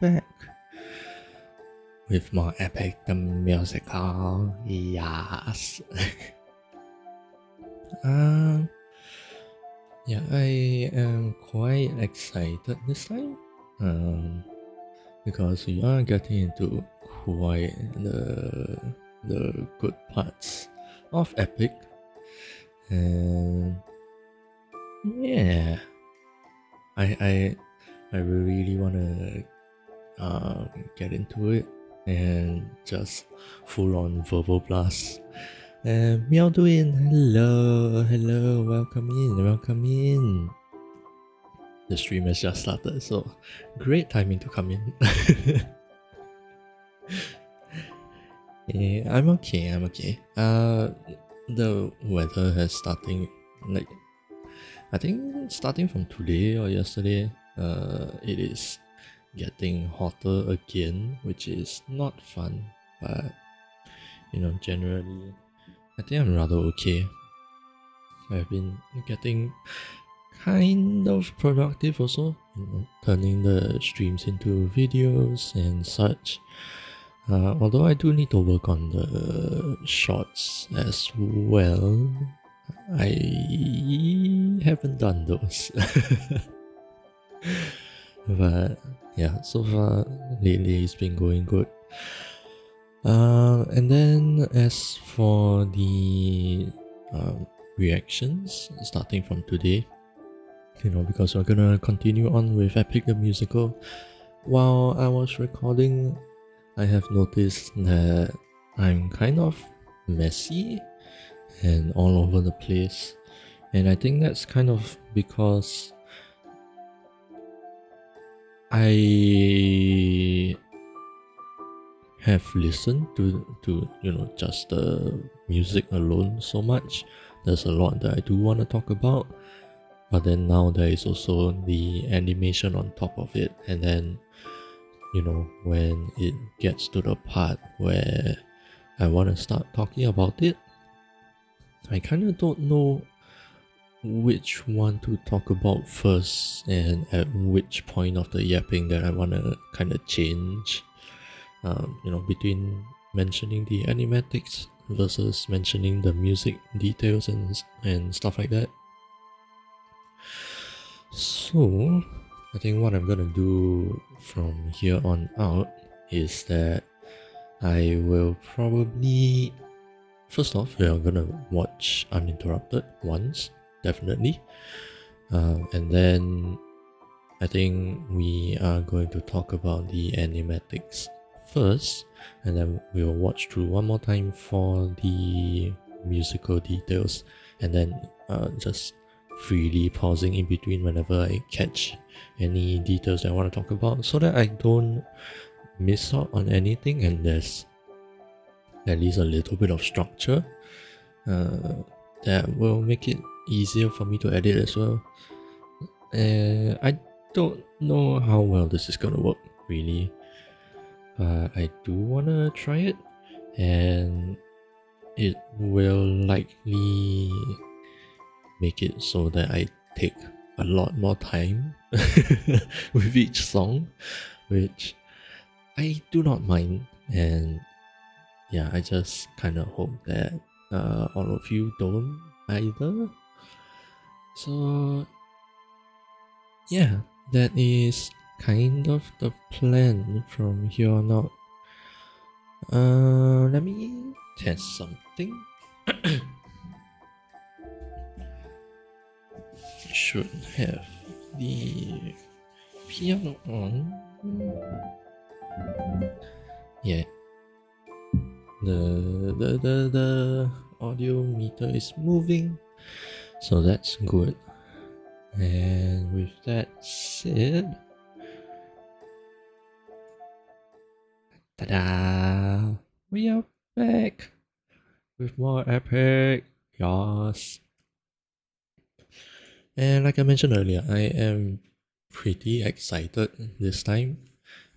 back with more epic the musical. Yes. Yeah, I am quite excited this time. Because we are getting into quite the good parts of epic, and yeah, I really wanna get into it and just full on verbal blast. Meow doing hello, welcome in. The stream has just started, so great timing to come in. Yeah, I'm okay. The weather has starting like I think starting from today or yesterday, it is getting hotter again, which is not fun. But generally, I think I'm rather okay. I've been getting kind of productive also, turning the streams into videos and such. Although I do need to work on the shorts as well. I haven't done those. But yeah, so far lately it's been going good. And then as for the reactions starting from today, because we're gonna continue on with Epic the Musical. While I was recording, I have noticed that I'm kind of messy and all over the place, and I think that's kind of because I have listened to just the music alone so much. There's a lot that I do want to talk about, but then now there is also the animation on top of it, and then when it gets to the part where I want to start talking about it, I kind of don't know which one to talk about first and at which point of the yapping that I want to kind of change. Between mentioning the animatics versus mentioning the music details and stuff like that. So I think what I'm gonna do from here on out is that I will probably, first off, we're gonna watch Uninterrupted once, definitely, and then I think we are going to talk about the animatics first, and then we'll watch through one more time for the musical details, and then just freely pausing in between whenever I catch any details that I want to talk about, so that I don't miss out on anything and there's at least a little bit of structure that will make it easier for me to edit as well. I don't know how well this is gonna work really, but I do wanna try it, and it will likely make it so that I take a lot more time with each song, which I do not mind. And yeah, I just kind of hope that all of you don't either. So yeah, that is kind of the plan from here on out. Let me test something. Should have the piano on. Yeah. The audio meter is moving, so that's good. And with that said, ta-da! We are back with more epic. Yes. And like I mentioned earlier, I am pretty excited this time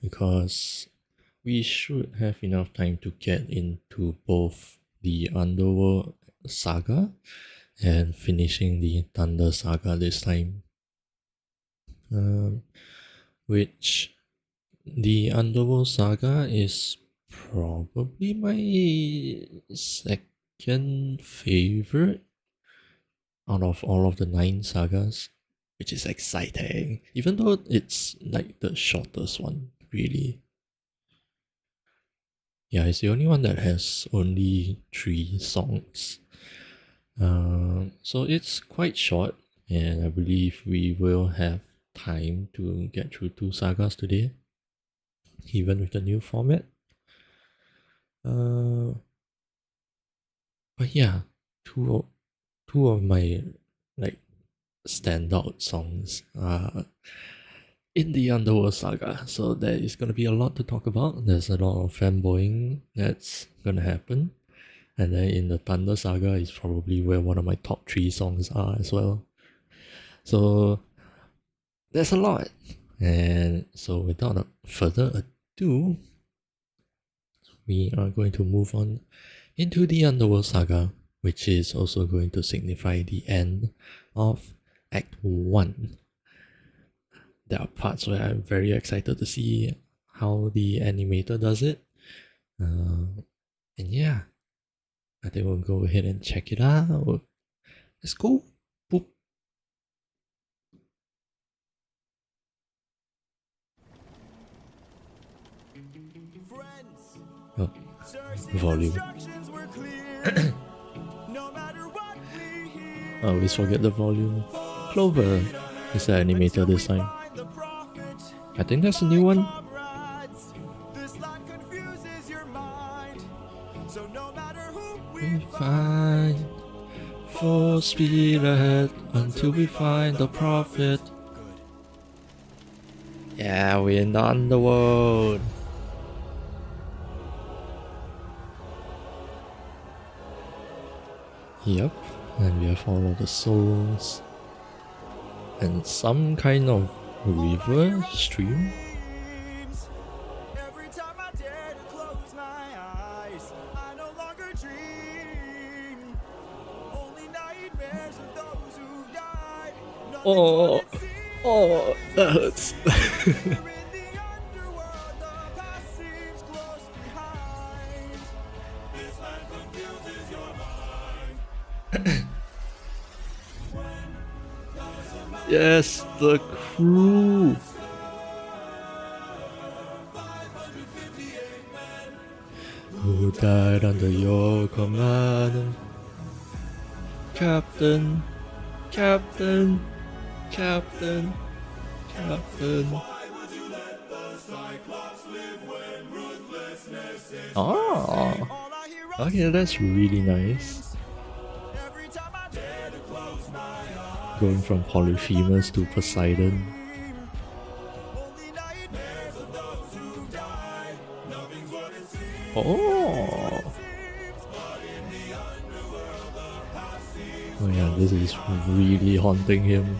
because we should have enough time to get into both the Underworld saga and finishing the Thunder saga this time. Which The Underworld Saga is probably my second favorite out of all of the 9 sagas, which is exciting, even though it's like the shortest one, really. Yeah, it's the only one that has only 3 songs. So it's quite short, and I believe we will have time to get through 2 sagas today, even with the new format. Uh, but yeah, two of, two of my like standout songs are in the Underworld Saga. So there is gonna be a lot to talk about. There's a lot of fanboying that's gonna happen. And then in the Thunder Saga is probably where one of my top 3 songs are as well. So there's a lot. And so without further ado, we are going to move on into the Underworld Saga, which is also going to signify the end of Act 1. There are parts where I'm very excited to see how the animator does it. And yeah, I think we'll go ahead and check it out. Let's go. Boop. Oh, volume. I always forget the volume. Clover is the animator this time. I think that's a new one. We find full speed ahead until we find the prophet. Yeah, we're in the underworld. Yep, and we have all of the souls and some kind of river stream. Oh, oh, that hurts. Yes, the crew. Who died under your command? Captain, Captain, Captain, Captain. Oh, okay, that's really nice. Going from Polyphemus to Poseidon. Oh! Oh yeah, this is really haunting him.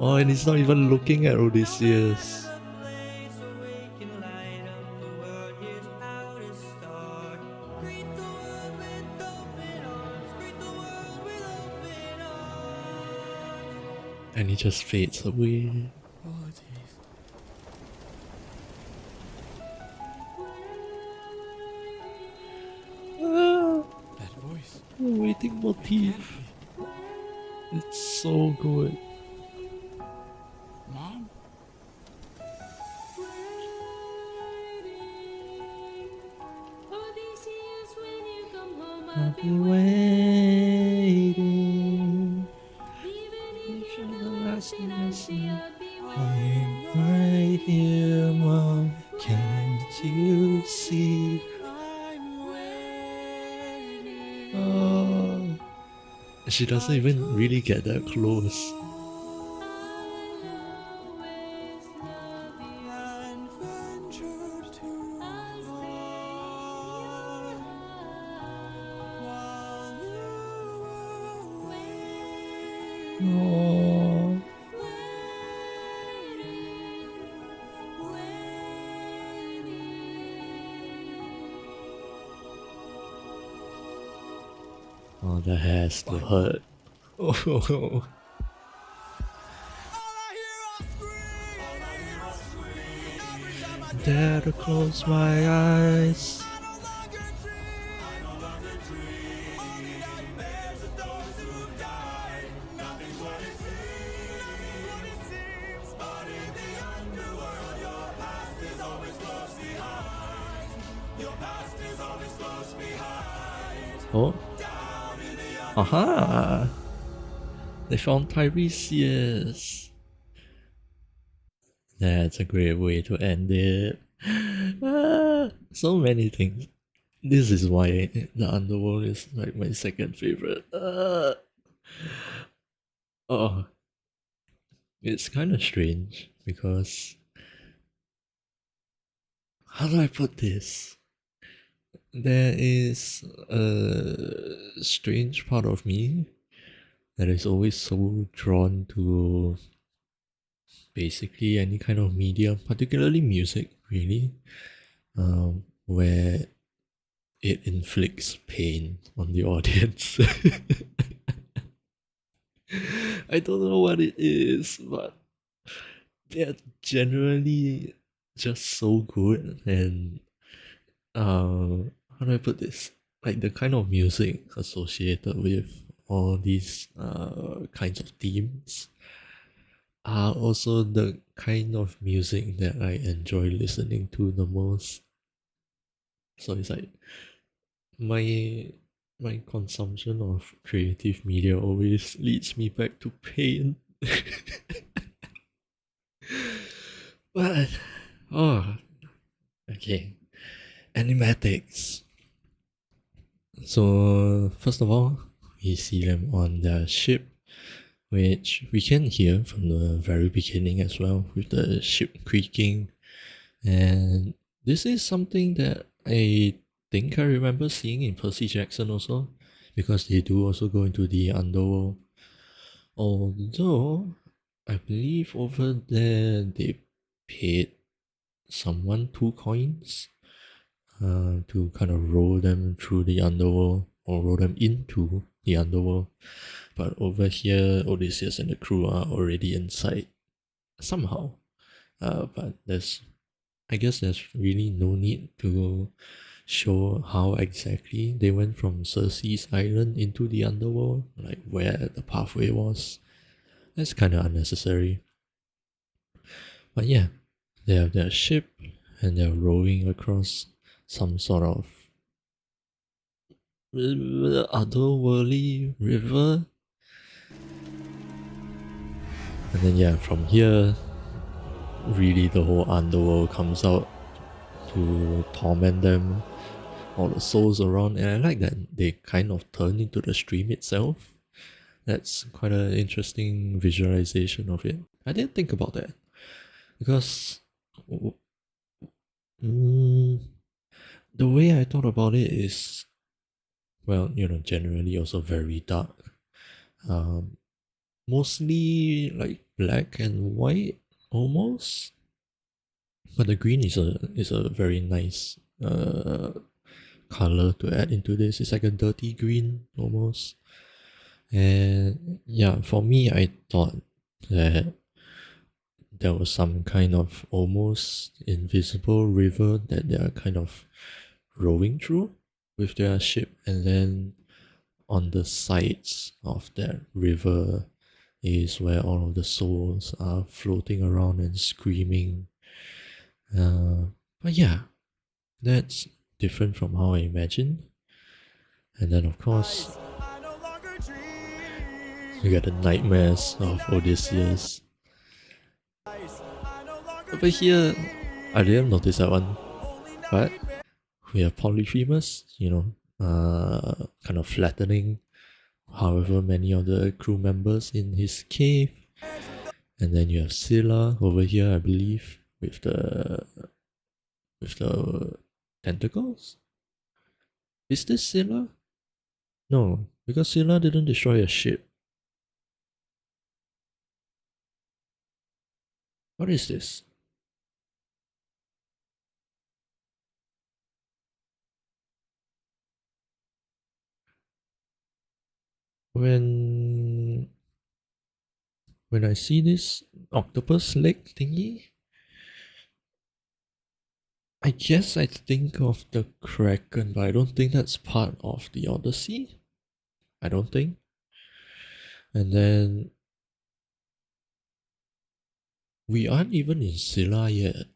Oh, and he's not even looking at Odysseus. And he just fades away. That voice. The waiting motif. It's so good. Mom? I'll be waiting. For the last thing I see. I'm right here, Mom. Can't you see? Oh. She doesn't even really get that close. Oh. Oh, that has to hurt. Oh, dare to close my eyes. Oh, aha! They found Tiresias. That's a great way to end it. So many things. This is why the underworld is like my second favorite. Oh, it's kind of strange because how do I put this? There is a strange part of me that is always so drawn to basically any kind of media, particularly music, really, where it inflicts pain on the audience. I don't know what it is, but they're generally just so good. And how do I put this? Like the kind of music associated with all these kinds of themes are also the kind of music that I enjoy listening to the most. So it's like my my consumption of creative media always leads me back to pain. But oh, okay, animatics. So first of all, we see them on the ship, which we can hear from the very beginning as well, with the ship creaking. And this is something that I think I remember seeing in Percy Jackson also, because they do also go into the underworld. Although I believe over there they paid someone 2 coins to kind of roll them through the underworld or roll them into the underworld. But over here, Odysseus and the crew are already inside somehow. But I guess there's really no need to show how exactly they went from Circe's island into the underworld, like where the pathway was. That's kind of unnecessary. But yeah, they have their ship and they're rowing across some sort of otherworldly river. And then yeah, from here, really the whole underworld comes out to torment them, all the souls around. And I like that they kind of turn into the stream itself. That's quite an interesting visualization of it. I didn't think about that because mm, the way I thought about it is, well, generally also very dark. Um, Mostly like black and white almost, but the green is a very nice color to add into this. It's like a dirty green almost. And yeah, for me, I thought that there was some kind of almost invisible river that they are kind of rowing through with their ship, and then on the sides of that river is where all of the souls are floating around and screaming. But yeah, that's different from how I imagined. And then, of course, you get the nightmares of Odysseus. Over here, I didn't notice that one, but we have Polyphemus, kind of flattening however many of the crew members in his cave. And then you have Scylla over here, I believe, with the tentacles. Is this Scylla? No, because Scylla didn't destroy a ship. What is this? when I see this octopus leg thingy, I guess I think of the Kraken, but I don't think that's part of the Odyssey. I don't think. And then we aren't even in Scylla yet.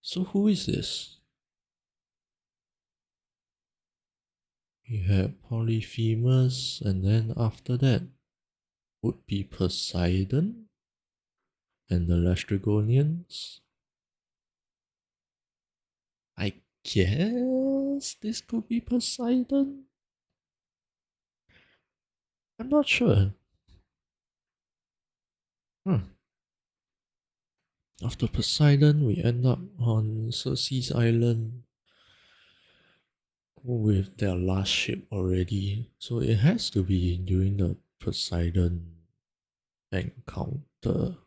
So who is this? You have Polyphemus, and then after that would be Poseidon and the Lastrygonians. I guess this could be Poseidon. I'm not sure. After Poseidon, we end up on Circe's island with their last ship already. So it has to be during the Poseidon encounter.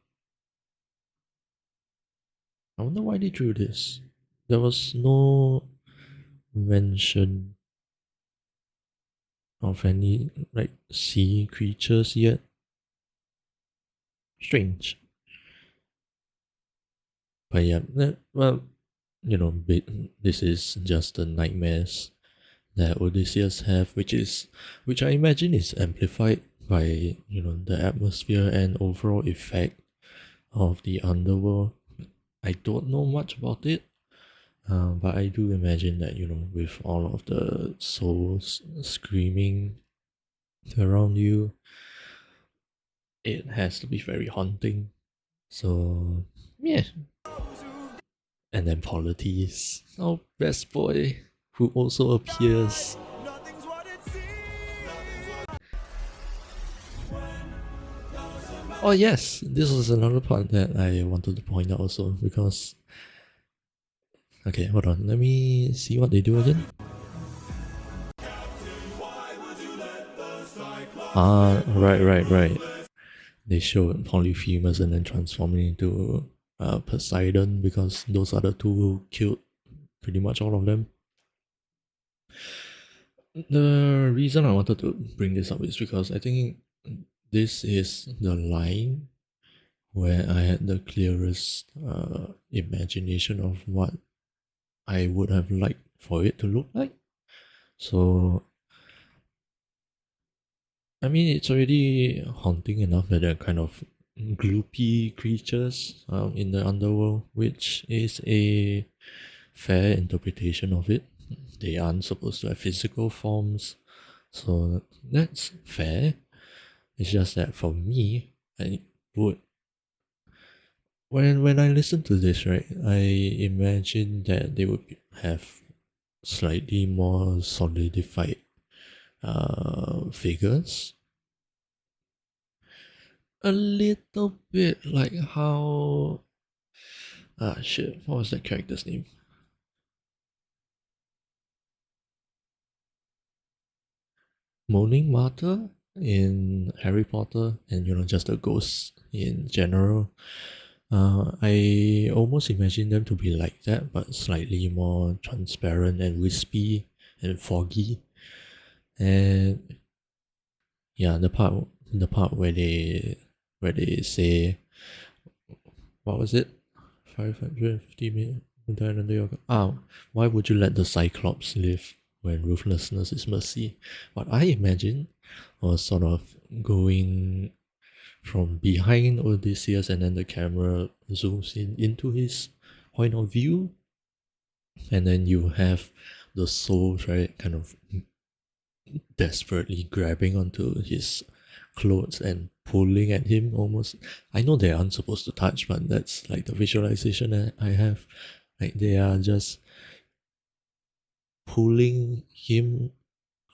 I wonder why they drew this. There was no mention of any like sea creatures yet. Strange. But yeah, well, you know, this is just the nightmares that Odysseus have, which I imagine is amplified by the atmosphere and overall effect of the underworld. I don't know much about it, but I do imagine that with all of the souls screaming around you, it has to be very haunting. So yeah, and then Polites, our best boy, who also appears. Oh yes, this was another part that I wanted to point out also, because okay, hold on, let me see what they do again. Right. They showed Polyphemus and then transforming into Poseidon, because those are the two who killed pretty much all of them. The reason I wanted to bring this up is because I think this is the line where I had the clearest imagination of what I would have liked for it to look like. So, I mean, it's already haunting enough that they're kind of gloopy creatures in the underworld, which is a fair interpretation of it. They aren't supposed to have physical forms, so that's fair. It's just that for me, I would when I listen to this, right, I imagine that they would have slightly more solidified figures. A little bit like how shit, what was that character's name? Moaning Martyr in Harry Potter, and just a ghost in general. I almost imagine them to be like that, but slightly more transparent and wispy and foggy. And yeah, the part where they say, what was it? 550 million died under your why would you let the Cyclops live when ruthlessness is mercy? What I imagine was sort of going from behind Odysseus, and then the camera zooms in into his point of view, and then you have the souls, right, kind of desperately grabbing onto his clothes and pulling at him almost. I know they aren't supposed to touch, but that's like the visualization that I have. Like they are just pulling him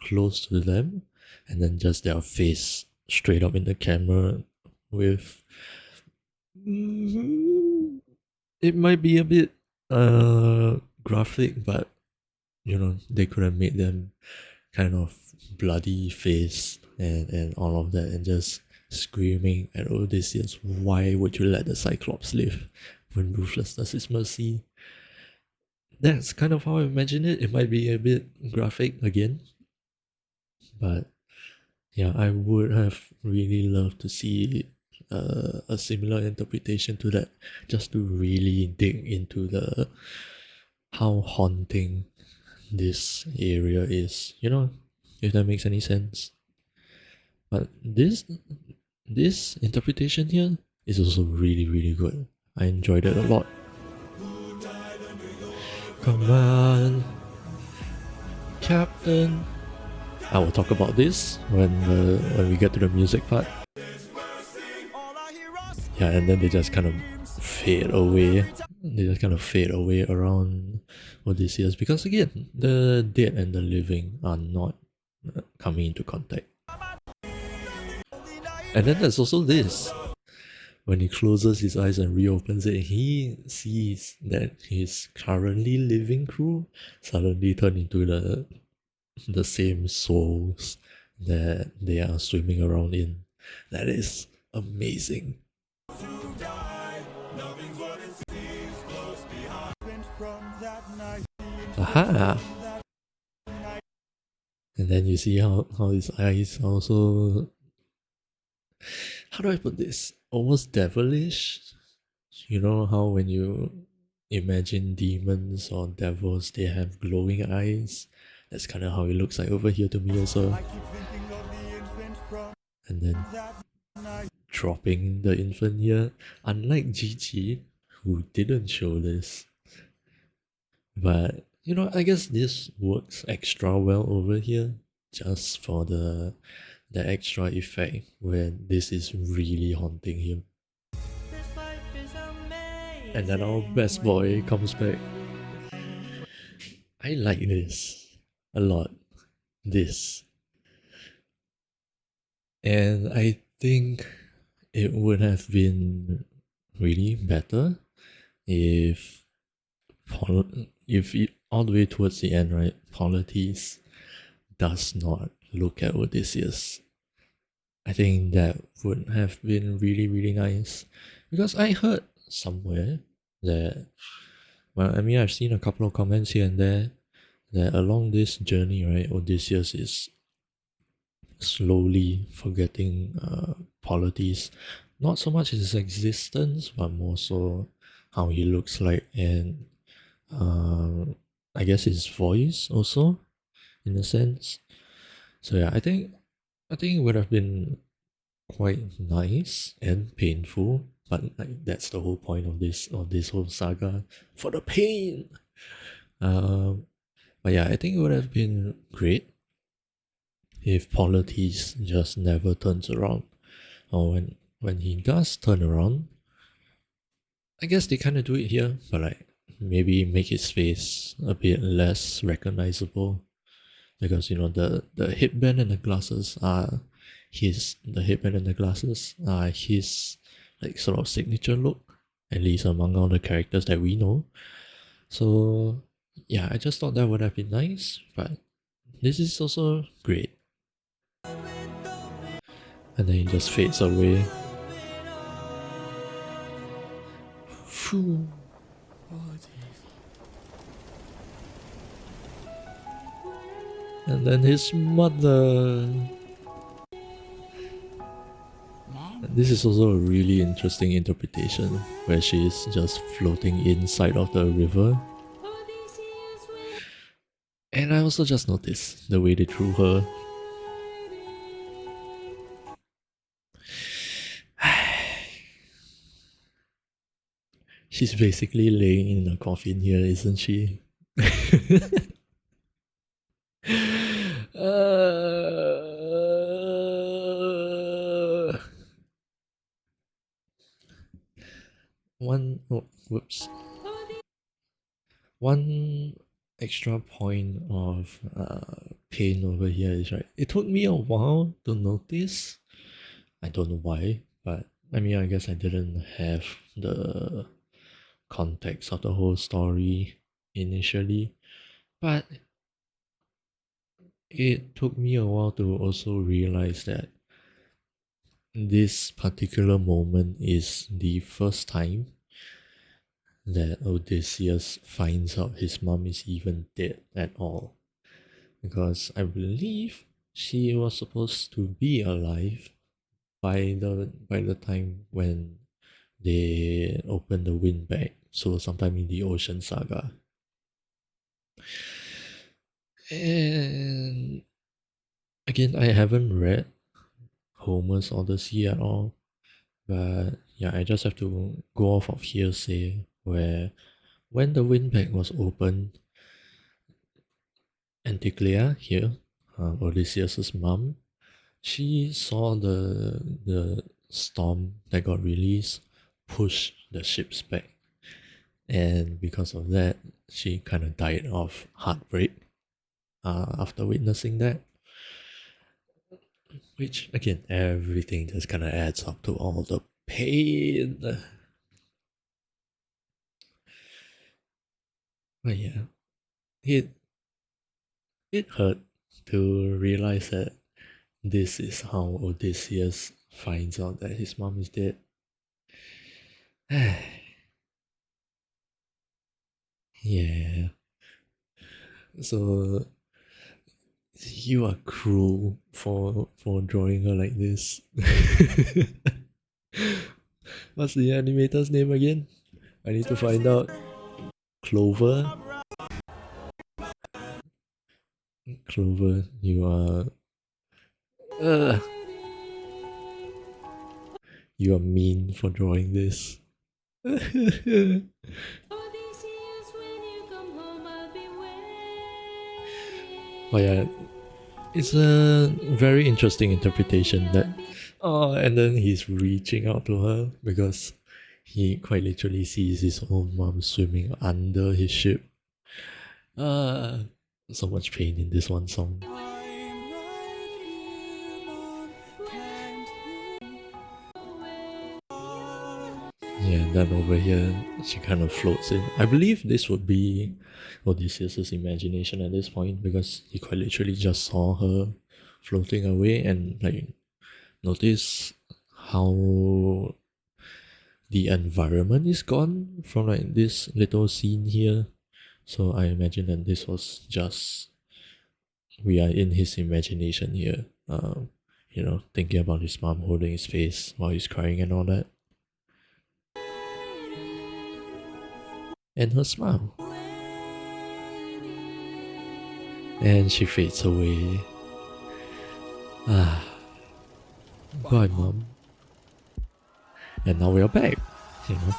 close to them, and then just their face straight up in the camera with. It might be a bit graphic, but they could have made them kind of bloody face and all of that, and just screaming at Odysseus, why would you let the Cyclops live when ruthlessness is mercy? That's kind of how I imagine it. It might be a bit graphic again, but Yeah, I would have really loved to see a similar interpretation to that, just to really dig into the how haunting this area is. If that makes any sense. But this interpretation here is also really really good. I enjoyed it a lot. Come on, Captain. I will talk about this when we get to the music part. Yeah, and then they just kind of fade away. They just kind of fade away around Odysseus because again, the dead and the living are not coming into contact. And then there's also this. When he closes his eyes and reopens it, he sees that his currently living crew suddenly turn into the same souls that they are swimming around in. That is amazing. Aha! And then you see how his eyes also, how do I put this? Almost devilish. You know how when you imagine demons or devils, they have glowing eyes? That's kind of how it looks like over here to me also. And then dropping the infant here, unlike Gigi, who didn't show this. But I guess this works extra well over here, just for the extra effect where this is really haunting him. And then our best boy comes back. I like this a lot. This. And I think it would have been really better if all the way towards the end, right, Polites does not look at Odysseus. I think that would have been really, really nice. Because I heard somewhere that, well, I mean, I've seen a couple of comments here and there that along this journey, right, Odysseus is slowly forgetting Polites. Not so much his existence, but more so how he looks like, and I guess his voice also, in a sense. So yeah, I think it would have been quite nice and painful, but like that's the whole point of this whole saga, for the pain. Um, but yeah, I think it would have been great if Polites just never turns around, or when he does turn around. I guess they kind of do it here, but like maybe make his face a bit less recognizable, because the headband and the glasses are his like sort of signature look, at least among all the characters that we know. So yeah, I just thought that would have been nice, but this is also great. And then it just fades away. Phew. And then his mother. This is also a really interesting interpretation, where she is just floating inside of the river. And I also just noticed the way they drew her. She's basically laying in a coffin here, isn't she? uh, whoops. One extra point of pain over here is, right, it took me a while to notice. I don't know why, but I mean, I guess I didn't have the context of the whole story initially, but it took me a while to also realize that this particular moment is the first time that Odysseus finds out his mom is even dead at all. Because I believe she was supposed to be alive by the time when they opened the wind bag. So sometime in the Ocean Saga. And again, I haven't read Homer's Odyssey at all. But yeah, I just have to go off of hearsay where when the wind bag was opened, Anticlea here, Odysseus's mom, she saw the storm that got released push the ships back, and because of that, she kind of died of heartbreak after witnessing that. Which again, everything just kind of adds up to all the pain. But yeah, it it hurt to realize that this is how Odysseus finds out that his mom is dead. Yeah. So you are cruel for drawing her like this. What's the animator's name again? I need to find out. Clover. Clover, uh, you are mean for drawing this. Oh yeah, it's a very interesting interpretation that and then he's reaching out to her because he quite literally sees his own mom swimming under his ship. Uh so much pain in this one song. Yeah, and then over here she kind of floats in. I believe this would be Odysseus' imagination at this point because he quite literally just saw her floating away and like notice how the environment is gone from like this little scene here. So I imagine that this was just we are in his imagination here. Thinking about his mom holding his face while he's crying and all that. And her smile. And she fades away. Ah, bye, mom. And now we are back. You know.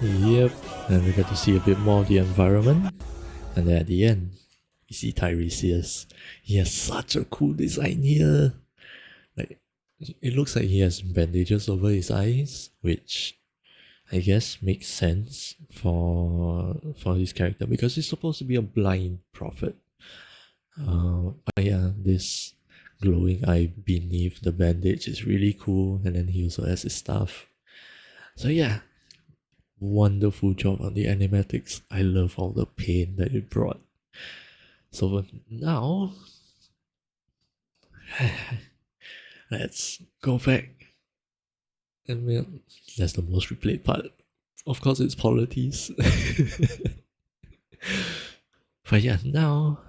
Yep, and we get to see a bit more of the environment. And then at the end, we see Tiresias. He has such a cool design here. Like, it looks like he has bandages over his eyes, which I guess makes sense for his character because he's supposed to be a blind prophet. But yeah, this glowing eye beneath the bandage is really cool, and then he also has his staff. So yeah, wonderful job on the animatics. I love all the pain that it brought. So now, let's go back. And man, that's the most replayed part. Of course, it's polities. But yeah, now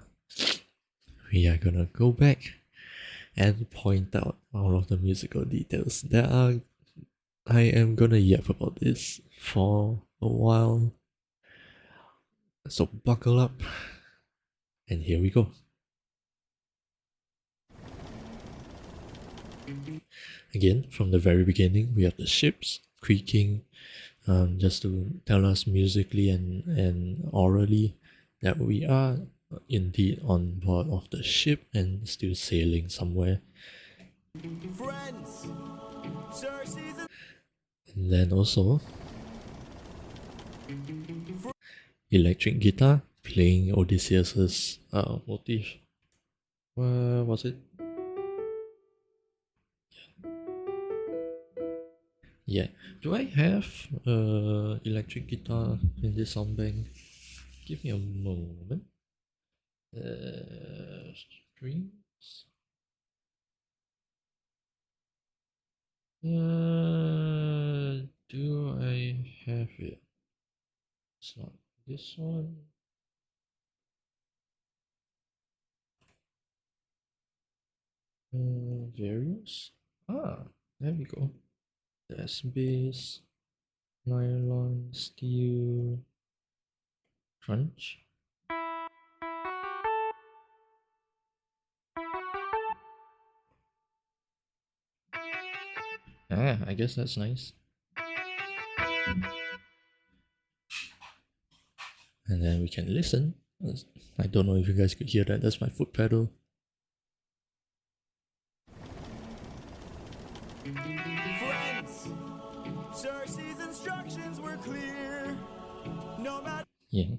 we are gonna go back and point out all of the musical details. I am gonna yap about this for a while. So buckle up, and here we go. Again, from the very beginning, we have the ships creaking, just to tell us musically and orally that we are indeed on board of the ship and still sailing somewhere. Friends. And then also electric guitar playing Odysseus's motif. Where was it? Yeah. Do I have electric guitar in this sound bank? Give me a moment. Strings. Do I have it? It's not this one. Various. There we go. There's bass, nylon, steel, crunch. I guess that's nice. And then we can listen. I don't know if you guys could hear that. That's my foot pedal. Friends, Cersei's instructions were clear. No matter. Yeah.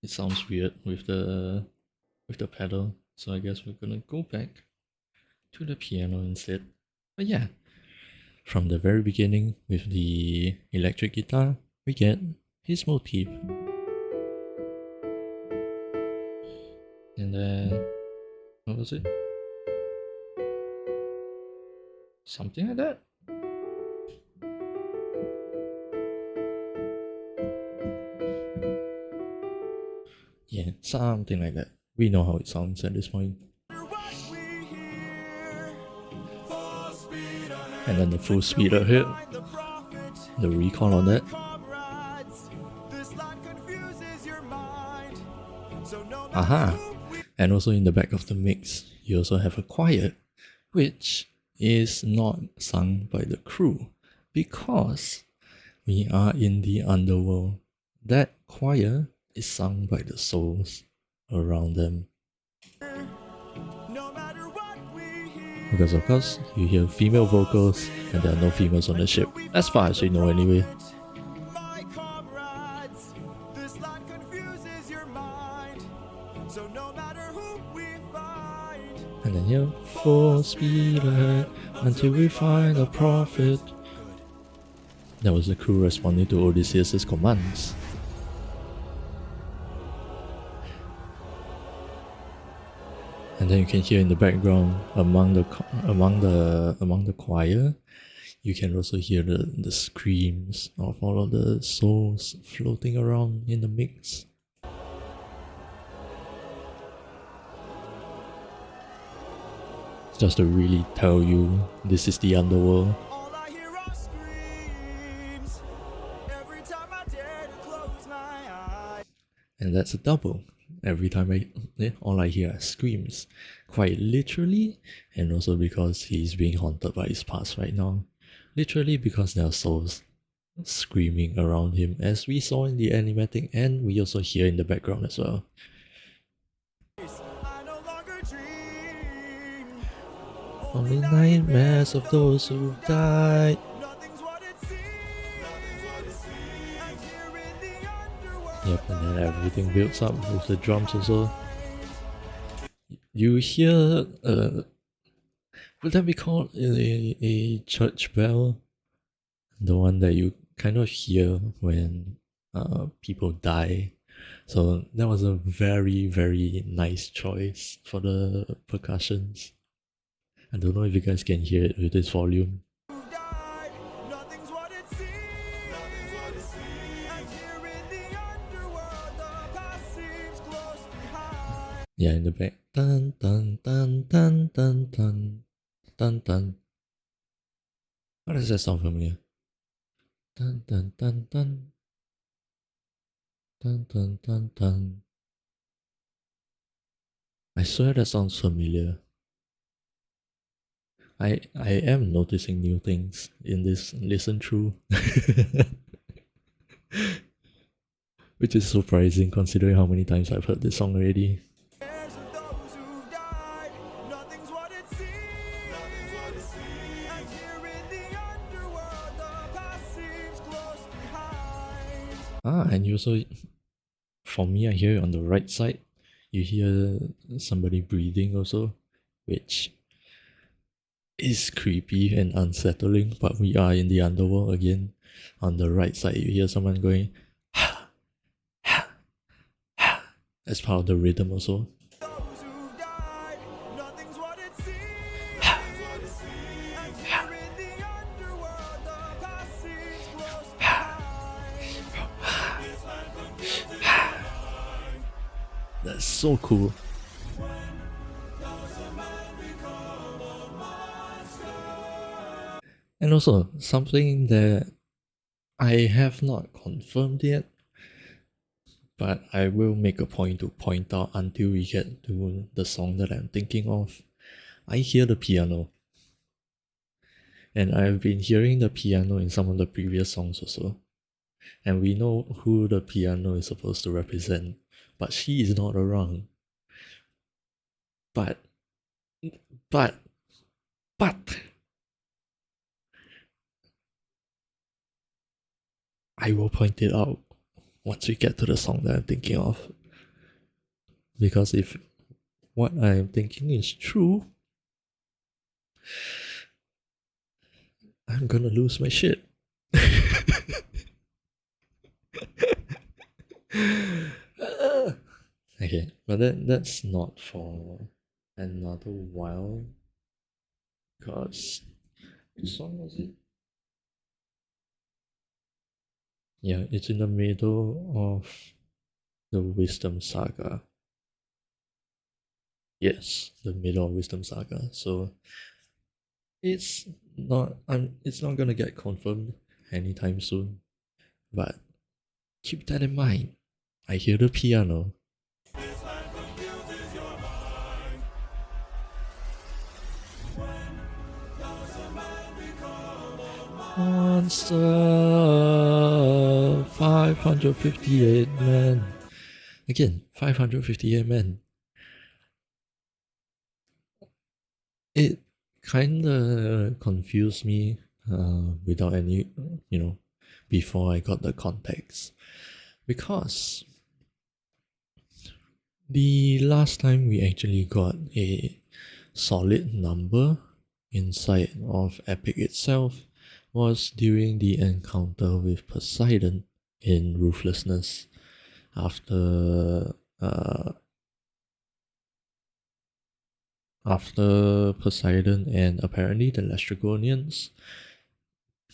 It sounds weird with the pedal, so I guess we're gonna go back to the piano instead. But yeah, from the very beginning with the electric guitar, we get his motif. And then, what was it? Something like that? Yeah, something like that. We know how it sounds at this point. And then the full speed ahead, the recall on that. Aha! And also in the back of the mix, you also have a choir, which is not sung by the crew because we are in the underworld. That choir is sung by the souls around them. Because of course, you hear female vocals and there are no females on the ship, as far as we know anyway. And then here, full speed ahead until we find a prophet. That was the crew responding to Odysseus' commands. And then you can hear in the background among the choir, you can also hear the screams of all of the souls floating around in the mix. Just to really tell you, this is the underworld. And that's a double. Every time all I hear are screams, quite literally, and also because he's being haunted by his past right now. Literally because there are souls screaming around him, as we saw in the animatic, and we also hear in the background as well. Only nightmares of those who died. Yep, and then everything builds up with the drums also. You hear, would that be called a church bell? The one that you kind of hear when people die. So that was a very, very nice choice for the percussions. I don't know if you guys can hear it with this volume. Yeah, in the back. Dun dun dun dun dun dun dun dun. Why does that sound familiar? Dun dun dun dun dun dun dun dun. I swear that sounds familiar. I am noticing new things in this listen through. Which is surprising considering how many times I've heard this song already. And you also, for me, I hear it on the right side. You hear somebody breathing also, which is creepy and unsettling, but we are in the underworld again. On the right side, you hear someone going, ha, ha, ha. That's part of the rhythm also. That's so cool. And also, something that I have not confirmed yet, but I will make a point to point out until we get to the song that I'm thinking of. I hear the piano. And I've been hearing the piano in some of the previous songs also. And we know who the piano is supposed to represent, but she is not around. But, but, but, I will point it out once we get to the song that I'm thinking of. Because if what I'm thinking is true, I'm gonna lose my shit. Okay, but that's not for another while. Because which song was it? Yeah, it's in the middle of the Wisdom Saga. Yes, the middle of Wisdom Saga. So it's not gonna get confirmed anytime soon. But keep that in mind. I hear the piano. Monster 558 men. Again, 558 men. It kinda confused me without any, before I got the context. Because the last time we actually got a solid number inside of Epic itself was during the encounter with Poseidon in Ruthlessness after Poseidon and apparently the Lastrygonians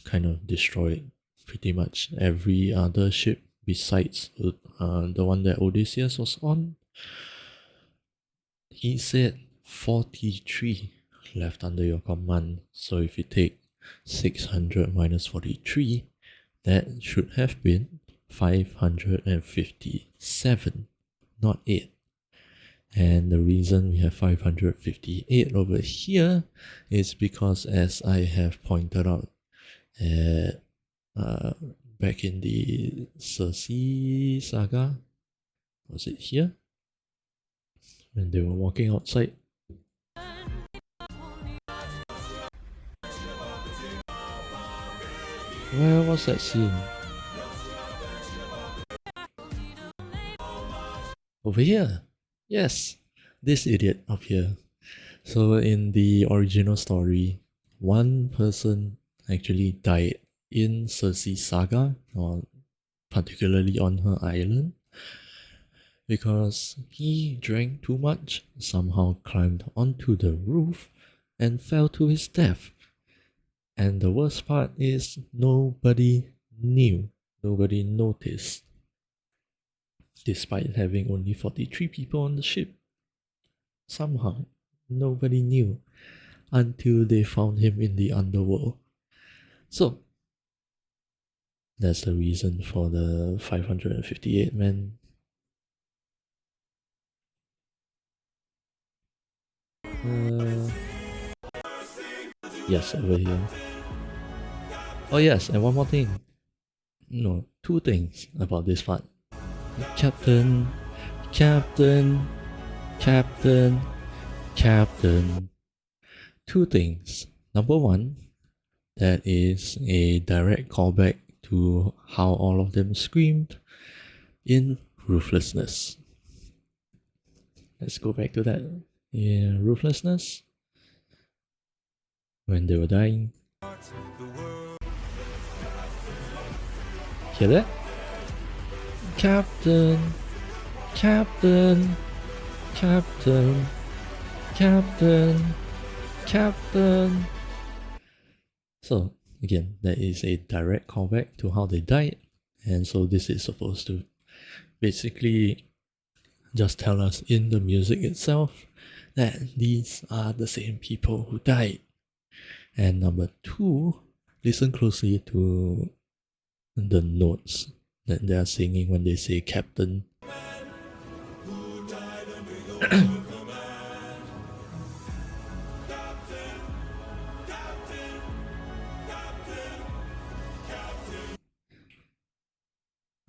kind of destroyed pretty much every other ship besides the one that Odysseus was on. He said 43 left under your command. So if you take 600 minus 43, that should have been 557, not 8. And the reason we have 558 over here is because, as I have pointed out back in the Circe saga, was it here? When they were walking outside. Where was that scene? Over here. Yes, this idiot up here. So in the original story, one person actually died in Circe's saga, or particularly on her island, because he drank too much, somehow climbed onto the roof, and fell to his death. And the worst part is nobody knew, nobody noticed, despite having only 43 people on the ship. Somehow, nobody knew until they found him in the underworld. So, that's the reason for the 558 men. Yes, over here. Oh yes, and one more thing. No, two things about this part. Captain, Captain, Captain, Captain. Two things. Number one, that is a direct callback to how all of them screamed in Ruthlessness. Let's go back to that. In Ruthlessness, when they were dying. Hear that? Captain, Captain, Captain, Captain, Captain. So, again, that is a direct callback to how they died. And so this is supposed to basically just tell us in the music itself that these are the same people who died. And number two, listen closely to the notes that they are singing when they say captain.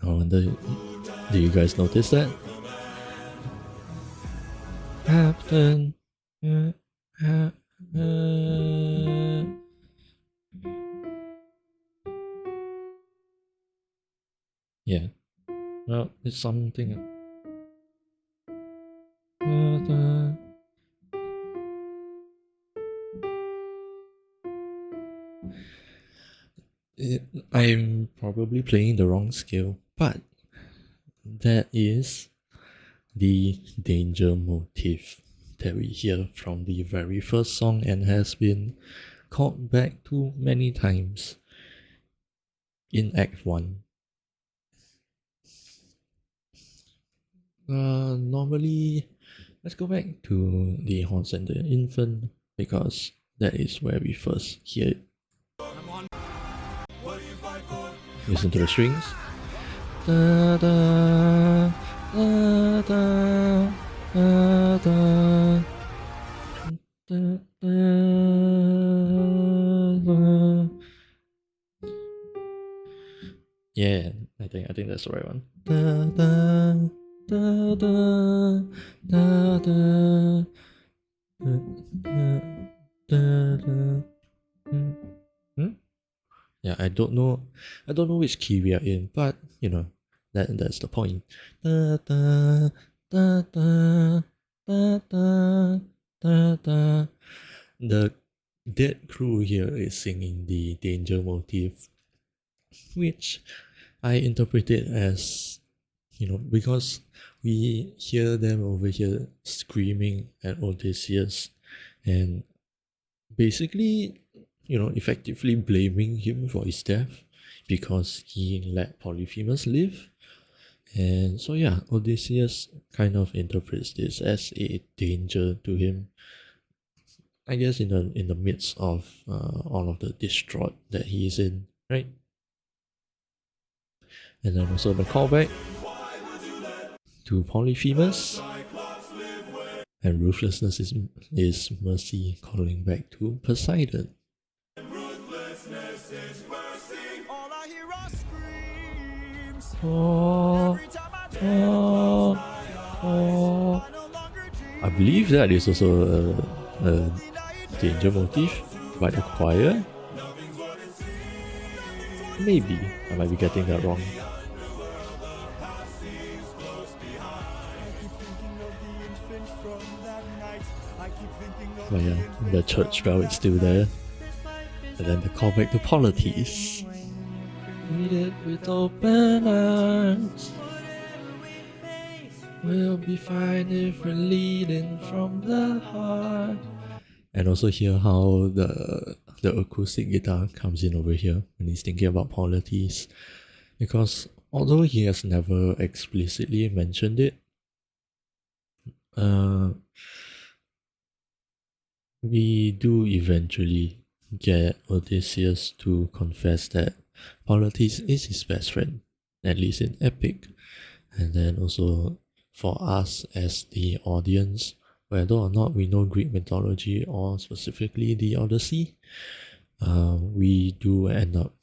I wonder, do you guys notice that? Captain. Yeah. Well, it's something. I'm probably playing the wrong scale, but that is the danger motif that we hear from the very first song and has been called back to many times in Act 1. Normally, let's go back to the horse and the infant because that is where we first hear it. Listen to the strings. Da, da, da, da, da, da, da, da. Yeah, I think that's the right one. Da, da, da, da, da, da, da, da, da. Hmm? Yeah, I don't know which key we are in, but you know, that's the point. Da, da, da, da, da, da, da, da. The dead crew here is singing the danger motif, which I interpret it as, because we hear them over here screaming at Odysseus and basically, effectively blaming him for his death because he let Polyphemus live. And so, yeah, Odysseus kind of interprets this as a danger to him. I guess in the midst of all of the distraught that he is in, right? And then also the callback to Polyphemus, and ruthlessness is mercy calling back to Poseidon. All I hear are screams. Oh, Every time I oh, oh. I no longer dream. I believe that is also a danger motif by the choir. Maybe I might be getting that wrong. But yeah, the church bell is still there. And then the callback to Polities. Read it with open arms. We'll be fine if we're leading from the heart. And also hear how the acoustic guitar comes in over here when he's thinking about Polities. Because although he has never explicitly mentioned it, we do eventually get Odysseus to confess that Polites is his best friend, at least in Epic. And then also for us as the audience, whether or not we know Greek mythology or specifically the Odyssey, we do end up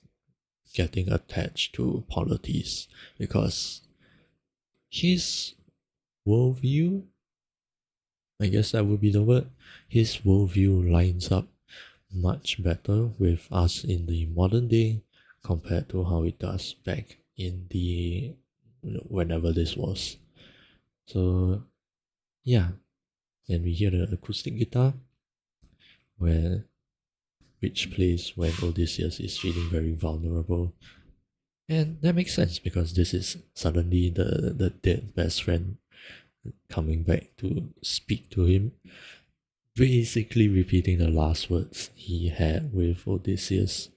getting attached to Polites because his worldview, I guess that would be the word, his worldview lines up much better with us in the modern day compared to how it does back in the whenever this was. So yeah, and we hear the acoustic guitar which plays when Odysseus is feeling very vulnerable. And that makes sense because this is suddenly the dead best friend coming back to speak to him, basically repeating the last words he had with Odysseus.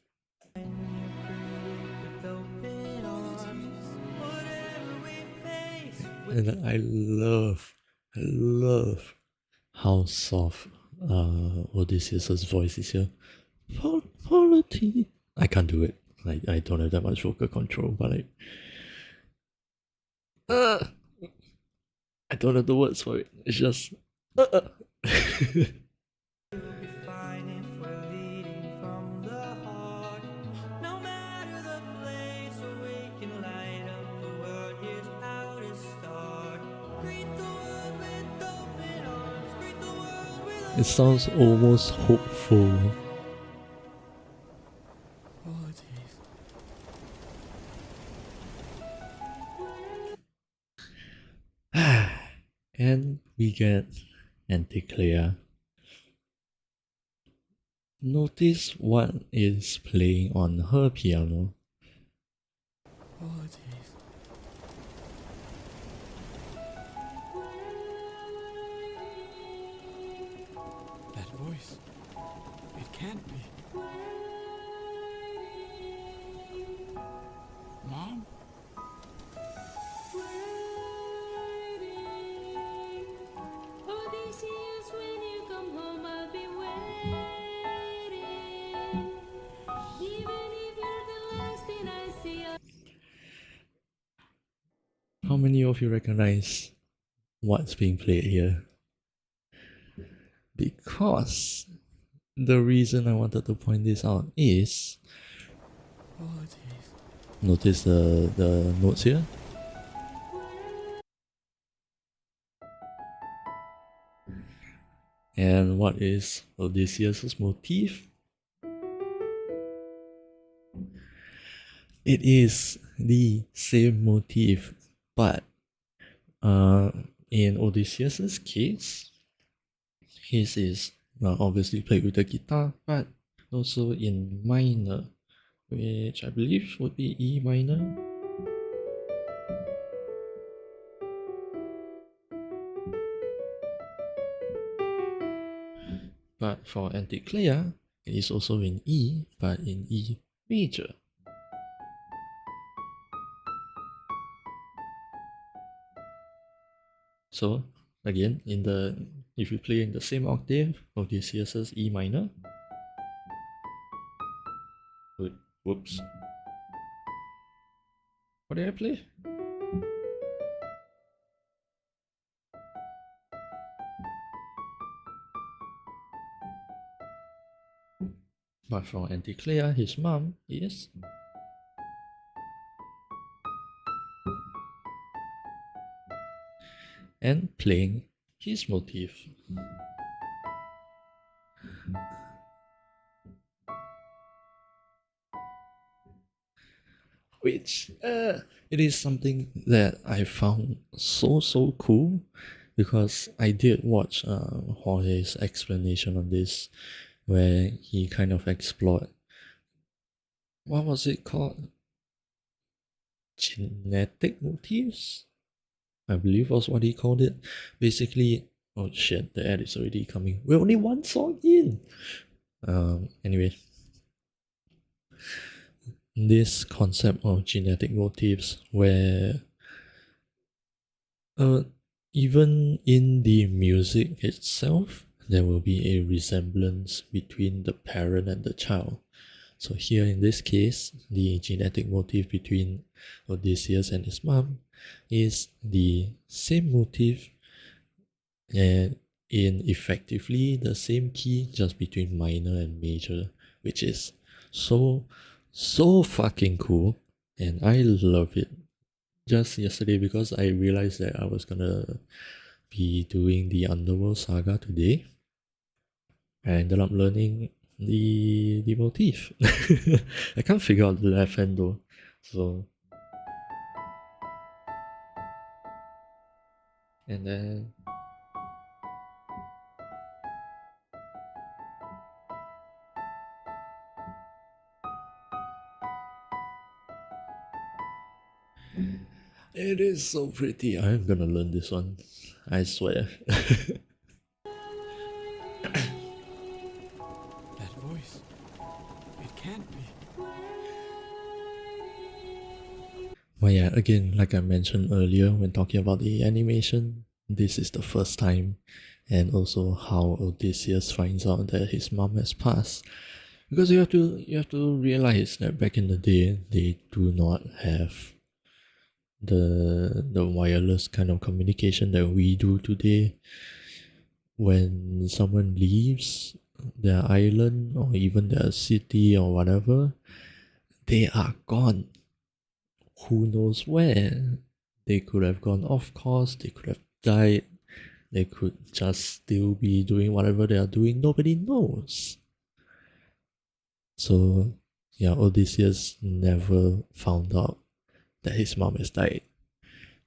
And I love how soft Odysseus's voice is here. Polity. I can't do it. I don't have that much vocal control, but uh, I don't have the words for it. It's just We'll be fine if we're leading from the heart. No matter the place where we can light up the world, here's how to start. Greet the world with open arms. Greet the world with it sounds almost hopeful. apologies. And we get Anticlea. Notice what is playing on her piano. Apologies. That voice. It can't be. Mom? Odysseus, when you come home, I'll be waiting. Even if you're the last thing I see, How many of you recognize what's being played here? Because the reason I wanted to point this out is Apologies. notice the notes here. And what is Odysseus' motif? It is the same motif, but in Odysseus' case, his is obviously played with the guitar, but also in minor, which I believe would be E minor. But for Anticlea, it is also in E, but in E major. So again, if you play in the same octave, Odysseus' E minor. Whoops. What did I play? But for Anticlea, his mom is and playing his motif. Which it is something that I found so cool, because I did watch Jorge's explanation on this, where he kind of explored, what was it called, genetic motifs, I believe was what he called it. Basically, oh shit, the ad is already coming. We're only one song in. Anyway, this concept of genetic motifs, where even in the music itself, there will be a resemblance between the parent and the child. So here in this case, the genetic motif between Odysseus and his mom is the same motif and in effectively the same key, just between minor and major, which is so fucking cool, and I love it. Just yesterday, because I realized that I was gonna be doing the Underworld saga today, I ended up learning the motif. I can't figure out the left hand though, so and then it is so pretty. I'm gonna learn this one, I swear. That voice. It can't be. Well, yeah, again, like I mentioned earlier when talking about the animation, this is the first time, and also how Odysseus finds out that his mom has passed. Because you have to realize that back in the day, they do not have the wireless kind of communication that we do today. When someone leaves their island or even their city or whatever, they are gone. Who knows where? They could have gone off course, they could have died, they could just still be doing whatever they are doing, nobody knows. So, yeah, Odysseus never found out that his mom has died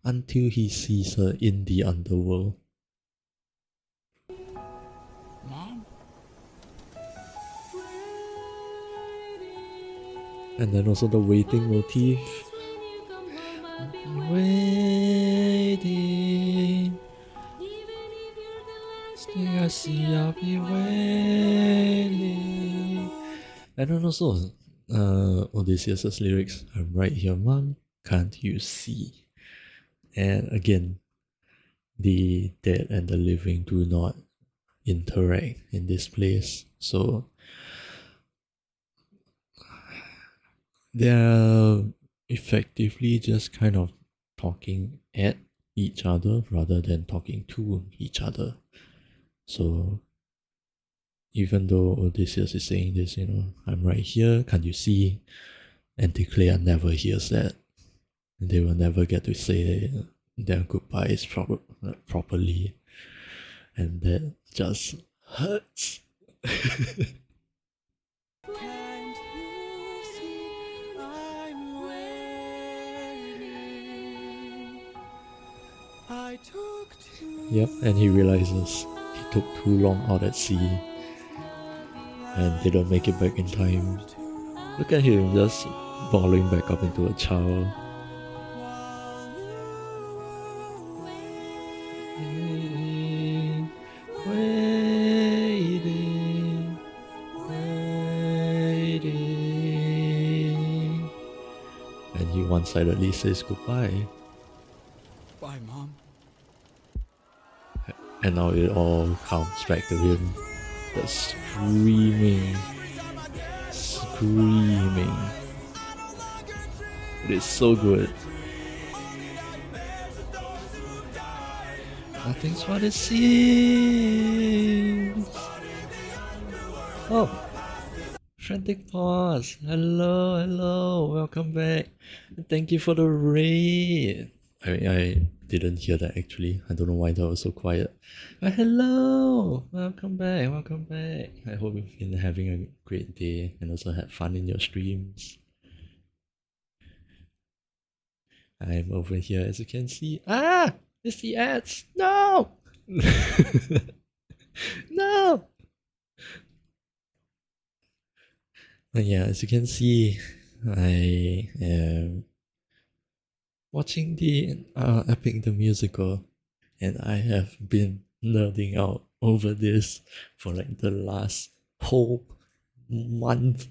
until he sees her in the underworld. Mom? And then also the waiting motif. When you come home, I'll be Waiting, even if you're the last thing thing I I see, see, I'll I'll be be waiting. And then also, Odysseus' lyrics, I'm right here, mom, can't you see? And again, the dead and the living do not interact in this place. So they're effectively just kind of talking at each other rather than talking to each other. So even though Odysseus is saying this, I'm right here, can't you see? Anticlea never hears that. They will never get to say their goodbyes properly. And that just hurts. Can't you see I'm waiting? I took too Yep, and he realizes he took too long out at sea and didn't make it back in time. Look at him just balling back up into a child. Waiting, waiting, waiting. And he one-sidedly says goodbye. Bye, Mom. And now it all comes back to him. The screaming, screaming. It is so good. Nothing's what it seems. Oh, frantic pause. Hello, hello, welcome back. Thank you for the raid. I didn't hear that actually. I don't know why that was so quiet. Hello, welcome back, welcome back. I hope you've been having a great day and also had fun in your streams. I'm over here as you can see. Ah! It's the ads! No! No! But yeah, as you can see, I am watching the Epic the Musical, and I have been nerding out over this for like the last whole month.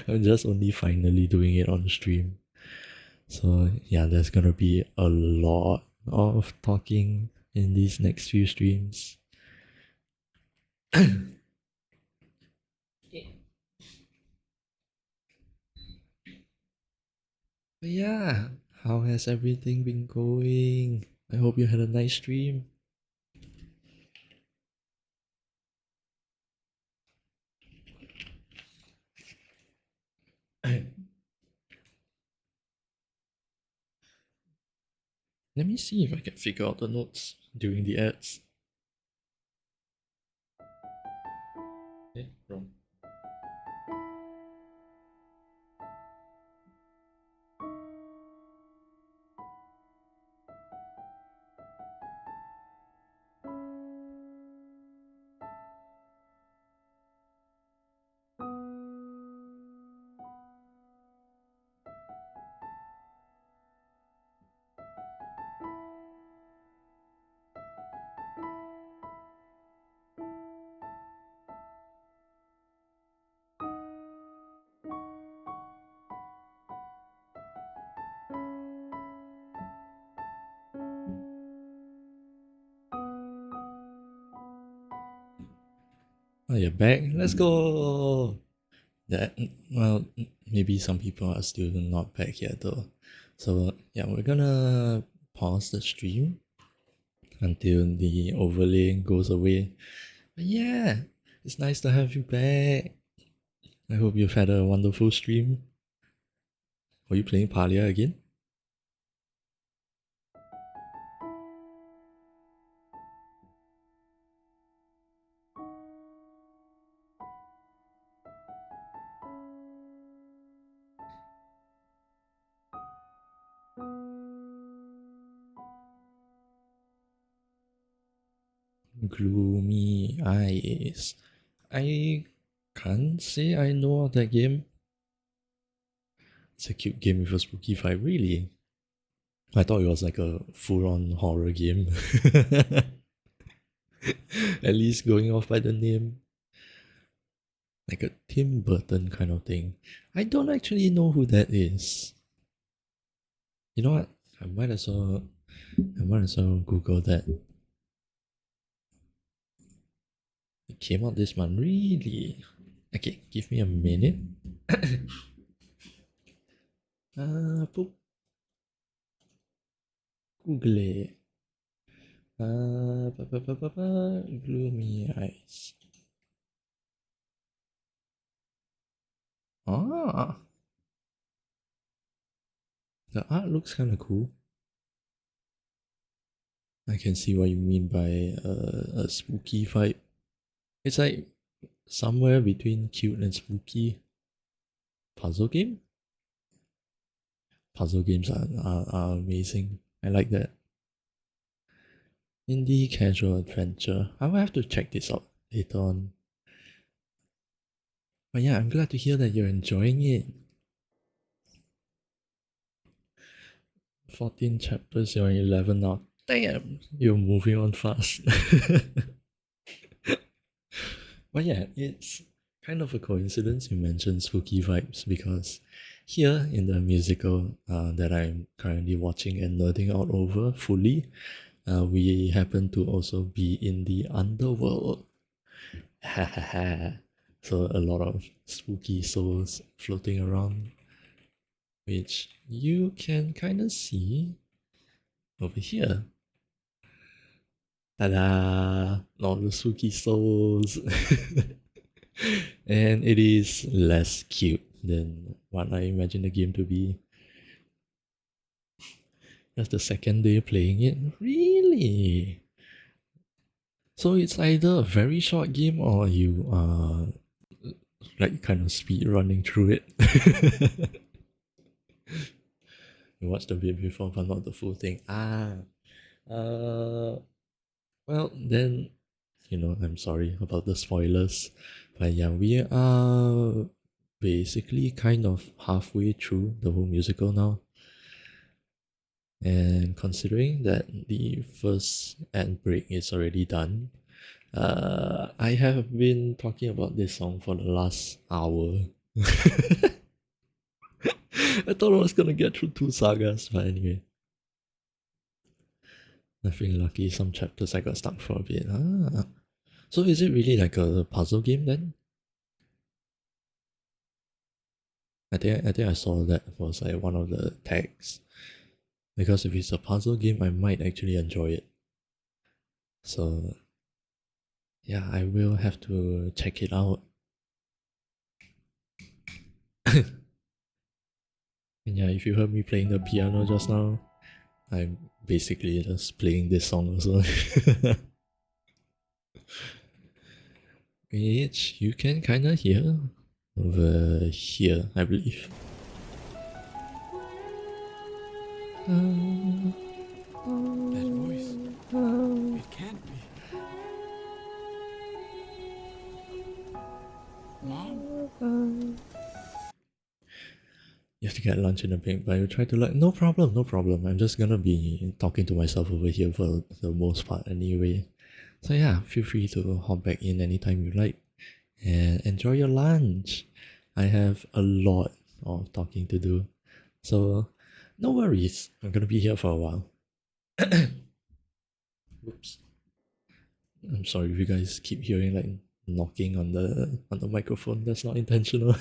I'm just only finally doing it on stream. So yeah, there's gonna be a lot of talking in these next few streams. But yeah, how has everything been going? I hope you had a nice stream. Let me see if I can figure out the notes during the ads. Wrong. Oh, you're back. Let's go. That well, maybe some people are still not back yet though. So yeah, we're gonna pause the stream until the overlay goes away. But yeah, it's nice to have you back. I hope you've had a wonderful stream. Were you playing Palia again? Gloomy Eyes. I can't say I know of that game. It's a cute game with a spooky vibe, really. I thought it was like a full-on horror game. At least going off by the name. Like a Tim Burton kind of thing. I don't actually know who that is. You know what? I might as well Google that. It came out this month, really? Okay, give me a minute. Boop. Google it. Gloomy Eyes. Ah, the art looks kind of cool. I can see what you mean by a spooky vibe. It's like somewhere between cute and spooky. Puzzle game? Puzzle games are amazing. I like that. Indie casual adventure. I will have to check this out later on. But yeah, I'm glad to hear that you're enjoying it. 14 chapters, you're on 11 now. Damn, you're moving on fast. But yeah, it's kind of a coincidence you mentioned spooky vibes because here in the musical that I'm currently watching and nerding out over fully, we happen to also be in the underworld. So a lot of spooky souls floating around, which you can kind of see over here. Ta-da! All the spooky souls. And it is less cute than what I imagine the game to be. That's the second day playing it. Really? So it's either a very short game or you are like kind of speed running through it. You watched a bit before, but not the full thing. Well then, I'm sorry about the spoilers, but yeah, we are basically kind of halfway through the whole musical now. And considering that the first ad break is already done, I have been talking about this song for the last hour. I thought I was gonna get through 2 sagas, but anyway. I feel lucky some chapters I got stuck for a bit. So is it really like a puzzle game then? I think I saw that was like one of the tags. Because if it's a puzzle game, I might actually enjoy it. So yeah, I will have to check it out. And yeah, if you heard me playing the piano just now, I'm basically just playing this song also. Which you can kinda hear over here, I believe. That voice. It can't be. Mom? You have to get lunch in a bit, but you try to no problem, no problem. I'm just gonna be talking to myself over here for the most part anyway. So yeah, feel free to hop back in anytime you like and enjoy your lunch. I have a lot of talking to do. So no worries. I'm gonna be here for a while. Oops. I'm sorry if you guys keep hearing like knocking on the microphone. That's not intentional.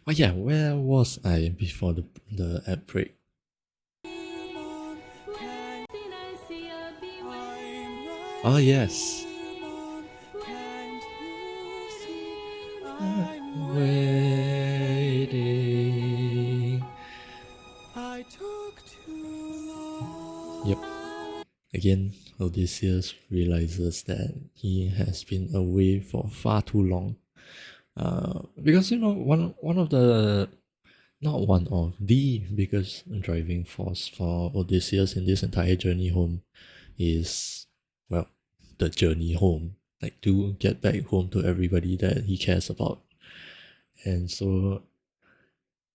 But yeah, where was I before the ad break? Where did I see her be Oh yes. Waiting. I took too long. Yep. Again, Odysseus realizes that he has been away for far too long. Because one of the not one of the biggest driving force for Odysseus in this entire journey home is, well, the journey home, like to get back home to everybody that he cares about. And so,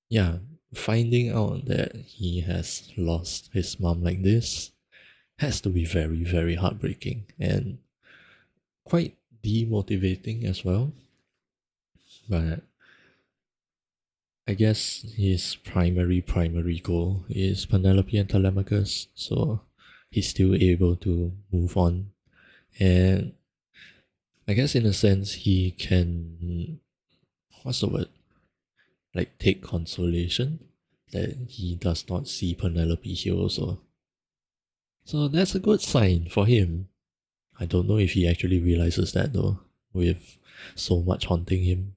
yeah, finding out that he has lost his mom like this has to be very, very heartbreaking and quite demotivating as well. But I guess his primary goal is Penelope and Telemachus, so he's still able to move on. And I guess in a sense he can, what's the word? Like take consolation that he does not see Penelope here also. So that's a good sign for him. I don't know if he actually realizes that though, with so much haunting him.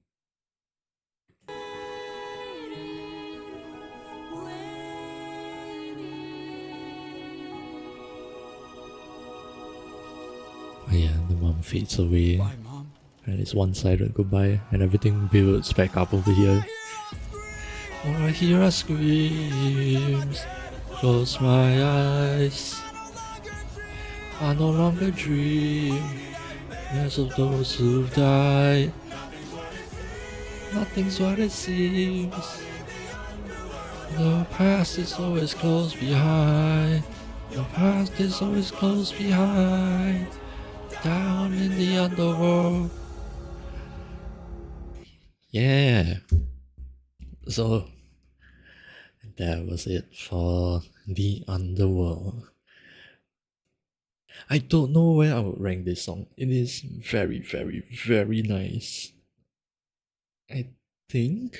Oh yeah, the mom fades away, Bye, Mom. and it's one-sided goodbye, and everything builds back up over here. Oh, I hear her screams. Close my eyes. I no longer dream. As of those who've died. Nothing's what it seems. The past is always close behind. The past is always close behind. Down in the underworld. Yeah. So that was it for the underworld. I don't know where I would rank this song. It is very, very, very nice. I think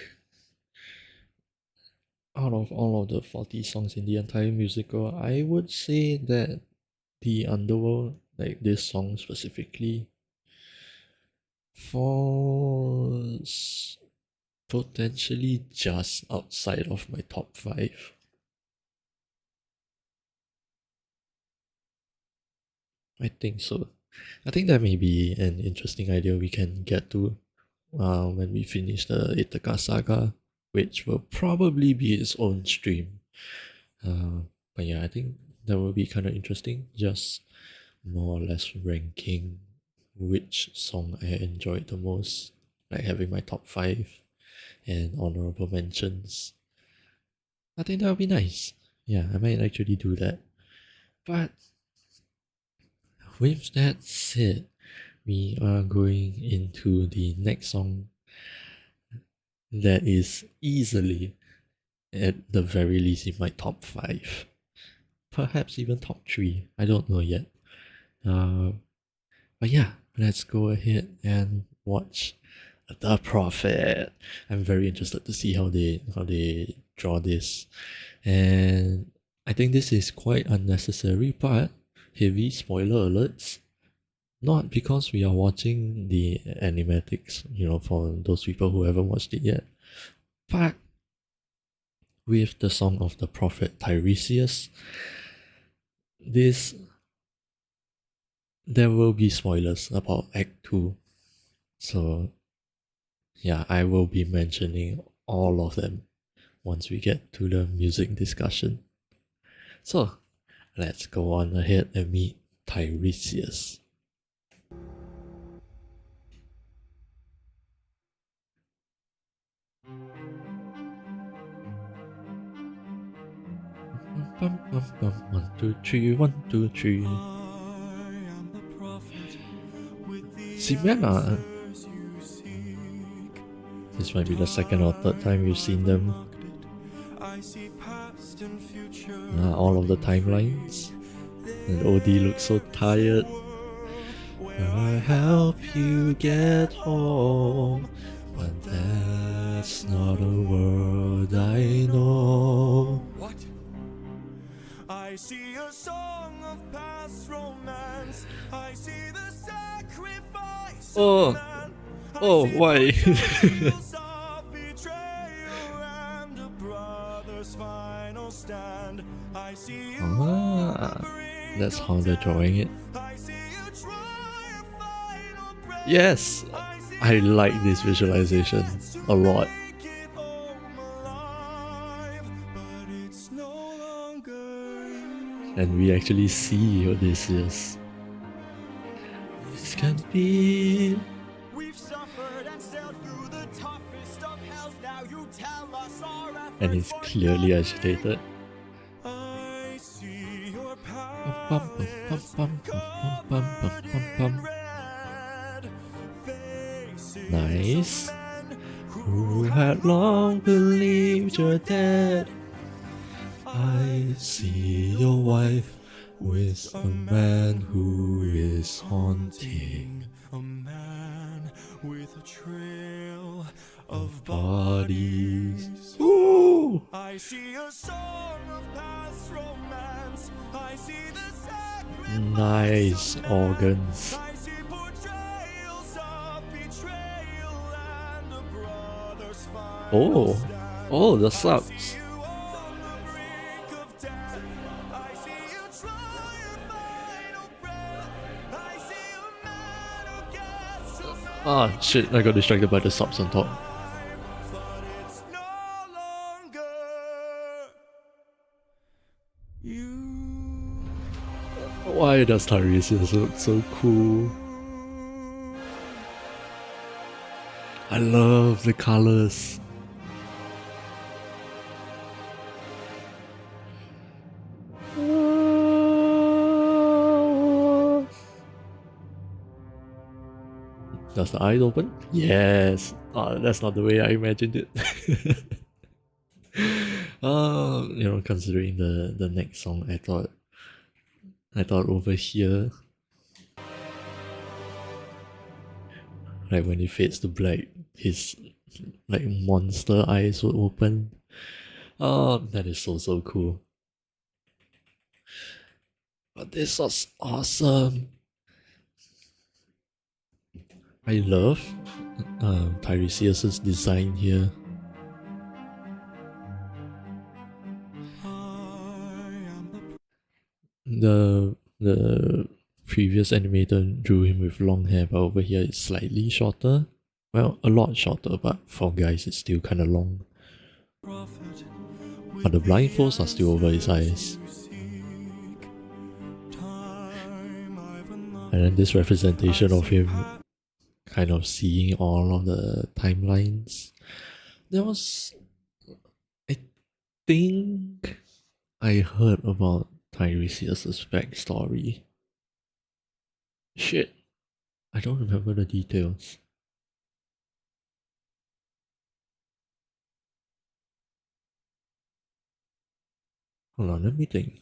out of all of the 40 songs in the entire musical, I would say that the underworld, like this song specifically, falls potentially just outside of my top 5. I think so. I think that may be an interesting idea we can get to when we finish the Ithaca saga, which will probably be its own stream. But yeah, I think that will be kind of interesting, just more or less ranking which song I enjoyed the most, like having my top 5 and honorable mentions. I think that would be nice. Yeah, I might actually do that. But with that said, we are going into the next song that is easily, at the very least, in my top 5. Perhaps even top 3. I don't know yet. But yeah, let's go ahead and watch The Prophet. I'm very interested to see how they draw this. And I think this is quite unnecessary, but heavy spoiler alerts. Not because we are watching the animatics, for those people who haven't watched it yet, but with the song of the prophet Tiresias, there will be spoilers about Act 2. So yeah, I will be mentioning all of them once we get to the music discussion. So let's go on ahead and meet Tiresias. Bum, bum, bum, 1, 2, 3, 1, 2, 3. I am the prophet with the Simena. answers you seek. This might be the second or third time you've seen them. I see past and future. All of the timelines. And OD looks so tired. I'll help you get home. But that's not a word I know. What? I see a song of past romance. I see the sacrifice Oh. of man. Oh, why? Portrayals of betrayal and a brother's final stand. I see you on the brink That's of how they're drawing it. death. I see you try a final breath. Yes, I like this visualization a lot. Make it home alive, but it's no longer you. And we actually see what this is. This can be. We've suffered and sailed through the toughest of hells. Now you tell us our efforts And he's were clearly not agitated. I see your Bum, bum, palace bum, bum, bum, bum, bum, bum, bum. covered in red. Faces Nice. of men Who had long believed you're dead. I see your wife with a man who is haunting a man with a trail of bodies. Ooh! I see a song of past romance. I see the sacrifice Nice of man. organs. I see portrayals of betrayal and a brother's final Oh, stand. oh, the I subs. see you on the brink of death. I see you try your final breath. I see a man who gets to Ah, shit, I got distracted by the subs on top. but it's no longer you. Why does Tiresias look so cool? I love the colors. Does the eyes open? Yes. That's not the way I imagined it. Considering the next song, I thought over here, like when it fades to black, his like monster eyes will open. Oh, that is so cool. But this was awesome. I love Tiresias' design here. The previous animator drew him with long hair, but over here it's slightly shorter. Well, a lot shorter, but for guys it's still kind of long. But the blindfolds are still over his eyes. And then this representation of him kind of seeing all of the timelines. There was, I think I heard about Tiresias' backstory. Shit, I don't remember the details. Hold on, let me think.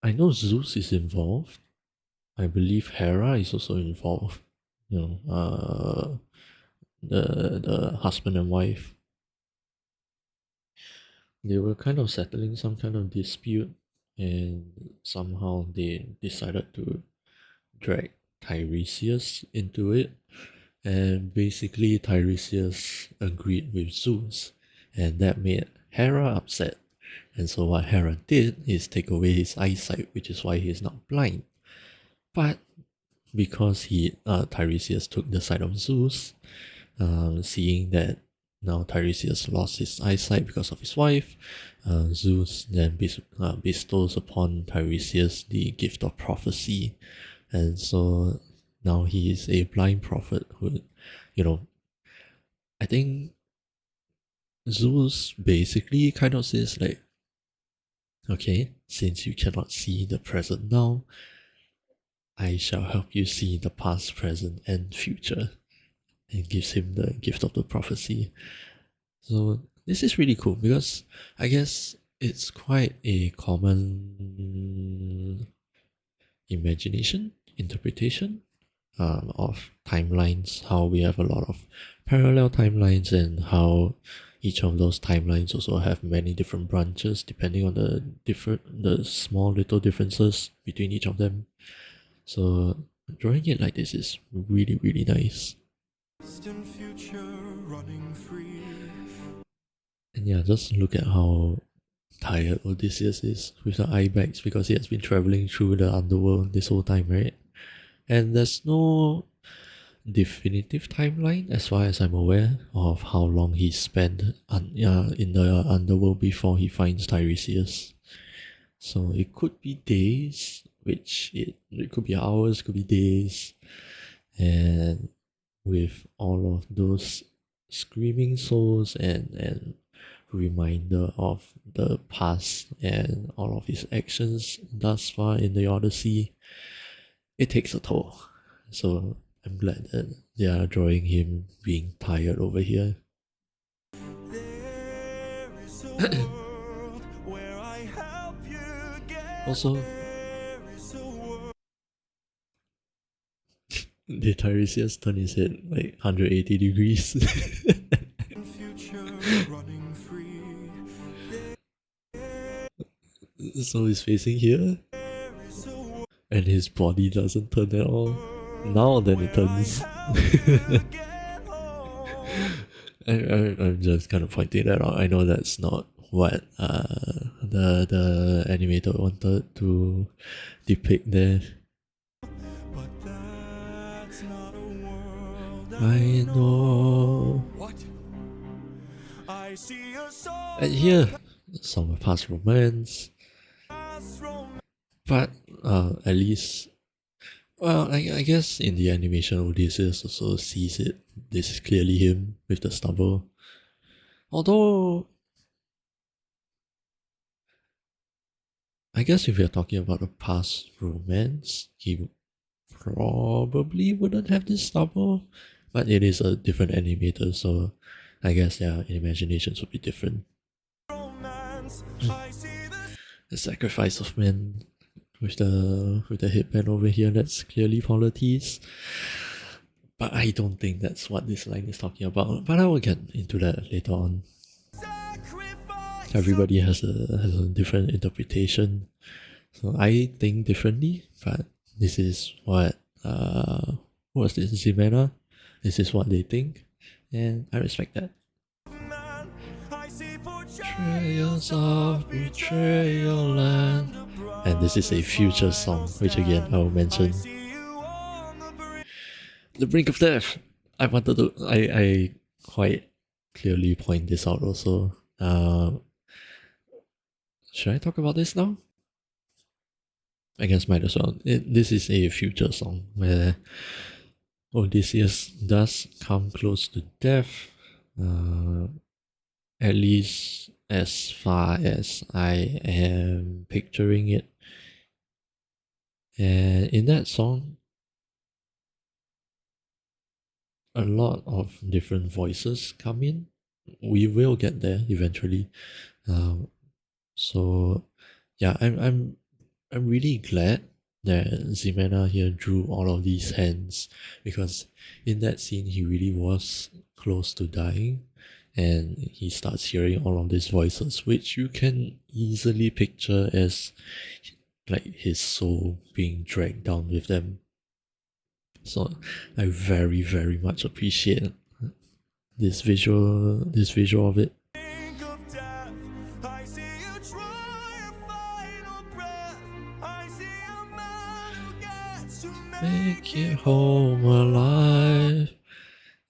I know Zeus is involved. I believe Hera is also involved. The husband and wife. They were kind of settling some kind of dispute, and somehow they decided to drag Tiresias into it. And basically, Tiresias agreed with Zeus, and that made Hera upset. And so, what Hera did is take away his eyesight, which is why he's not blind. But because Tiresias took the side of Zeus, seeing that now Tiresias lost his eyesight because of his wife, Zeus then bestows upon Tiresias the gift of prophecy, and so now he is a blind prophet who, I think Zeus basically kind of says like, okay, since you cannot see the present now, I shall help you see the past, present, and future, and gives him the gift of the prophecy. So this is really cool because I guess it's quite a common imagination, interpretation of timelines, how we have a lot of parallel timelines, and how each of those timelines also have many different branches depending on the small little differences between each of them. So drawing it like this is really, really nice. Distant future running free. And yeah, just look at how tired Odysseus is with the eye bags because he has been traveling through the underworld this whole time, right? And there's no definitive timeline as far as I'm aware of how long he spent in the underworld before he finds Tiresias. So it could be days, it could be hours, could be days, and with all of those screaming souls and reminder of the past and all of his actions thus far in the Odyssey, it takes a toll. So I'm glad that they are drawing him being tired over here. There is a world where I help you get. Also, There is a world. did Tiresias turn his head like 180 degrees? Future running free. So he's facing here, There is a world and his body doesn't turn at all. Now then it turns. get home. I'm just kind of pointing that out. I know that's not what the animator wanted to depict there. But that's not a world I know. What? I see a soul And here, Song of Past Romance. from But at least, well, I guess in the animation, Odysseus also sees it. This is clearly him with the stubble. Although, I guess if you're talking about a past romance, he probably wouldn't have this stubble. But it is a different animator, so I guess their imaginations would be different. romance. I see the The sacrifice of men with the headband over here, that's clearly polities. But I don't think that's what this line is talking about. But I will get into that later on. sacrifice. Everybody has a different interpretation. So I think differently, but this is what what's this, Ximena? This is what they think, and I respect that. Man, I see Trails of betrayal land. And this is a future song, which again I will mention. see you on the brink. The brink of death. I quite clearly point this out also. Should I talk about this now? I guess might as well. This is a future song where Odysseus does come close to death, at least as far as I am picturing it. And in that song, a lot of different voices come in. We will get there eventually. So yeah, I'm really glad that Ximena here drew all of these hands, because in that scene he really was close to dying, and he starts hearing all of these voices, which you can easily picture as like his soul being dragged down with them. So I very, very much appreciate this visual of it. Brink of death. I see you try your final breath. I see a man who gets to Make it home alive.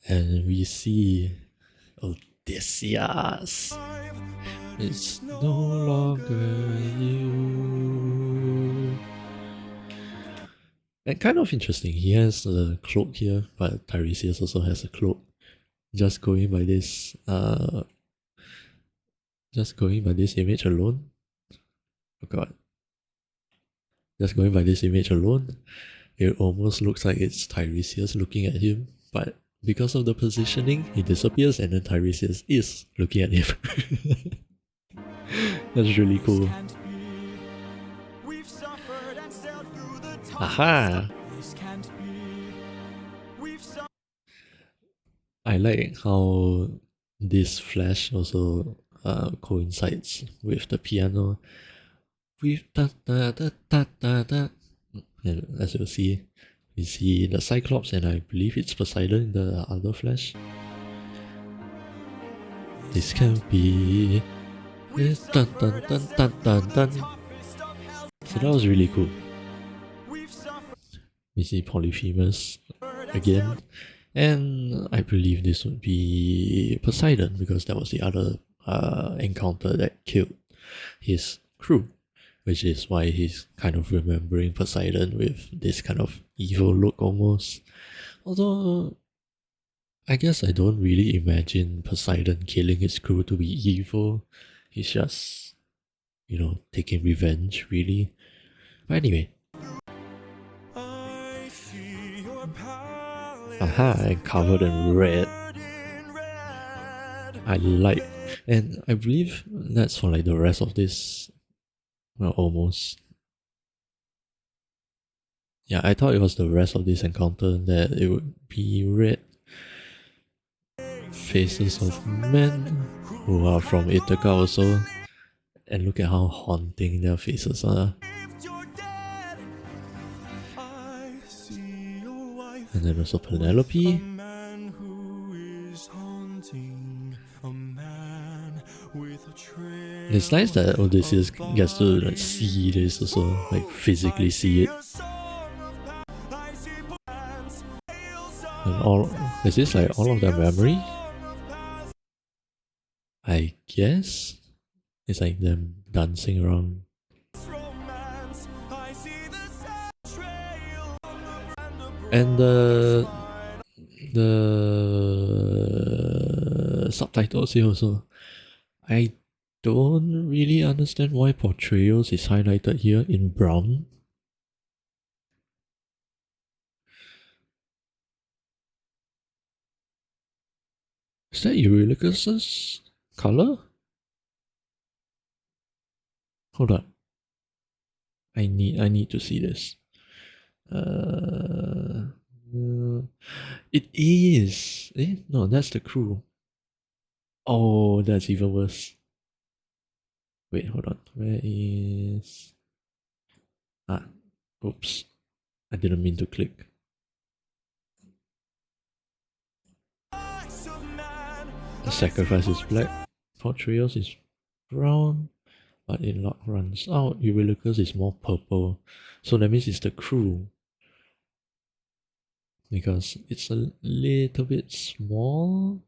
And we see Odysseus. live. It's no longer you. And kind of interesting, he has a cloak here, but Tiresias also has a cloak. Just going by this image alone. Oh god. Just going by this image alone, it almost looks like it's Tiresias looking at him, but because of the positioning, he disappears and then Tiresias is looking at him. That's really cool. Can't be. We've suffered and sailed through the Aha! This can't be. We've sung. I like how this flash also coincides with the piano. With da da da da da da. And as you'll see, we see the Cyclops, and I believe it's Poseidon in the other flash. This can be. Dun dun dun dun dun dun. So that was really cool. We've suffered. We see Polyphemus again, and I believe this would be Poseidon because that was the other encounter that killed his crew, which is why he's kind of remembering Poseidon with this kind of evil look almost. Although, I guess I don't really imagine Poseidon killing his crew to be evil. He's just, taking revenge, really. But anyway, I see your palace aha, and covered in red. in red. I like, and I believe that's for like the rest of this. Well, almost. Yeah, I thought it was the rest of this encounter that it would be red faces of men who are from Ithaca also. And look at how haunting their faces are. If you're dead, I see your wife. And then also A Penelope. man who is haunting, a man with a trail. It's nice that Odysseus gets to like see this also, like physically see it. And all is this like all of their memory? I guess it's like them dancing around. And the subtitles here also. I don't really understand why portrayals is highlighted here in brown. Is that Eurylochus's color? Hold on. I need to see this. It is. No, that's the crew. Oh, that's even worse. Wait, hold on. Where is... Oops. I didn't mean to click. The sacrifice is black. Portrayals is brown. But in lock runs out. Eurylochus is more purple. So that means it's the crew. Because it's a little bit small.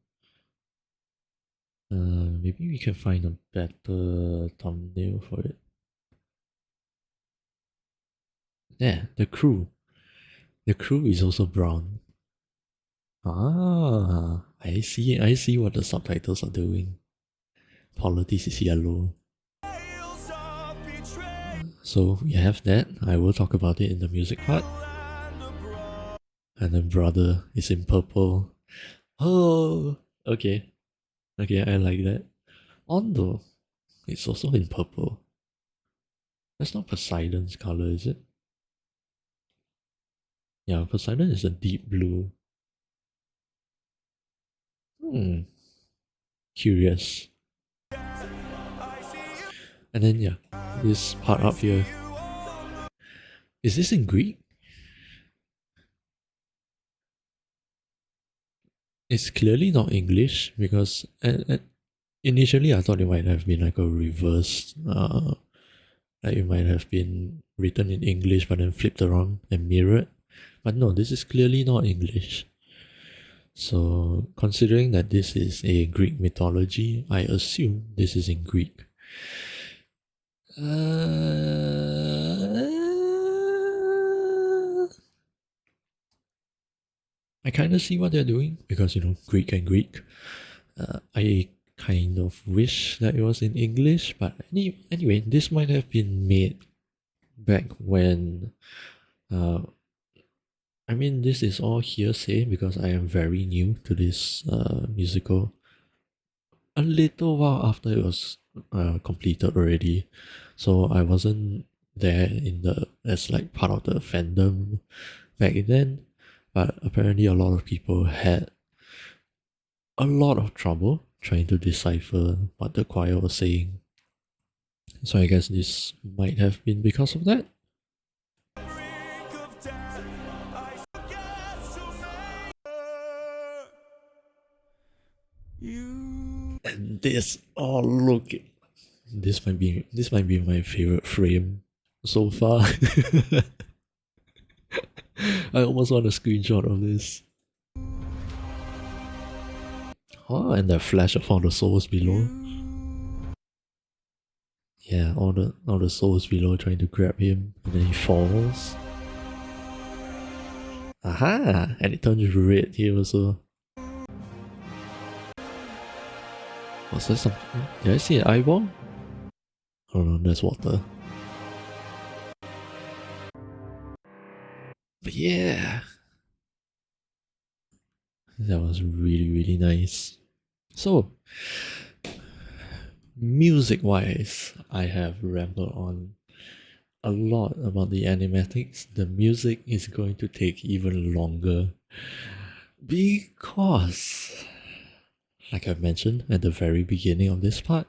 Maybe we can find a better thumbnail for it. Yeah, the crew. The crew is also brown. Ah, I see what the subtitles are doing. Politics is yellow. So we have that. I will talk about it in the music part. And then brother is in purple. Oh, okay. Okay, I like that. Ondo, it's also in purple. That's not Poseidon's color, is it? Yeah, Poseidon is a deep blue. Curious. And then yeah, this part up here. Is this in Greek? It's clearly not English because initially I thought it might have been like a reverse, like it might have been written in English but then flipped around and mirrored. But no, this is clearly not English. So considering that this is a Greek mythology, I assume this is in Greek. I kind of see what they're doing because, Greek and Greek. I kind of wish that it was in English, but anyway, this might have been made back when. I mean, this is all hearsay because I am very new to this musical. A little while after it was completed already, so I wasn't there in the as like part of the fandom back then, but apparently a lot of people had a lot of trouble trying to decipher what the choir was saying. So I guess this might have been because of that. brink of death, I guess to make you. And this, oh look, this might be my favorite frame so far. I almost want a screenshot of this. Oh, and the flash of all the souls below. Yeah, all the souls below trying to grab him, and then he falls. Aha! And it turns red here also. Was there something? Did I see an eyeball? Oh no, that's water. But yeah, that was really, really nice. So, music-wise, I have rambled on a lot about the animatics. The music is going to take even longer because, like I mentioned at the very beginning of this part,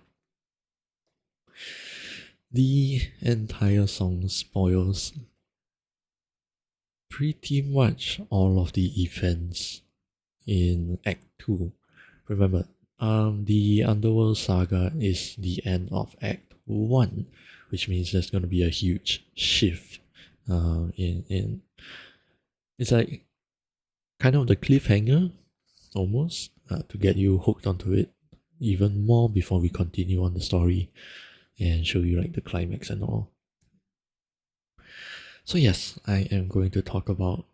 the entire song spoils pretty much all of the events in Act 2. Remember, the Underworld Saga is the end of Act 1, which means there's going to be a huge shift in it's like kind of the cliffhanger almost to get you hooked onto it even more before we continue on the story and show you like the climax and all. So yes, I am going to talk about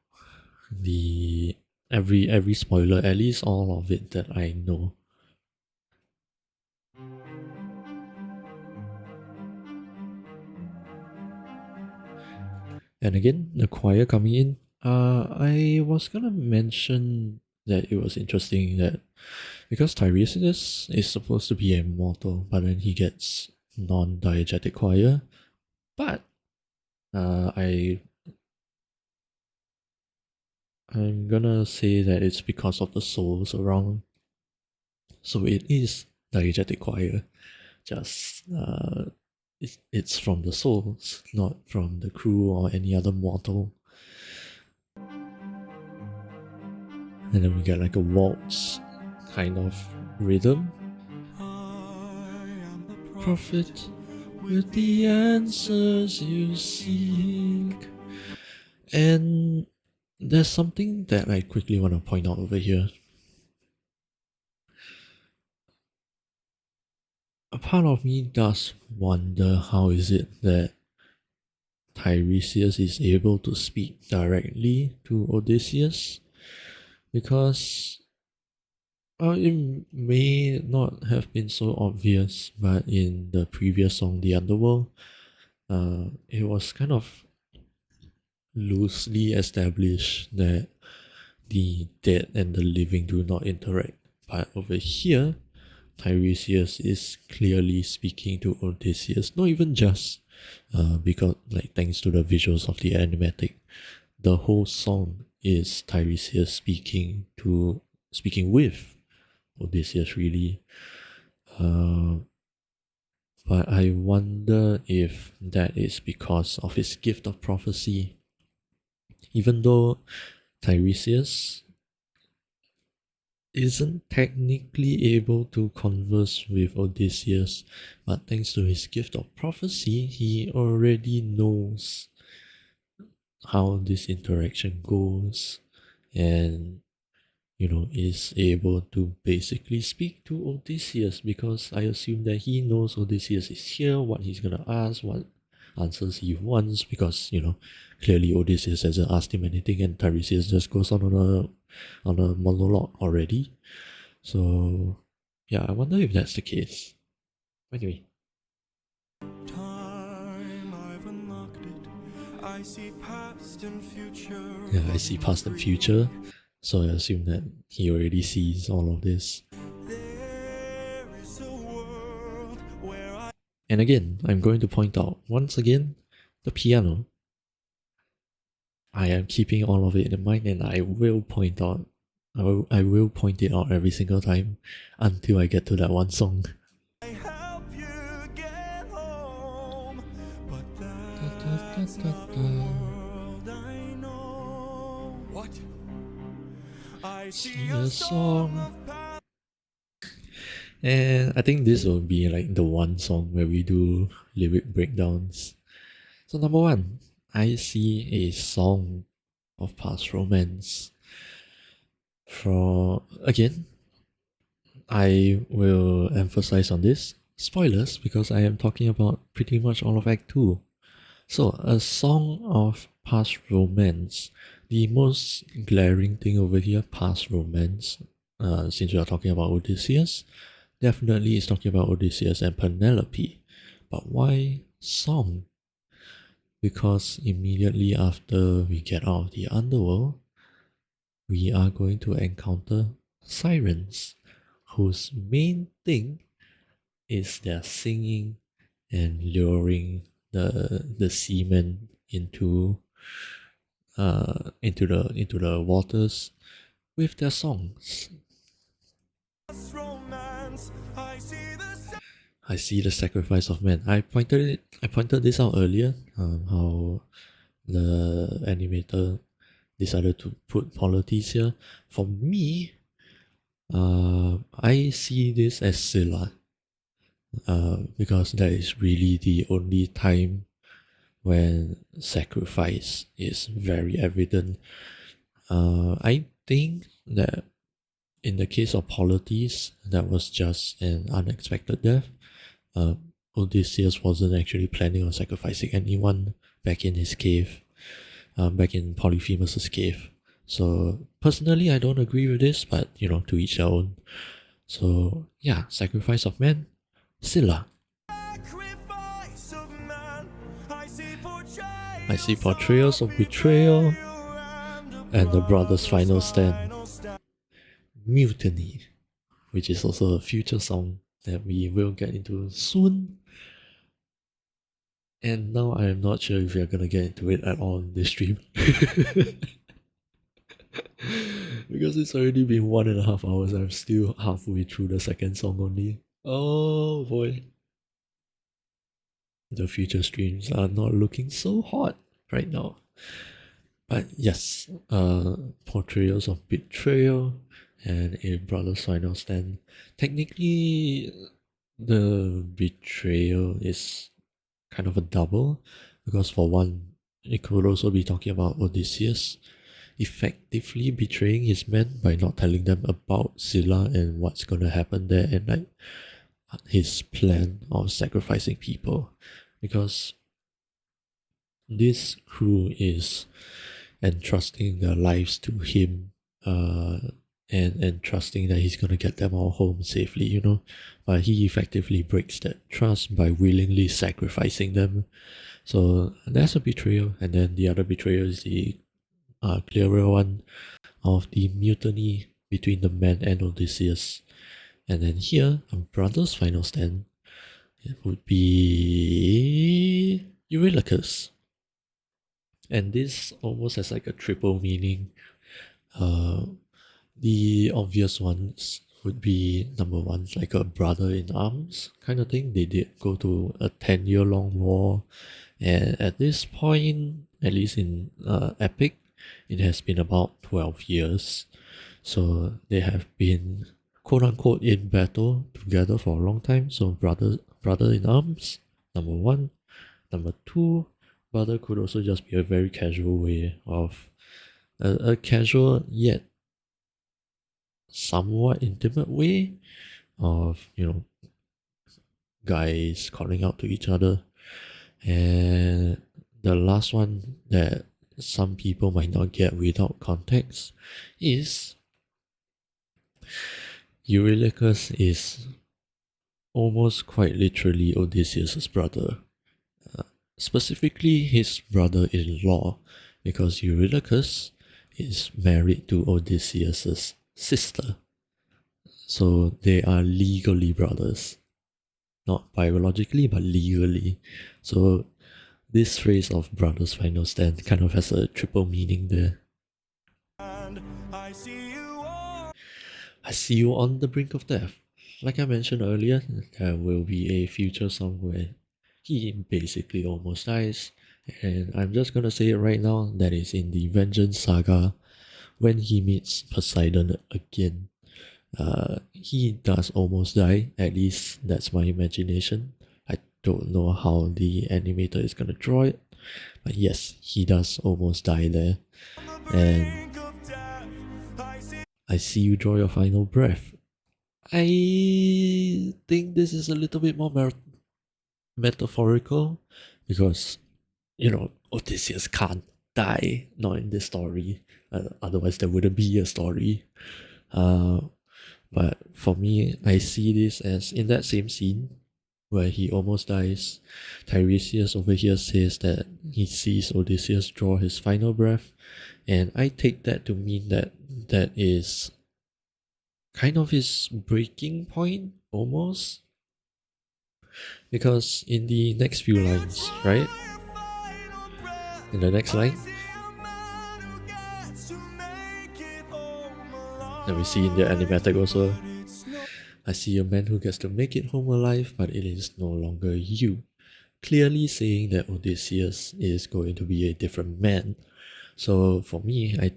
the every spoiler, at least all of it that I know. And again, the choir coming in. I was gonna mention that it was interesting that because Tiresias is supposed to be immortal, but then he gets non-diegetic choir. But I'm gonna say that it's because of the souls around. So it is diegetic choir. Just it's from the souls, not from the crew or any other mortal. And then we get like a waltz kind of rhythm. I am the Prophet with the answers you seek. And there's something that I quickly want to point out over here. A part of me does wonder how is it that Tiresias is able to speak directly to Odysseus, because it may not have been so obvious, but in the previous song, The Underworld, it was kind of loosely established that the dead and the living do not interact. But over here, Tiresias is clearly speaking to Odysseus, not even just because, like, thanks to the visuals of the animatic, the whole song is Tiresias speaking with Odysseus, really. But I wonder if that is because of his gift of prophecy. Even though Tiresias isn't technically able to converse with Odysseus, but thanks to his gift of prophecy, he already knows how this interaction goes and, you know, is able to basically speak to Odysseus, because I assume that he knows Odysseus is here, what he's gonna ask, what answers he wants, because, you know, clearly Odysseus hasn't asked him anything and Tiresias just goes on a monologue already. So yeah, I wonder if that's the case. Anyway, time, I've unlocked it. I see past and future. yeah, I see past and future, so I assume that he already sees all of this. There is a world where I And again, I'm going to point out once again, the piano, I am keeping all of it in mind, and I will point it out every single time until I get to that one song. I help you get home, but Da, da, that's da, da, not the da. world I know. What? I see See a a song song. of power. And I think this will be like the one song where we do lyric breakdowns. So number one, I see a song of past romance. Again, I will emphasize on this. Spoilers, because I am talking about pretty much all of Act 2. So, a song of past romance. The most glaring thing over here, past romance, since we are talking about Odysseus, definitely is talking about Odysseus and Penelope. But why song? Because immediately after we get out of the underworld, we are going to encounter sirens, whose main thing is their singing and luring the seamen into the waters with their songs. Romance. I see the I see the sacrifice of men. I pointed this out earlier. How the animator decided to put polities here. For me, I see this as Scylla, because that is really the only time when sacrifice is very evident. I think that in the case of Polites, that was just an unexpected death. Uh, Odysseus wasn't actually planning on sacrificing anyone back in his cave, back in Polyphemus's cave. So personally, I don't agree with this, but to each their own. So yeah, sacrifice of men, Scylla. sacrifice of man. I see portrayals of betrayal and the brothers' final stand. Mutiny, which is also a future song that we will get into soon. And now I am not sure if we are gonna get into it at all in this stream. Because it's already been 1.5 hours, I'm still halfway through the second song only. Oh boy. The future streams are not looking so hot right now. But yes, portrayals of betrayal and a brother's final stand. Technically, the betrayal is kind of a double, because for one, it could also be talking about Odysseus effectively betraying his men by not telling them about Scylla and what's going to happen there, and like his plan of sacrificing people, because this crew is entrusting their lives to him, and trusting that he's gonna get them all home safely, but he effectively breaks that trust by willingly sacrificing them. So that's a betrayal, and then the other betrayal is the clearer one of the mutiny between the men and Odysseus. And then here, a brother's final stand, it would be Eurylochus. And this almost has like a triple meaning. The obvious ones would be number one, like a brother in arms kind of thing. They did go to a 10-year long war, and at this point, at least in Epic, it has been about 12 years. So they have been quote unquote in battle together for a long time. So brother in arms, number one. Number two, brother could also just be a very casual way of a casual yet somewhat intimate way of guys calling out to each other. And the last one that some people might not get without context is Eurylochus is almost quite literally Odysseus' brother. Specifically his brother-in-law, because Eurylochus is married to Odysseus' sister. So they are legally brothers. Not biologically, but legally. So this phrase of brother's final stand kind of has a triple meaning there. And I see you all. I see you on the brink of death. Like I mentioned earlier, there will be a future song where he basically almost dies, and I'm just gonna say it right now, that is in the Vengeance Saga, when he meets Poseidon again. He does almost die, at least that's my imagination. I don't know how the animator is gonna draw it, but yes, he does almost die there. And Brink of death. I see. I see you draw your final breath. I think this is a little bit more metaphorical because, Odysseus can't die, not in this story. Otherwise, there wouldn't be a story. But for me, I see this as in that same scene where he almost dies. Tiresias over here says that he sees Odysseus draw his final breath, and I take that to mean that that is kind of his breaking point almost. Because in the next few lines, right? Final breath. In the next line, See a man who gets to make it home alive. that we see in the animatic also, It's no I see a man who gets to make it home alive, but it is no longer you. Clearly saying that Odysseus is going to be a different man. So for me, I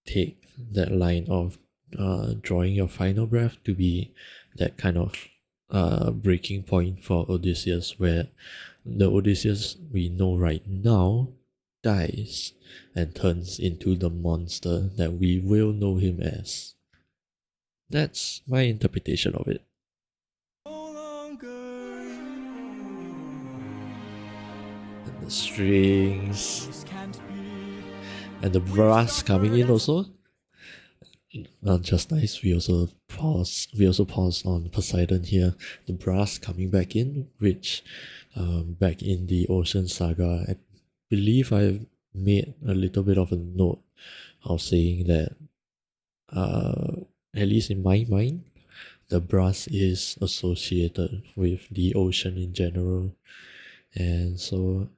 take that line of drawing your final breath to be that kind of breaking point for Odysseus, where the Odysseus we know right now dies and turns into the monster that we will know him as. That's my interpretation of it. longer. And the strings This can't be. and the brass coming in also. Just nice. We also pause on Poseidon here. The brass coming back in, which back in the Ocean Saga, I believe I've made a little bit of a note of saying that at least in my mind, the brass is associated with the ocean in general. And so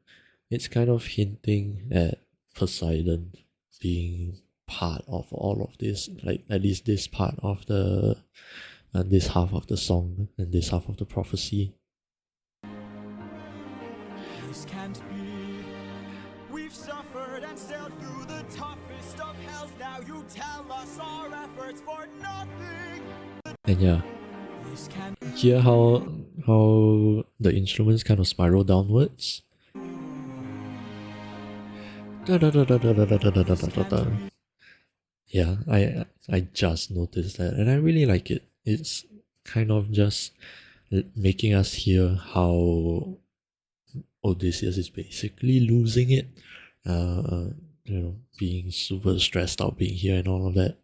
it's kind of hinting at Poseidon being part of all of this, like at least this part of the this half of the song and this half of the prophecy. This can't be. We've suffered and sailed through the toughest of hells. Now you tell us our efforts for nothing. And yeah, This can't hear how the instruments kind of spiral downwards. Da, da, da, da, da, da, da, da, da, da, da. Yeah, I just noticed that, and I really like it. It's kind of just making us hear how Odysseus is basically losing it. Being super stressed out, being here and all of that.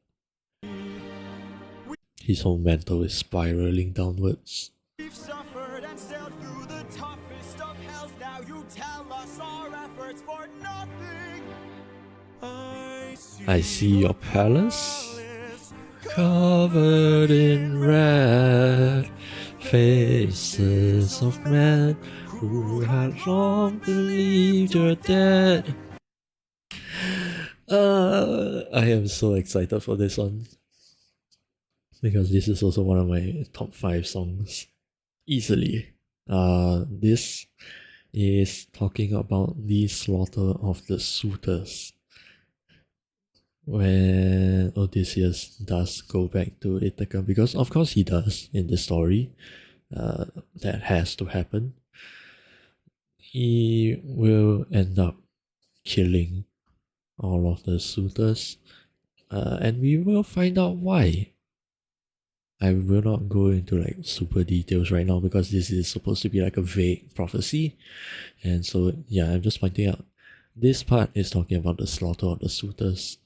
His whole mental is spiraling downwards. We've suffered and sailed through the toughest of hells. Now you tell us our efforts for nothing. I see your palace palace covered in red, faces of men who had long believed you're dead. I am so excited for this one because this is also one of my top 5 songs easily. This is talking about the slaughter of the suitors when Odysseus does go back to Ithaca, because of course he does in the story. That has to happen. He will end up killing all of the suitors, and we will find out why. I will not go into like super details right now because this is supposed to be like a vague prophecy, and so yeah, I'm just pointing out this part is talking about the slaughter of the suitors.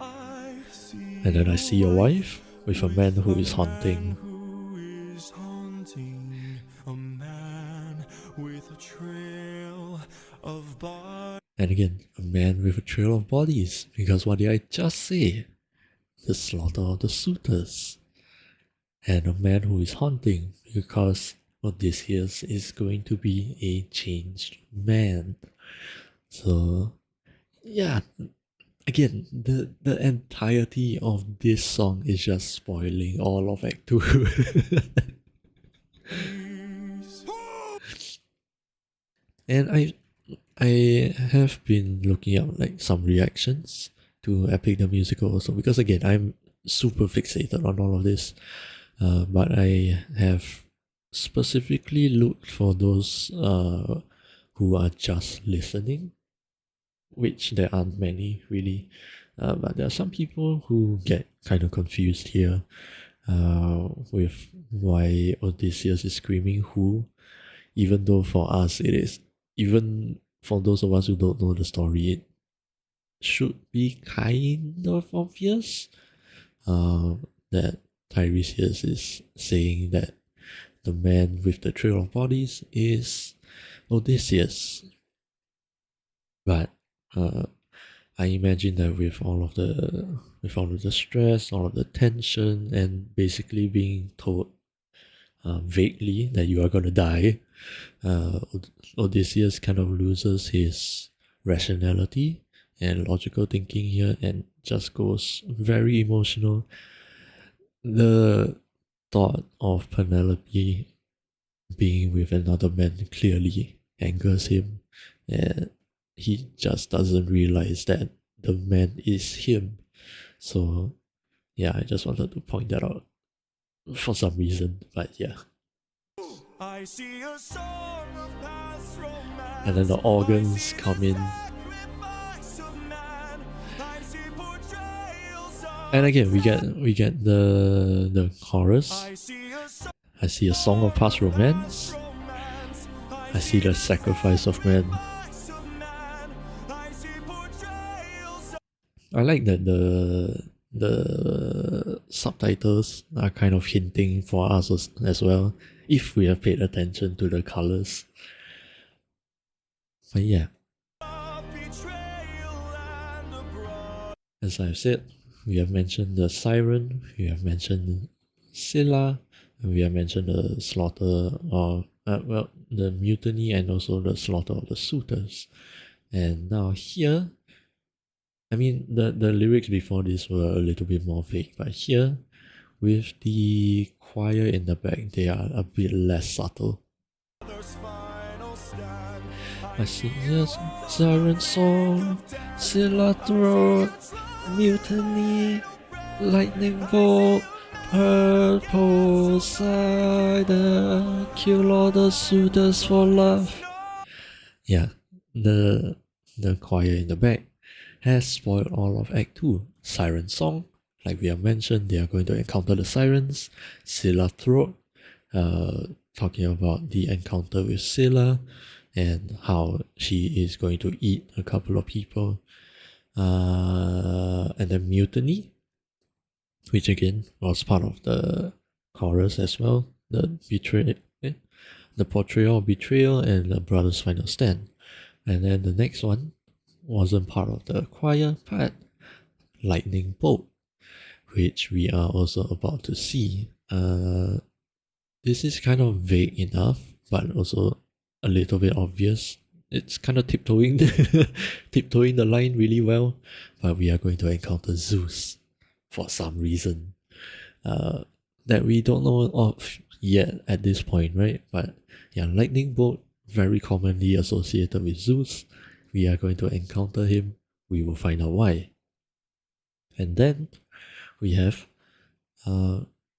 I see And then I see your wife with a man who is haunting. who is haunting a man with a trail of bodies. And again, a man with a trail of bodies, because what did I just say? The slaughter of the suitors. And a man who is haunting, because Odysseus is going to be a changed man. So yeah, again, the entirety of this song is just spoiling all of Act 2. And I have been looking up like some reactions to Epic the Musical also, because again I'm super fixated on all of this. But I have specifically looked for those who are just listening, which there aren't many really. But there are some people who get kind of confused here with why Odysseus is screaming who, even though for us it is, even for those of us who don't know the story, it should be kind of obvious that Tiresias is saying that the man with the trail of bodies is Odysseus. But I imagine that with all of the stress, all of the tension, and basically being told vaguely that you are gonna die, Odysseus kind of loses his rationality and logical thinking here and just goes very emotional. The thought of Penelope being with another man clearly angers him, and he just doesn't realize that the man is him. So yeah, I just wanted to point that out for some reason, but yeah. I see a song of past romance. And then the organs come in. Sacrifice of man. I see portrayals of And again, we get the chorus. I see a song of past romance. romance. I see the sacrifice of man. Sacrifice of man. I see portrayals of I like that the subtitles are kind of hinting for us as well, if we have paid attention to the colors. But yeah, betrayal and abroad. as I've said, we have mentioned the siren, we have mentioned Scylla, and we have mentioned the slaughter of the mutiny, and also the slaughter of the suitors. And now here, I mean, the lyrics before this were a little bit more vague, but here, with the choir in the back, they are a bit less subtle. Others' final stand. I see a siren song, Scylla throat, mutiny, lightning bolt, purple cider, kill all the suitors for love. Yeah, the choir in the back has spoiled all of Act 2. Siren song, like we have mentioned, they are going to encounter the sirens. Scylla throat, talking about the encounter with Scylla and how she is going to eat a couple of people. And then mutiny, which again was part of the chorus as well. The portrayal of betrayal and the brother's final stand. And then the next one wasn't part of the choir part, lightning bolt, which we are also about to see. This is kind of vague enough, but also a little bit obvious. It's kind of tiptoeing tiptoeing the line really well, but we are going to encounter Zeus for some reason that we don't know of yet at this point, right? But yeah, lightning bolt, very commonly associated with Zeus. We are going to encounter him. We will find out why. And then we have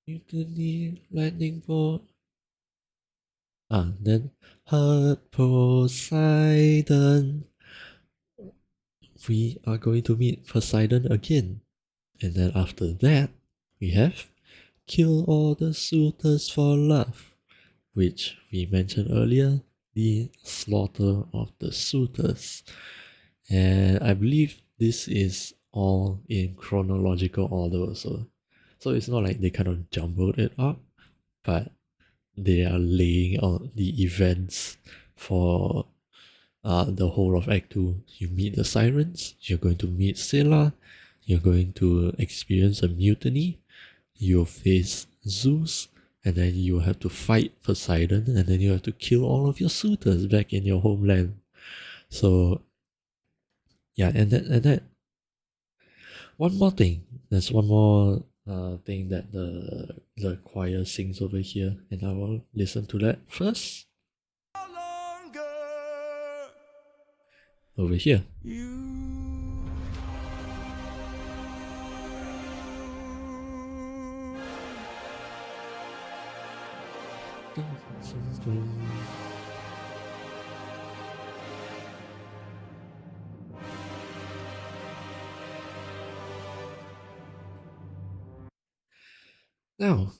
mutiny, lightning bolt. Then hurt Poseidon. We are going to meet Poseidon again. And then after that, we have kill all the suitors for love, which we mentioned earlier, the slaughter of the suitors. And I believe this is all in chronological order also. So it's not like they kind of jumbled it up, but they are laying out the events for the whole of Act 2. You meet the sirens, you're going to meet Scylla, you're going to experience a mutiny, you'll face Zeus, and then you have to fight Poseidon, and then you have to kill all of your suitors back in your homeland. So yeah, and that one more thing. There's one more thing that the choir sings over here, and I will listen to that first. longer Over here. you Now,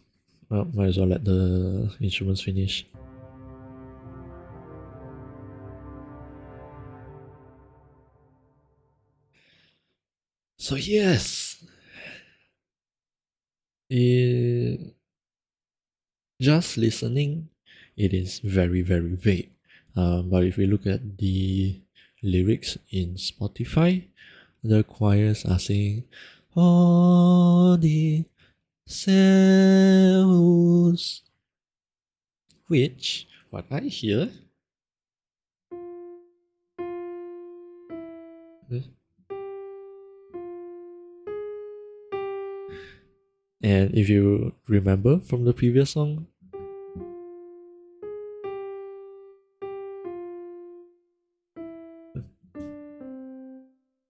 well, might as well let the instruments finish. So yes, just listening, it is very very vague. But if we look at the lyrics in Spotify, the choirs are saying, Odysseus, which, what I hear, and if you remember from the previous song,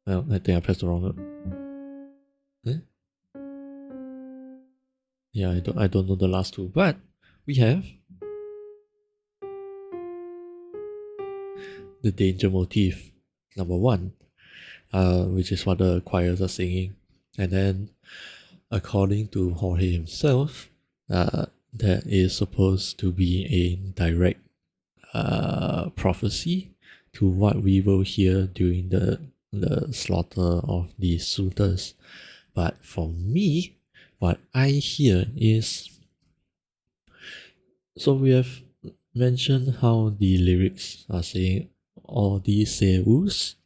well, I think I pressed the wrong note. Yeah, I don't know the last two, but we have the danger motif, number one, which is what the choirs are singing, and then according to Jorge himself, that is supposed to be a direct prophecy to what we will hear during the slaughter of the suitors. But for me, what I hear is, so we have mentioned how the lyrics are saying Odysseus,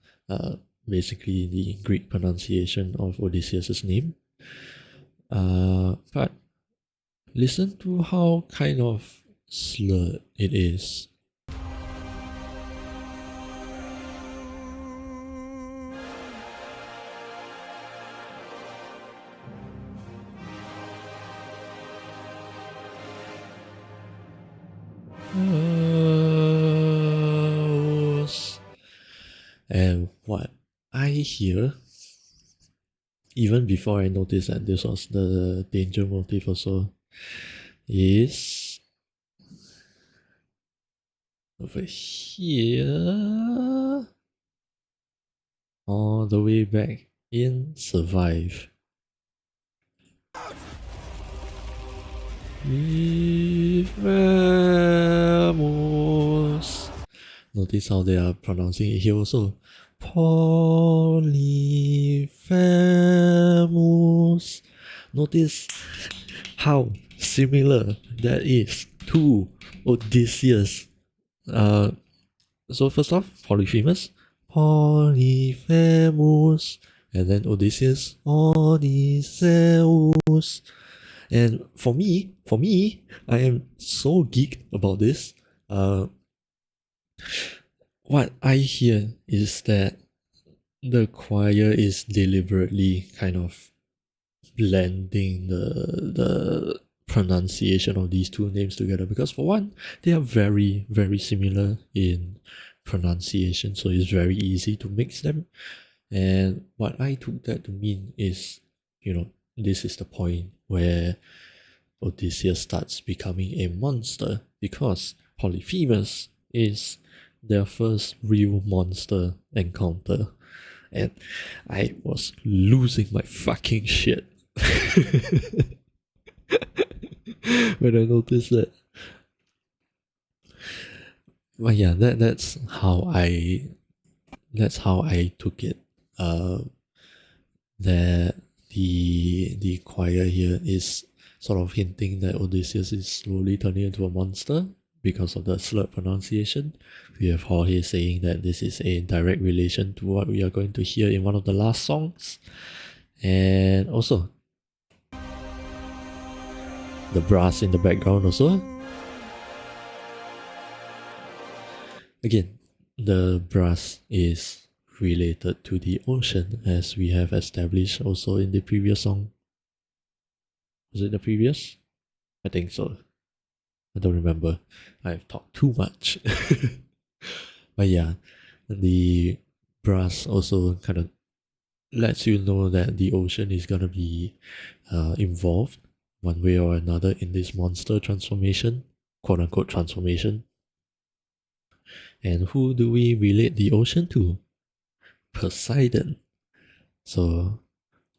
basically the Greek pronunciation of Odysseus' name. But listen to how kind of slurred it is. And what I hear, even before I noticed that this was the danger motif also, is over here, all the way back in Survive. Ifremus. Notice how they are pronouncing it here also. Polyphemus. Notice how similar that is to Odysseus. So first off, Polyphemus, Polyphemus, and then Odysseus, Odysseus. And for me, I am so geeked about this. What I hear is that the choir is deliberately kind of blending the pronunciation of these two names together, because for one, they are very very similar in pronunciation, so it's very easy to mix them. And what I took that to mean is, this is the point where Odysseus starts becoming a monster, because Polyphemus is their first real monster encounter. And I was losing my fucking shit when I noticed that. But yeah, that's how I took it. That the choir here is sort of hinting that Odysseus is slowly turning into a monster because of the slurred pronunciation. We have Jorge saying that this is a direct relation to what we are going to hear in one of the last songs. And also, the brass in the background also. Again, the brass is related to the ocean, as we have established also in the previous song. Was it the previous? I think so. I don't remember. I've talked too much. But yeah, the brass also kind of lets you know that the ocean is gonna be involved one way or another in this monster transformation, quote unquote transformation. And who do we relate the ocean to? Poseidon. So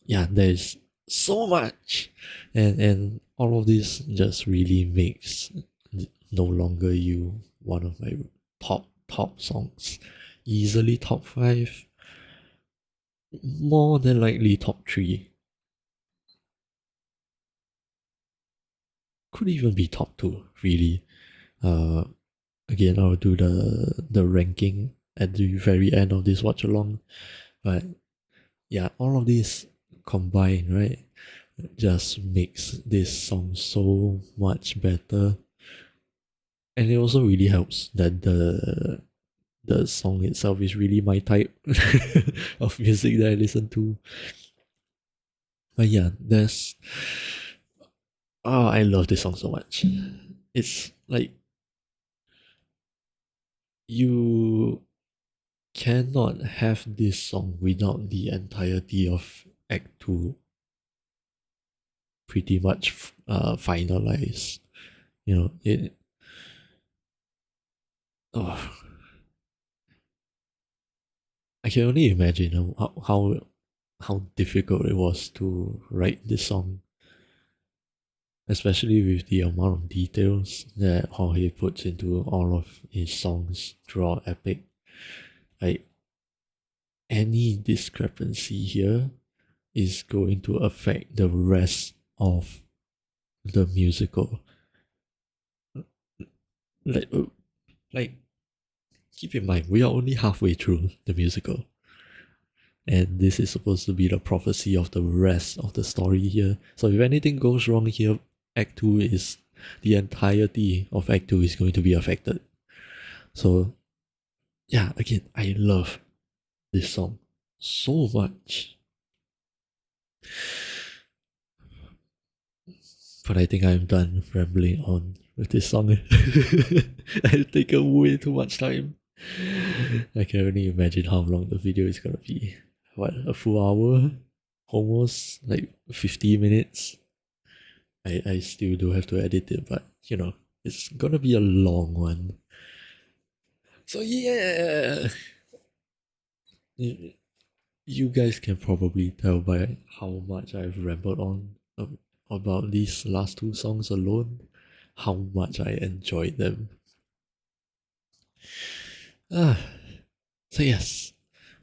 yeah, there's so much, and all of this just really makes No Longer You one of my top songs, easily top 5, more than likely top 3, could even be top 2 really. uh Again, I'll do the ranking at the very end of this watch along, but yeah, all of this combined, right, just makes this song so much better. And it also really helps that the song itself is really my type of music that I listen to. But yeah, there's I love this song so much. It's like you cannot have this song without the entirety of Act 2 pretty much finalized. You know, it. Oh, I can only imagine how difficult it was to write this song, especially with the amount of details that Jorge puts into all of his songs throughout Epic. Like any discrepancy here is going to affect the rest of the musical. Like, like keep in mind, we are only halfway through the musical. And this is supposed to be the prophecy of the rest of the story here. So if anything goes wrong here, Act 2 is the entirety of Act 2 is going to be affected. So yeah, again, I love this song so much. But I think I'm done rambling on with this song. I've taken way too much time. I can only imagine how long the video is gonna be. What, a full hour? Almost like 50 minutes. I still do have to edit it, but you know, it's gonna be a long one. So yeah, you, you guys can probably tell by how much I've rambled on about these last two songs alone, how much I enjoyed them. Ah, so yes,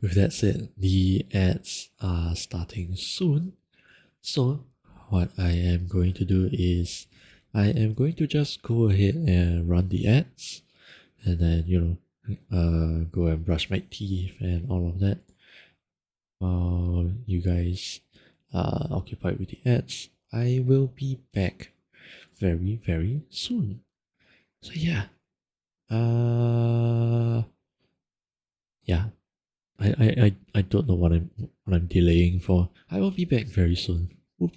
with that said, the ads are starting soon. So what I am going to do is I am going to just go ahead and run the ads, and then go and brush my teeth and all of that while you guys are occupied with the ads. I will be back very, very soon. So yeah. Uh yeah. I don't know what I'm delaying for. I will be back very soon. Oop.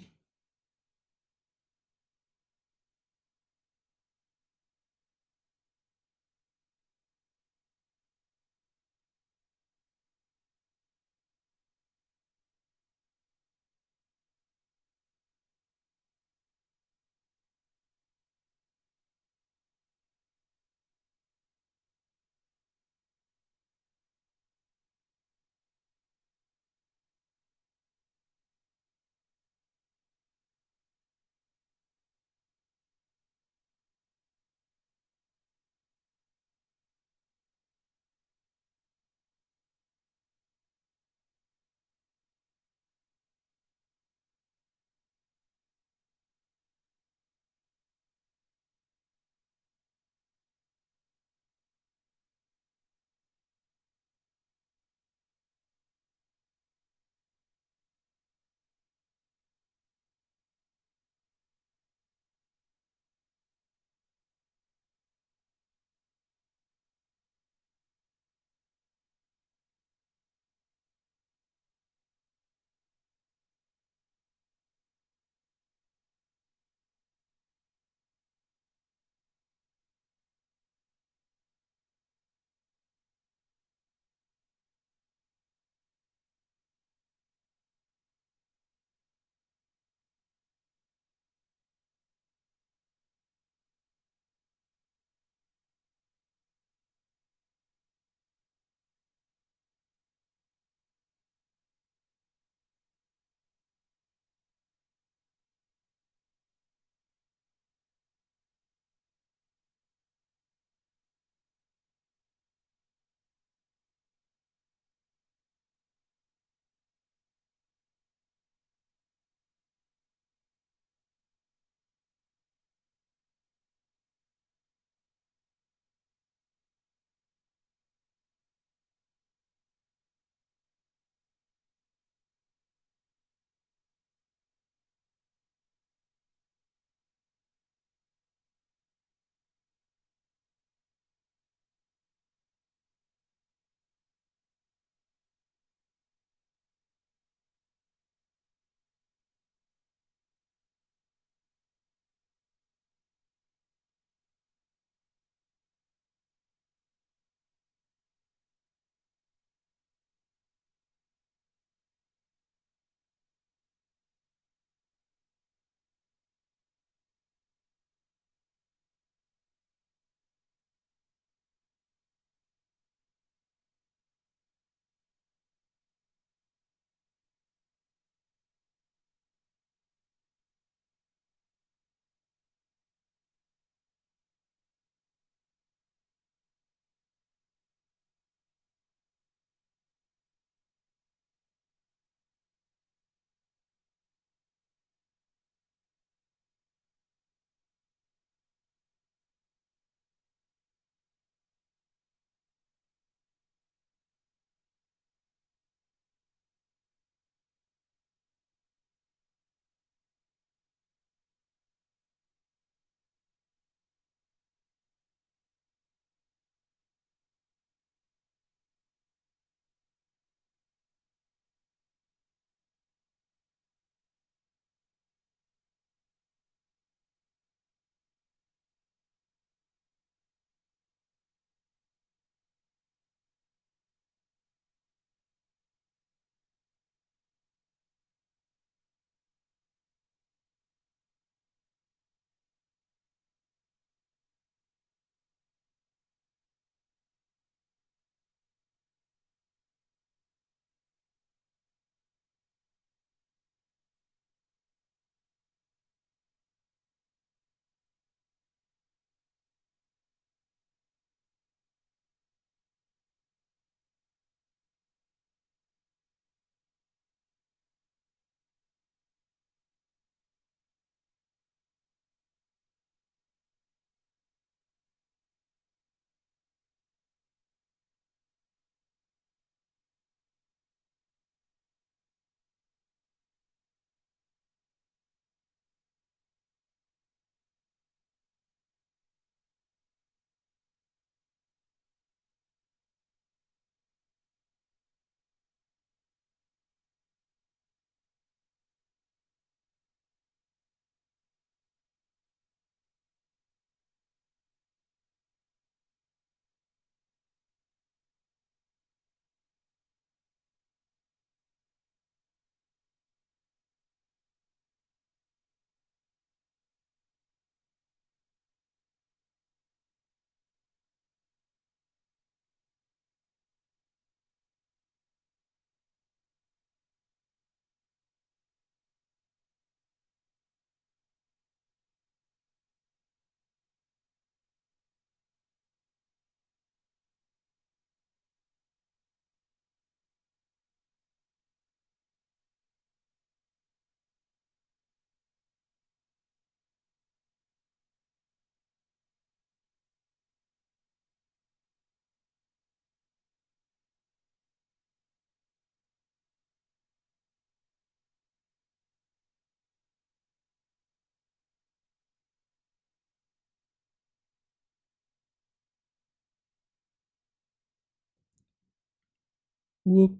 Whoop.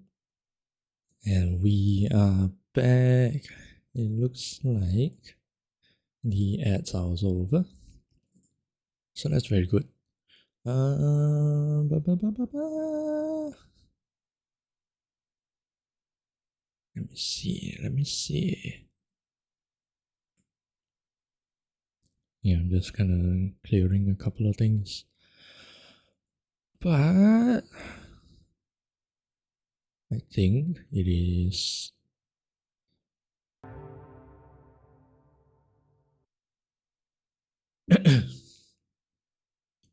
And we are back. It looks like the ads are also over. So that's very good. Ba, ba, ba, ba, ba. Let me see. Yeah, I'm just kind of clearing a couple of things. But I think it is.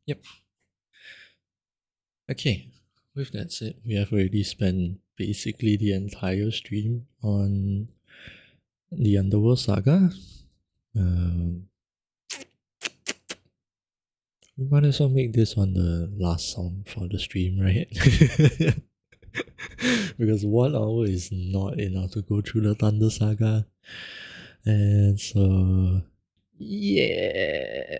Yep. Okay, with that said, we have already spent basically the entire stream on the Underworld Saga. We might as well make this one the last song for the stream, right? Because 1 hour is not enough to go through the Thunder Saga. And so, yeah.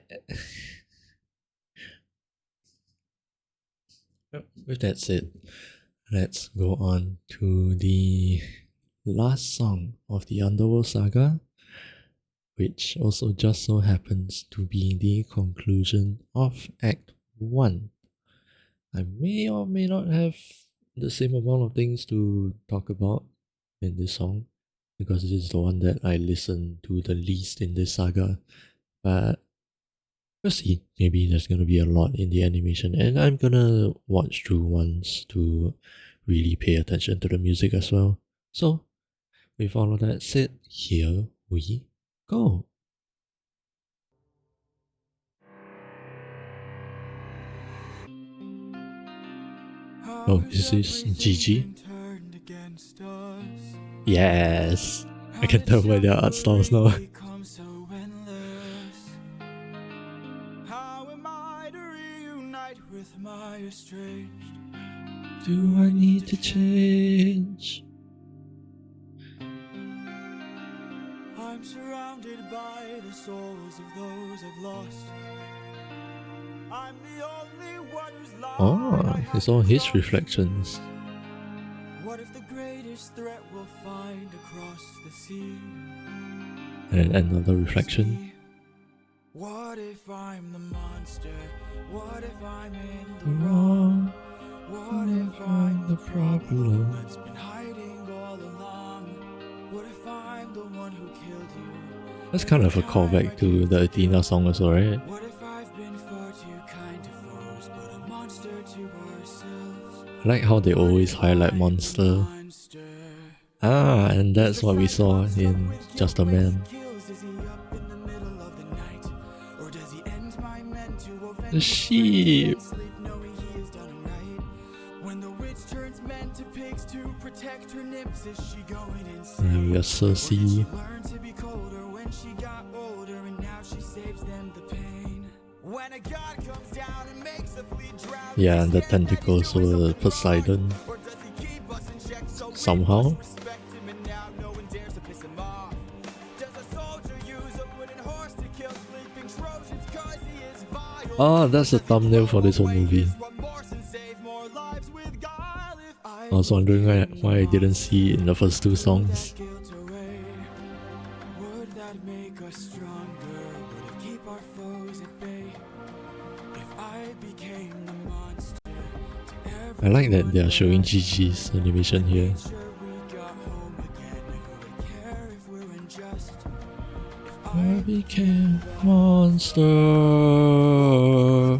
With that said, let's go on to the last song of the Underworld Saga, which also just so happens to be the conclusion of Act 1. I may or may not have the same amount of things to talk about in this song, because it is the one that I listen to the least in this saga. But we'll see. Maybe there's gonna be a lot in the animation, and I'm gonna watch through once to really pay attention to the music as well. So, with all of that said, here we go. Oh, is this GG? Yes! I can tell by their art styles now. How am I to reunite with my estranged? Do I need to change? I'm surrounded by the souls of those I've lost. I'm the only one who's lost. Oh, it's all his reflections. What if the greatest threat we'll find across the sea? And another reflection. What if I'm the monster? What if I'm in the The wrong? wrong, What if I'm the problem problem that's been hiding all along? What if I'm the one who killed you? That's kind of a callback to the Athena song also, right? What if I've been far too kind to foes, but a monster to ourselves? I like how they always highlight monster. Monster. Ah, and that's what we saw in Just a Man. Kills, is he up in the middle of the night? Or does he end my men to avenge The sheep. sleep knowing he has done right? When the witch turns men to pigs to protect her nymphs, is she going insane? And we got Cersei. Learned to be colder when she got older, and now she saves them the pain. When a god comes down and makes a fleet drown, Yeah, and the tentacles were Poseidon. or does he keep us in check so we Somehow. must respect him, and now no one dares to piss him off? Does a soldier use a wooden horse to kill sleeping Trojans 'cause he is vile? Ah, that's the thumbnail for this whole movie. Remorse and save more lives with guile. If I was wondering why I didn't see it in the first 2 songs. guilt away, would that make us stronger? Would it keep our foes at bay? If I became the monster to I like that they are showing GG's animation here. sure we got home again, who would care if we're unjust? If I became monster.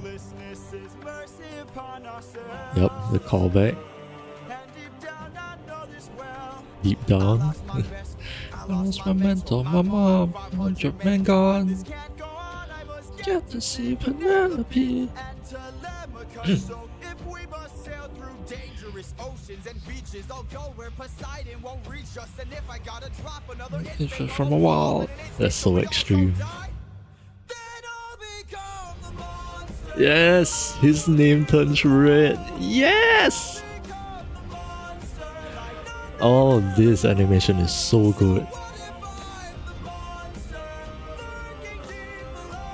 Helplessness is mercy upon ourselves. Yep, the callback. And deep down I know this well. Deep down. Lost my best, I lost my mentor, my mom, 100 men gone. can't go on, I must Get to see Penelope. and Telemachus. So if we must sail through dangerous oceans and beaches, I'll go where Poseidon won't reach us. And if I gotta drop another If infant from a wall. That's so extreme. then I'll become the monster. Yes, his name turns red. Yes! Become the monster. I know Oh, this animation is so good. what if I'm the monster lurking deep below?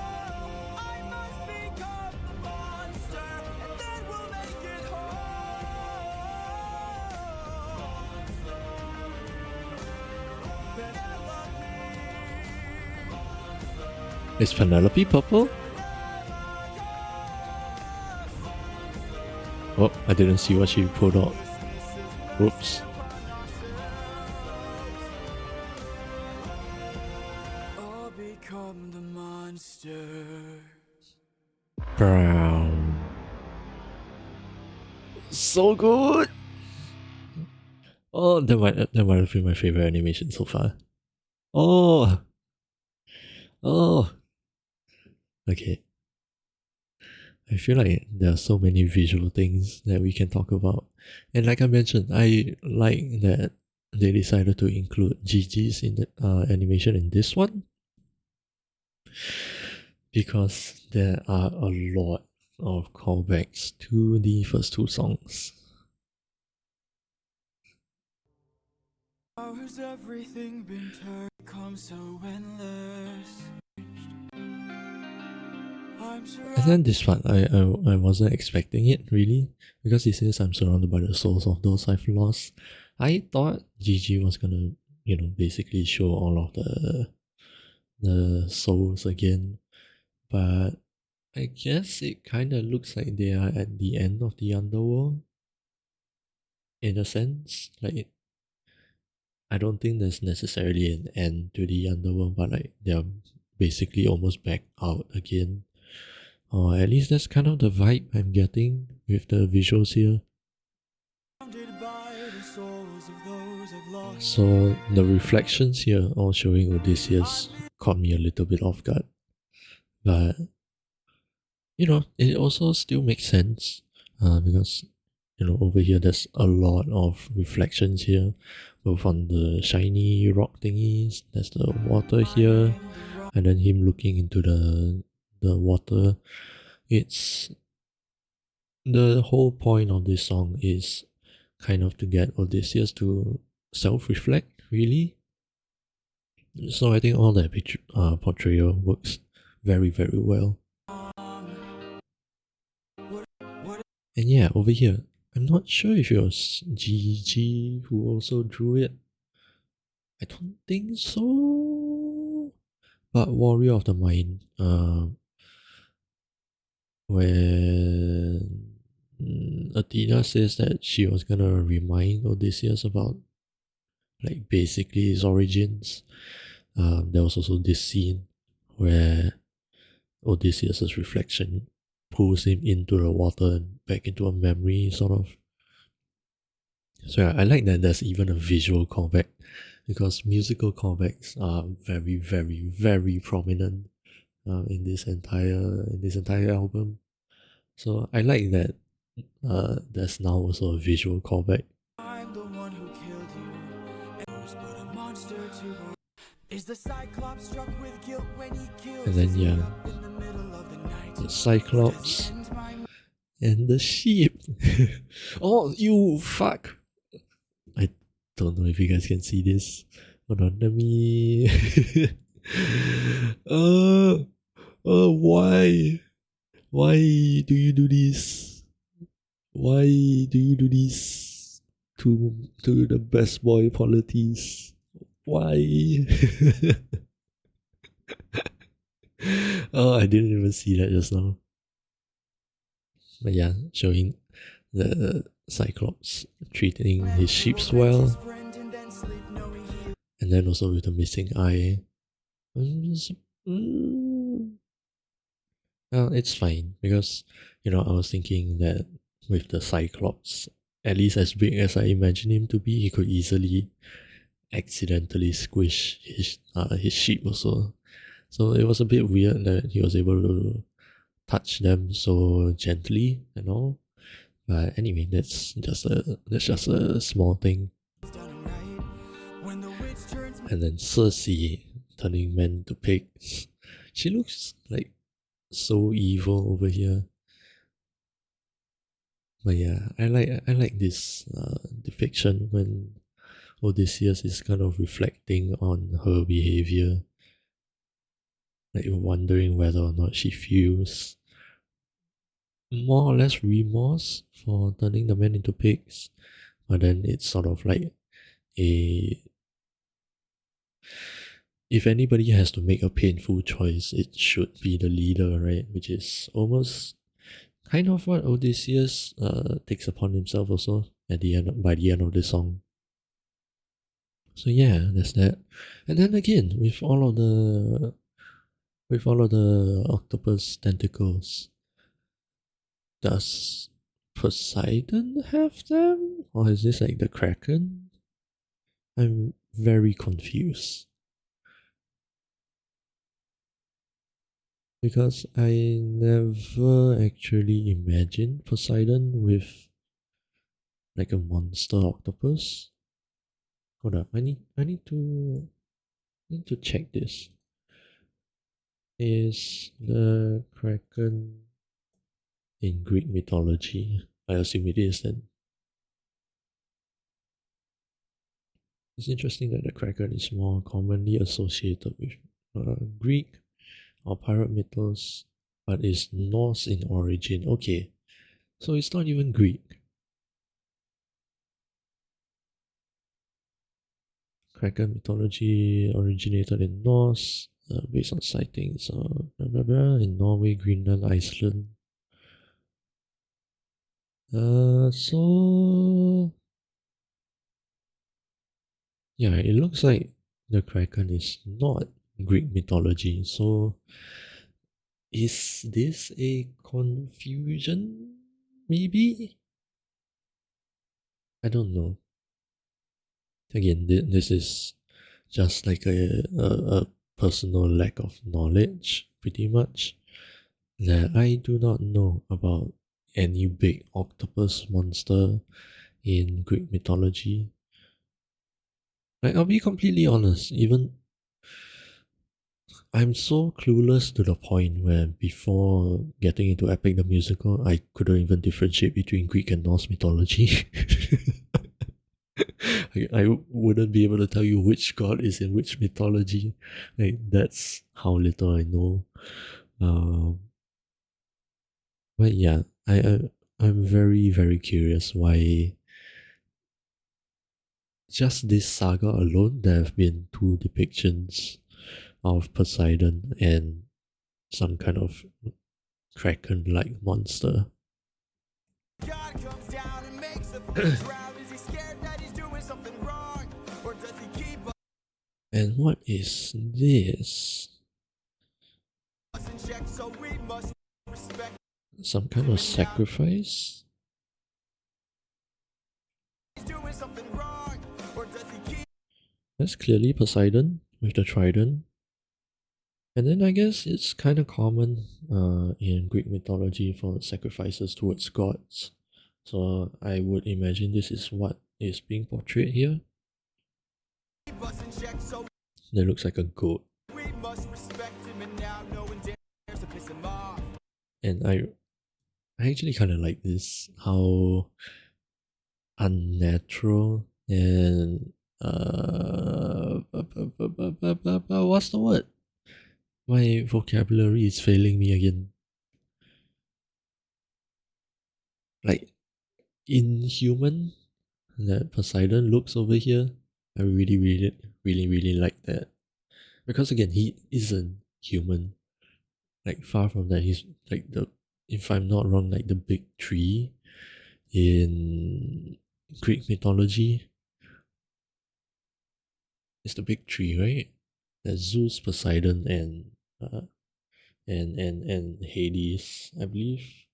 I must become the monster, and then we'll make it whole. Is Penelope purple? Oh, I didn't see what she pulled out. Whoops. I'll become the monster. Brown. So good! Oh, that might have been my favorite animation so far. Oh! Oh! Okay. I feel like there are so many visual things that we can talk about. And like I mentioned, I like that they decided to include Gigi's in the animation in this one, because there are a lot of callbacks to the first two songs. How has everything been turned? Come so endless. And then this part, I wasn't expecting it really, because he says I'm surrounded by the souls of those I've lost. I thought Gigi was gonna, basically show all of the souls again, but I guess it kind of looks like they are at the end of the underworld, in a sense. Like, I don't think there's necessarily an end to the underworld, but like they're basically almost back out again. Or at least that's kind of the vibe I'm getting with the visuals here. So the reflections here all showing Odysseus caught me a little bit off guard. But, it also still makes sense, because, over here there's a lot of reflections here, both on the shiny rock thingies, there's the water here, and then him looking into the water. It's the whole point of this song is kind of to get Odysseus to self-reflect, really. So I think all that portrayal works very, very well. And yeah, over here, I'm not sure if it was Gigi who also drew it. I don't think so. But Warrior of the Mind, when Athena says that she was gonna remind Odysseus about, like, basically his origins, there was also this scene where Odysseus's reflection pulls him into the water and back into a memory, sort of. So yeah, I like that there's even a visual callback, because musical callbacks are very, very, very prominent in this entire album. So I like that there's now also a visual callback. I'm the one who killed you. And was but a monster to is the Cyclops struck with guilt when he kills? And then Is he yeah, up in the middle of the night? the Cyclops Ends my and the sheep. Oh, you fuck! I don't know if you guys can see this. Hold on, let me. Why? Why do you do this? Why do you do this to the best boy polities? Why? Oh, I didn't even see that just now. But yeah, showing the Cyclops treating his sheep well, friend and then sleep knowing he and then also with the missing eye. Mm, Well, it's fine, because, I was thinking that with the Cyclops, at least as big as I imagine him to be, he could easily accidentally squish his sheep also. So it was a bit weird that he was able to touch them so gently and all. But anyway, that's just a small thing. done right. When the witch turns And then Cersei turning men to pigs. She looks like so evil over here. But yeah, I like this depiction when Odysseus is kind of reflecting on her behavior, like wondering whether or not she feels more or less remorse for turning the men into pigs. But then it's sort of like a if anybody has to make a painful choice, it should be the leader, right? Which is almost kind of what Odysseus takes upon himself also at the end by the end of the song. So yeah, there's that. And then again, with all of the octopus tentacles, does Poseidon have them? Or is this like the Kraken? I'm very confused. Because I never actually imagined Poseidon with like a monster octopus. Hold up, I need to check this. Is the Kraken in Greek mythology? I assume it is then. It's interesting that the Kraken is more commonly associated with Greek or pirate mythos, but is Norse in origin. Okay, so it's not even Greek. Kraken mythology originated in Norse, based on sightings in Norway, Greenland, Iceland. So yeah, it looks like the Kraken is not Greek mythology. So is this a confusion? Maybe? I don't know. Again, this is just like a personal lack of knowledge, pretty much, that I do not know about any big octopus monster in Greek mythology. Like, I'll be completely honest, even I'm so clueless to the point where before getting into Epic the Musical, I couldn't even differentiate between Greek and Norse mythology. I wouldn't be able to tell you which god is in which mythology. Like, that's how little I know. But yeah, I'm very, very curious why just this saga alone, there have been two depictions of Poseidon and some kind of kraken-like monster. God comes down and makes a fish drown. Is he scared that he's doing something wrong? Or does he keep And what is this? us in check? So we must respect Some kind of sacrifice? he's doing something wrong. Or does he keep That's clearly Poseidon with the trident. And then I guess it's kind of common in Greek mythology for sacrifices towards gods. So I would imagine this is what is being portrayed here. us in check? So That looks like a goat. we must respect him, and now no one dares to piss him off. And I actually kind of like this, how unnatural and what's the word? My vocabulary is failing me again. Like inhuman that Poseidon looks over here. I really like that. Because again, he isn't human. Like far from that, he's like the, if I'm not wrong, like the big tree in Greek mythology. It's the big tree, right? There's Zeus, Poseidon, and and Hades, I believe.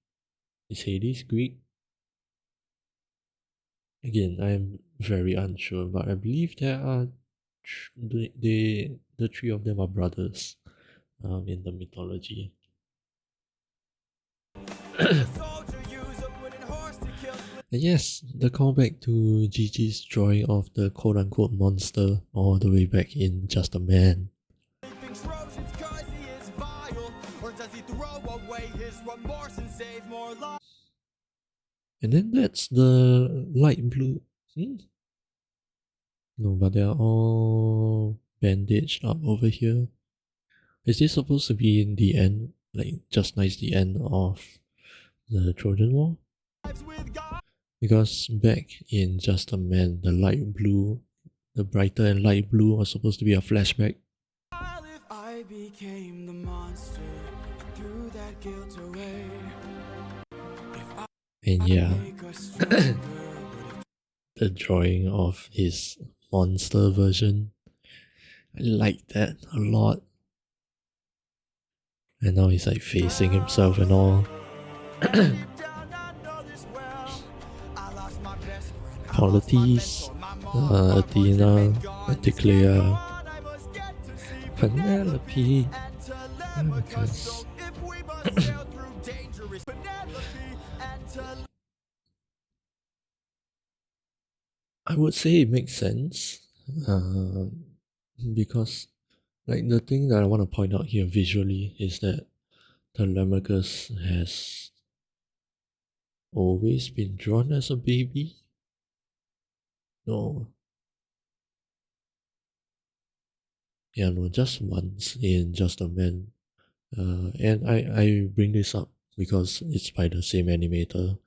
Is Hades Greek? Again, I'm very unsure, but I believe there are the three of them are brothers, in the mythology. Soldier use a wooden horse to kill And yes, the callback to Gigi's drawing of the quote unquote monster all the way back in Just a Man. sleeping Trojans 'cause he is vile. Or does he throw away his remorse and save more lives? And then that's the light blue. No, but they're all bandaged up over here. Is this supposed to be in the end? Like, just nice the end of the Trojan War? With God. Because back in Just a Man, the light blue, the brighter and light blue was supposed to be a flashback. became the monster. I threw that guilt away. And yeah, Make us stronger. the drawing of his monster version, I like that a lot. And now he's like facing himself and all. Polities, Athena, Anticlea, Penelope, Amicus. I would say it makes sense, because like the thing that I want to point out here visually is that Telemachus has always been drawn as a baby. No. Yeah, no, just once in Just a Man. And I bring this up because it's by the same animator.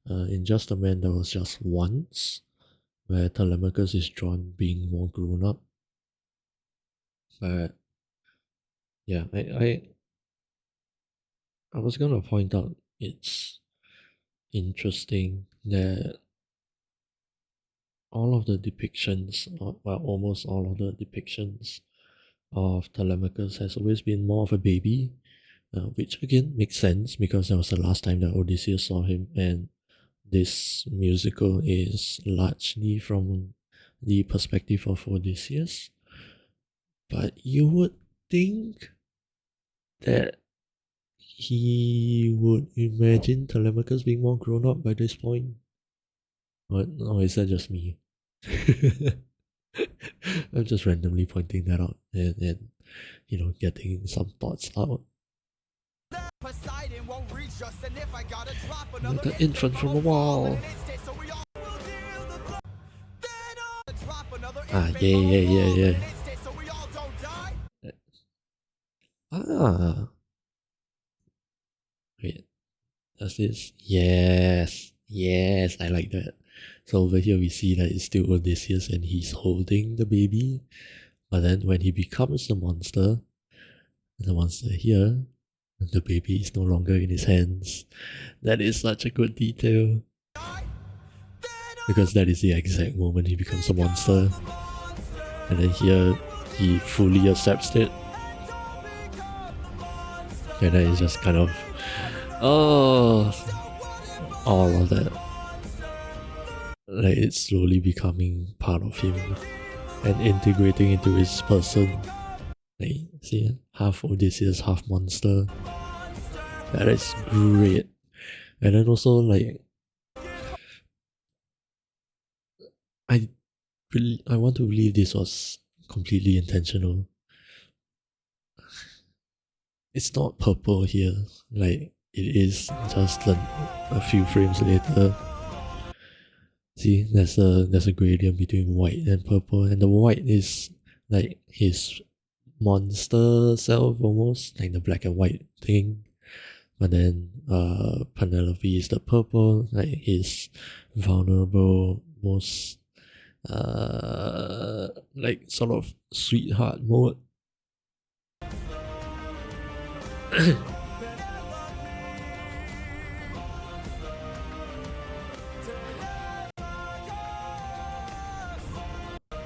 In Just a Man, there was just once where Telemachus is drawn being more grown up. But yeah, I was gonna point out it's interesting that all of the depictions, well, almost all of the depictions of Telemachus has always been more of a baby, which again makes sense because that was the last time that Odysseus saw him, and this musical is largely from the perspective of Odysseus. But you would think that he would imagine Telemachus being more grown up by this point. Or is that just me? I'm just randomly pointing that out and getting some thoughts out. Poseidon won't reach us, and if I gotta drop Like another an infant from a wall. Ah, yeah. Ah, wait, does this? Yes, I like that. So over here we see that it's still Odysseus and he's holding the baby, but then when he becomes the monster here, the baby is no longer in his hands. That is such a good detail. Because that is the exact moment he becomes a monster. And then here, he fully accepts it. And then it's just kind of, all of that. Like it's slowly becoming part of him and integrating into his person. Like, see, half Odysseus, half monster. That is great. And then also, like, I want to believe this was completely intentional. It's not purple here, like it is just a few frames later. See, there's a gradient between white and purple, and the white is like his monster self almost, like the black and white thing. But then Penelope is the purple, like his vulnerable, most like sort of sweetheart mode.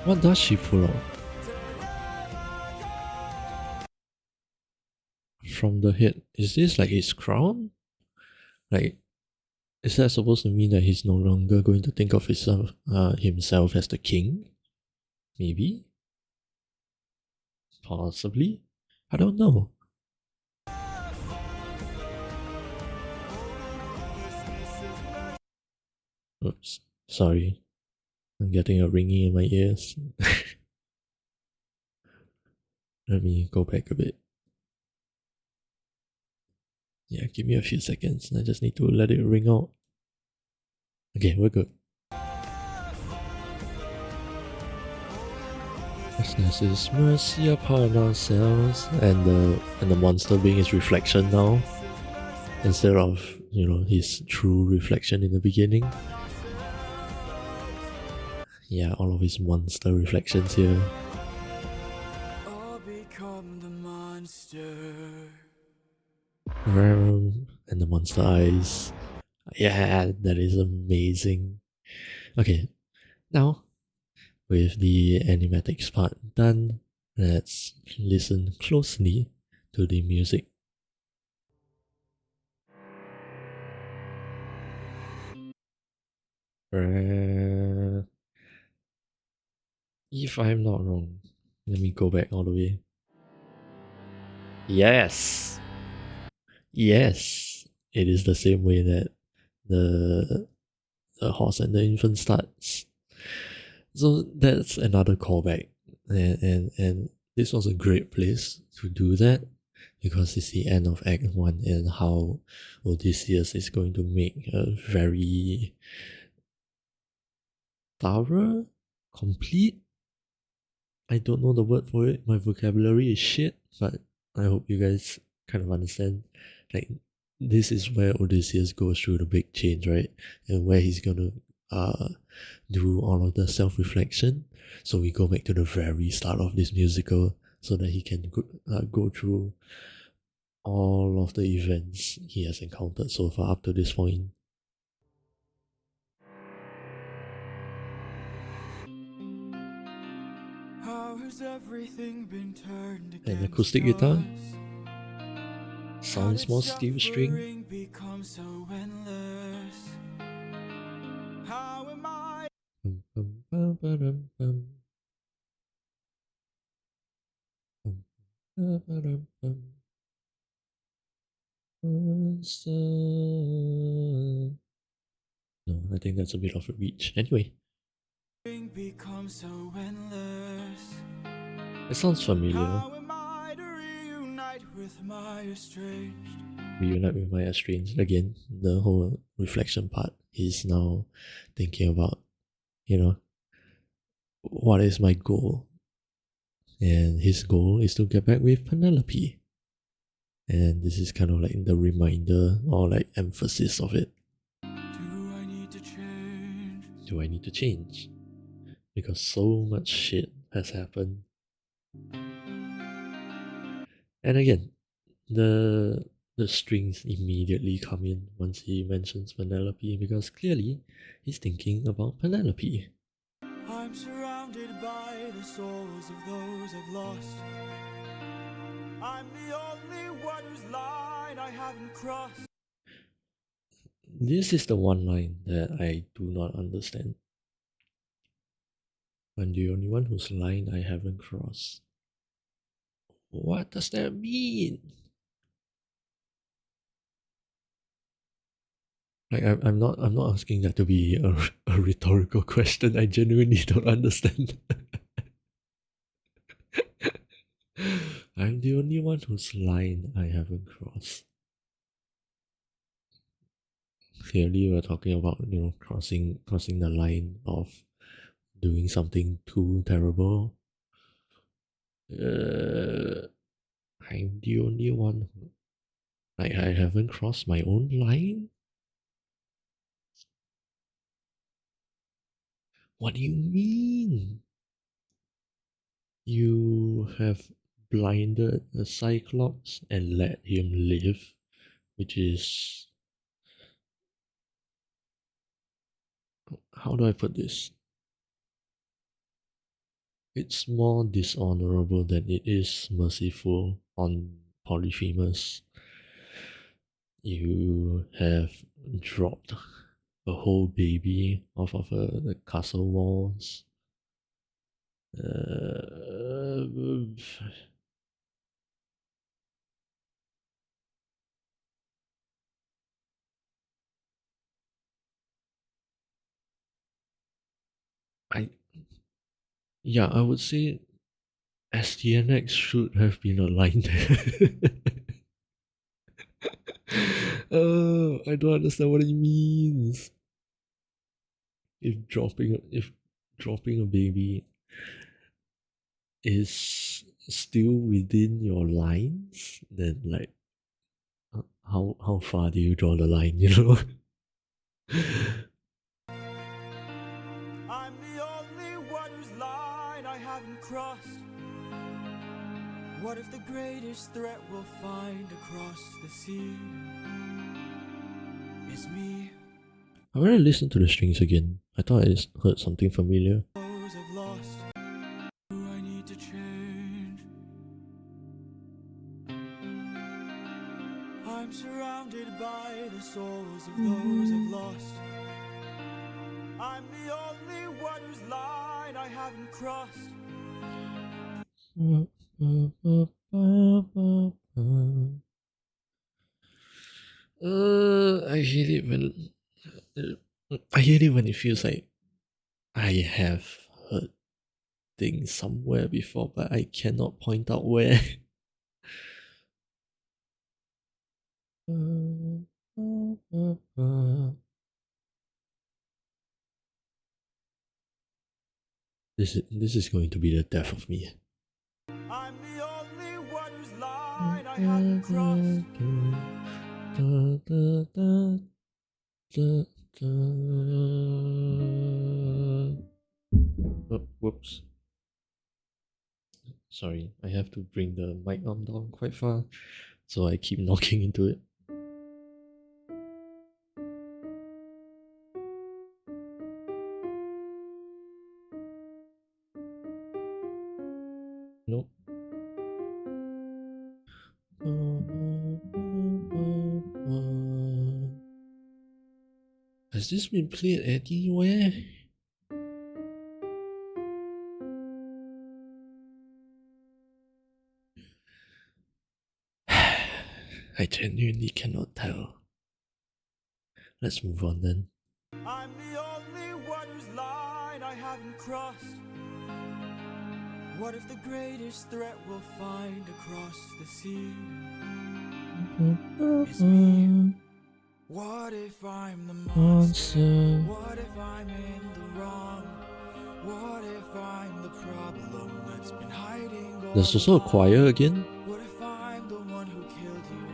What does she pull out? From the head. Is this like his crown? Like, is that supposed to mean that he's no longer going to think of himself as the king? Maybe? Possibly? I don't know. Oops, sorry. I'm getting a ringing in my ears. Let me go back a bit. Yeah, give me a few seconds. I just need to let it ring out. Okay, we're good. This is mercy upon ourselves, and the monster being his reflection now, instead of his true reflection in the beginning. Yeah, all of his monster reflections here. I'll become the monster. And the monster eyes. Yeah, that is amazing. Okay, now with the animatics part done, let's listen closely to the music. If I'm not wrong, let me go back all the way. Yes, yes, it is the same way that the the horse and the infant starts. So that's another callback, and this was a great place to do that because it's the end of Act One and how Odysseus is going to make a very thorough, complete. I don't know the word for it. My vocabulary is shit, but I hope you guys kind of understand. Like, this is where Odysseus goes through the big change, right? And where he's gonna do all of the self reflection. So we go back to the very start of this musical so that he can go through all of the events he has encountered so far up to this point. How has everything been turned An against acoustic guitar us? How sounds did more steel string. suffering become so endless? How am I? Bum, bum, bum, ba-dum, bum. Bum, ba-ba-dum, bum. Monster. No, I think that's a bit of a reach. Anyway, Become so endless. it sounds familiar. How am I to reunite with my estranged? Reunite with my estranged again. The whole reflection part. He's now thinking about, you know, what is my goal? And his goal is to get back with Penelope. And this is kind of like the reminder or like emphasis of it. Do I need to change? Do I need to change? Because so much shit has happened. And again, the the strings immediately come in once he mentions Penelope because clearly he's thinking about Penelope. I'm surrounded by the souls of those I've lost. I'm the only one whose line I haven't crossed. This is the one line that I do not understand. I'm the only one whose line I haven't crossed. What does that mean? Like I'm not asking that to be a rhetorical question. I genuinely don't understand. I'm the only one whose line I haven't crossed. Clearly we're talking about, crossing the line of doing something too terrible. I'm the only one I haven't crossed my own line. What do you mean? You have blinded a Cyclops and let him live, which is, how do I put this? It's more dishonorable than it is merciful on Polyphemus. You have dropped a whole baby off of the castle walls. Uh, I yeah, I would say STNX should have been aligned there. Oh, I don't understand what it means. If dropping a baby is still within your lines, then like how far do you draw the line, you know? I'm the only one whose line I haven't crossed. What if the greatest threat we'll find across the sea is me? I want to listen to the strings again. I thought I heard something familiar. Those I've lost, who I need to change. I'm surrounded by the souls of those I've lost. I'm the only one whose line I haven't crossed. I hate it when it feels like I have heard things somewhere before, but I cannot point out where. This is going to be the death of me. I'm the only one whose line I haven't crossed. Oh, whoops. Sorry, I have to bring the mic arm down quite far, so I keep knocking into it. Nope. Has this been played anywhere? I genuinely cannot tell. Let's move on then. I'm the only one whose line I haven't crossed. What if the greatest threat we'll find across the sea is me? What if I'm the monster? What if I'm in the wrong? What if I'm the problem that's been hiding all There's also a choir again. What if I'm the one who killed you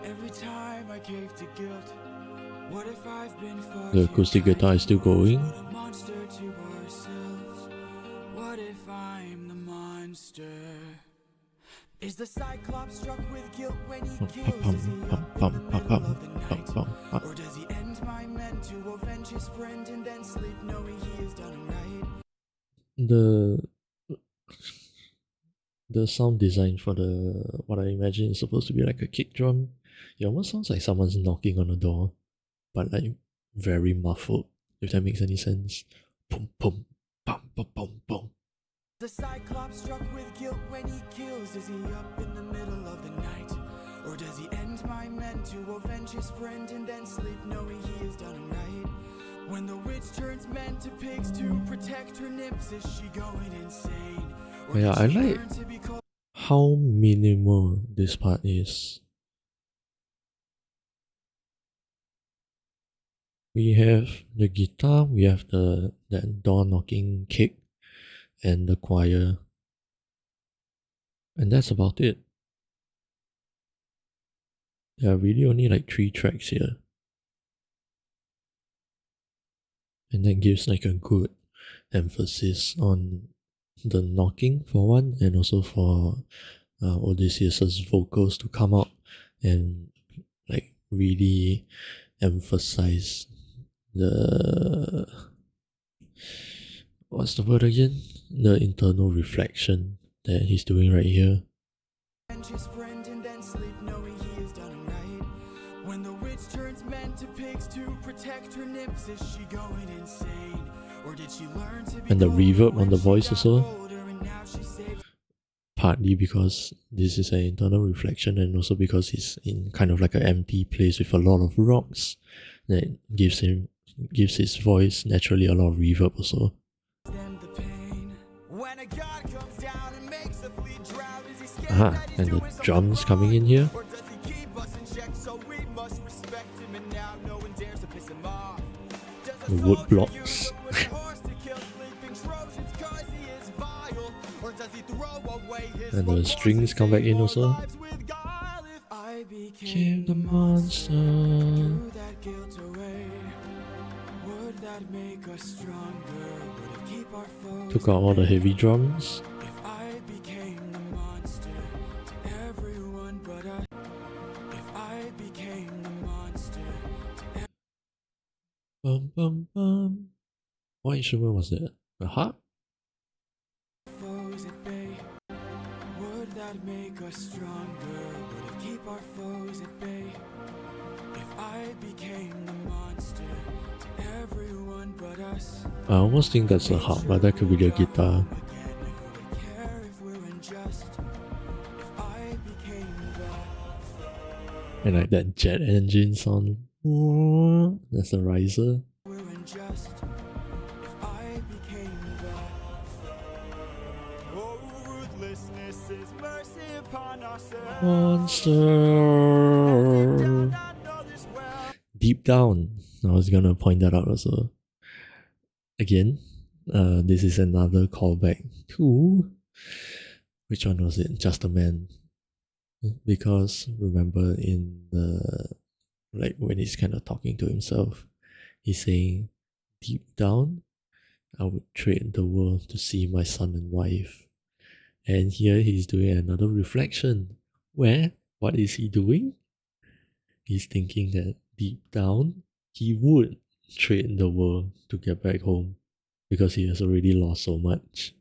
every time I gave to guilt? What if I've been far The acoustic guitar is still going. What a monster to ourselves. What if I'm the monster? Is the Cyclops struck with guilt when he kills? Is he up in the middle of the night? Or does he end my men to avenge his friend and then sleep knowing he has done him right? The sound design for what I imagine is supposed to be like a kick drum. It almost sounds like someone's knocking on a door, but like very muffled, if that makes any sense. Pum pum pum pum pum pum. The Cyclops struck with guilt when he kills. Is he up in the middle of the night? Or does he end my men to avenge his friend and then sleep knowing he has done him right? When the witch turns men to pigs to protect her nymphs, is she going insane? Or Yeah, did I she like learn to be called how minimal this part is. We have the guitar, we have that door knocking kick, and the choir. And that's about it. There are really only like 3 tracks here. And that gives like a good emphasis on the knocking for one, and also for Odysseus's vocals to come out and like really emphasize the, what's the word again? The internal reflection that he's doing right here. avenge his friend and then sleep knowing he has done him right? When the witch turns men to pigs to protect her nymphs, is she going insane? Or did she learn to be And the cold reverb when on the she voice got also. older and now she saves Partly because this is an internal reflection, and also because he's in kind of like an empty place with a lot of rocks that gives his voice naturally a lot of reverb also. them the pain? When a god comes down and makes a fleet drown, is he scared Aha, that he's and the doing something drums wrong? coming in here. Or does he keep us in check so we must respect him, and now no one dares to piss him off? Does a The wood soldier blocks. use a wooden horse to kill sleeping Trojans 'cause he is vile? Or does he throw away his And the remorse strings and come back save in more also. lives with guile? If I became Came the the monster, monster. threw that guilt away, would that make us stronger? Would it keep our foes Took out all the at bay? heavy drums. If I became the monster, Bum, bum, bum. What instrument was that? A harp? Foes at bay. Would that make us stronger? Would it keep our foes at bay? If I became the monster to everyone but us, I almost think that's a harp, but that could be the guitar. again, who would care if we're unjust? If I became the And like that jet engine sound. That's a riser. we're unjust. If I became the oh, ruthlessness is mercy upon ourselves. Monster. Down, I know this well. Deep down. I was gonna point that out also. Again, this is another callback to which one was it? Just a Man. Because remember in the like when he's kind of talking to himself, he's saying, deep down, I would trade the world to see my son and wife. And here he's doing another reflection. Where? What is he doing? He's thinking that deep down, he would trade the world to get back home because he has already lost so much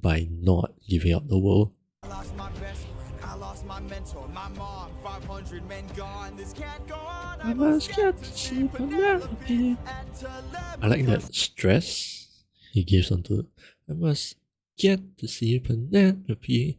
by not giving up the world. I lost my best friend, I lost my mentor, my mom, 500 men gone. This can't go on. I must get to see Penelope. I like that stress he gives onto. I must get to see Penelope.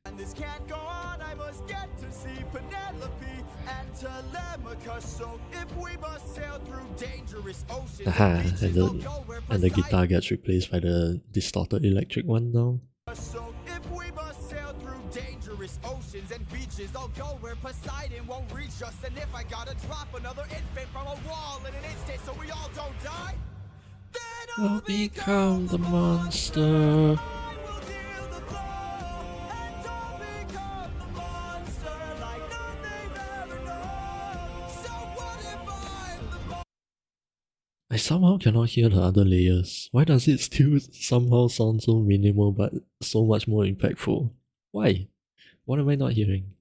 And this can't go on. I must get to see Penelope and Telemachus. So if we must sail through dangerous oceans, Aha, beaches, and I'll the go where and the Poseidon- guitar gets replaced by the distorted electric one now. So if we must sail through dangerous oceans and beaches, I'll go where Poseidon won't reach us. And if I gotta drop another infant from a wall in an instant so we all don't die, then I'll become the monster. I will deal the blow, and I'll become the monster like none they've ever known. So what if I'm the I somehow cannot hear the other layers. Why does it still somehow sound so minimal but so much more impactful? Why? What am I not hearing?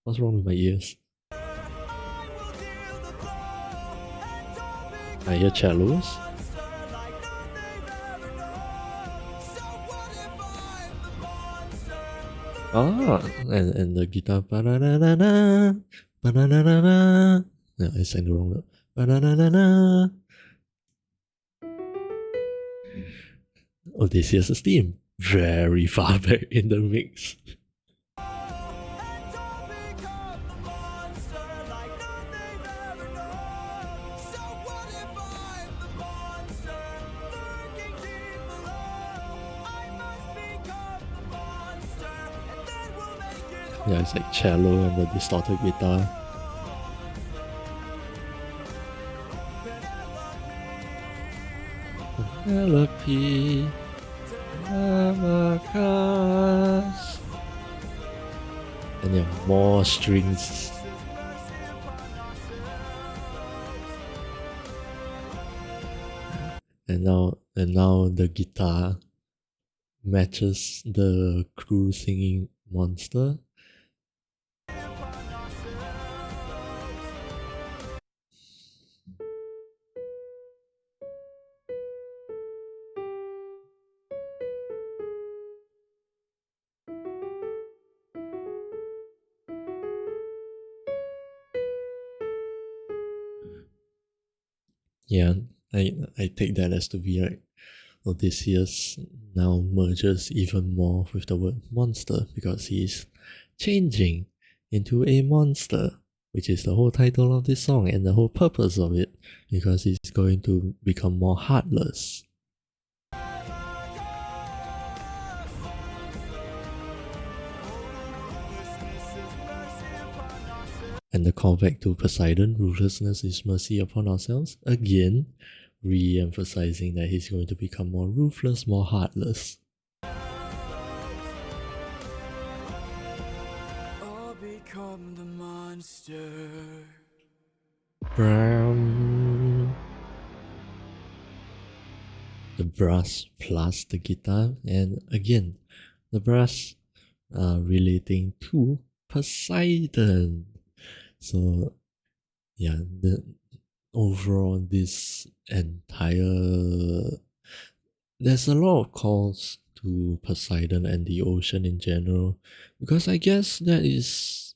What's wrong with my ears? I will deal the blow, and I'll become I hear cellos. monster like none they've ever known. So what if I'm the monster? And the guitar. Ba-da-da-da-da, ba-da-da-da-da. No, I sang the wrong note. Ba-da-da-da-da. Odysseus' theme. Very far back in the mix. And I'll become the monster like none they've ever known. So what if I'm the monster lurking deep below? I must become the monster, and then we'll make it home. Yeah, it's like cello and the distorted guitar. Penelope, Telemachus. And yeah, more strings. And now the guitar matches the crew singing Monster. Yeah, I take that as to be like Odysseus now merges even more with the word monster because he's changing into a monster, which is the whole title of this song and the whole purpose of it, because he's going to become more heartless. And the callback to Poseidon, ruthlessness is mercy upon ourselves, again, re-emphasizing that he's going to become more ruthless, more heartless. I'll become the monster. Brown. The brass plus the guitar, and again, the brass relating to Poseidon. So, yeah, overall this entire there's a lot of calls to Poseidon and the ocean in general, because I guess that is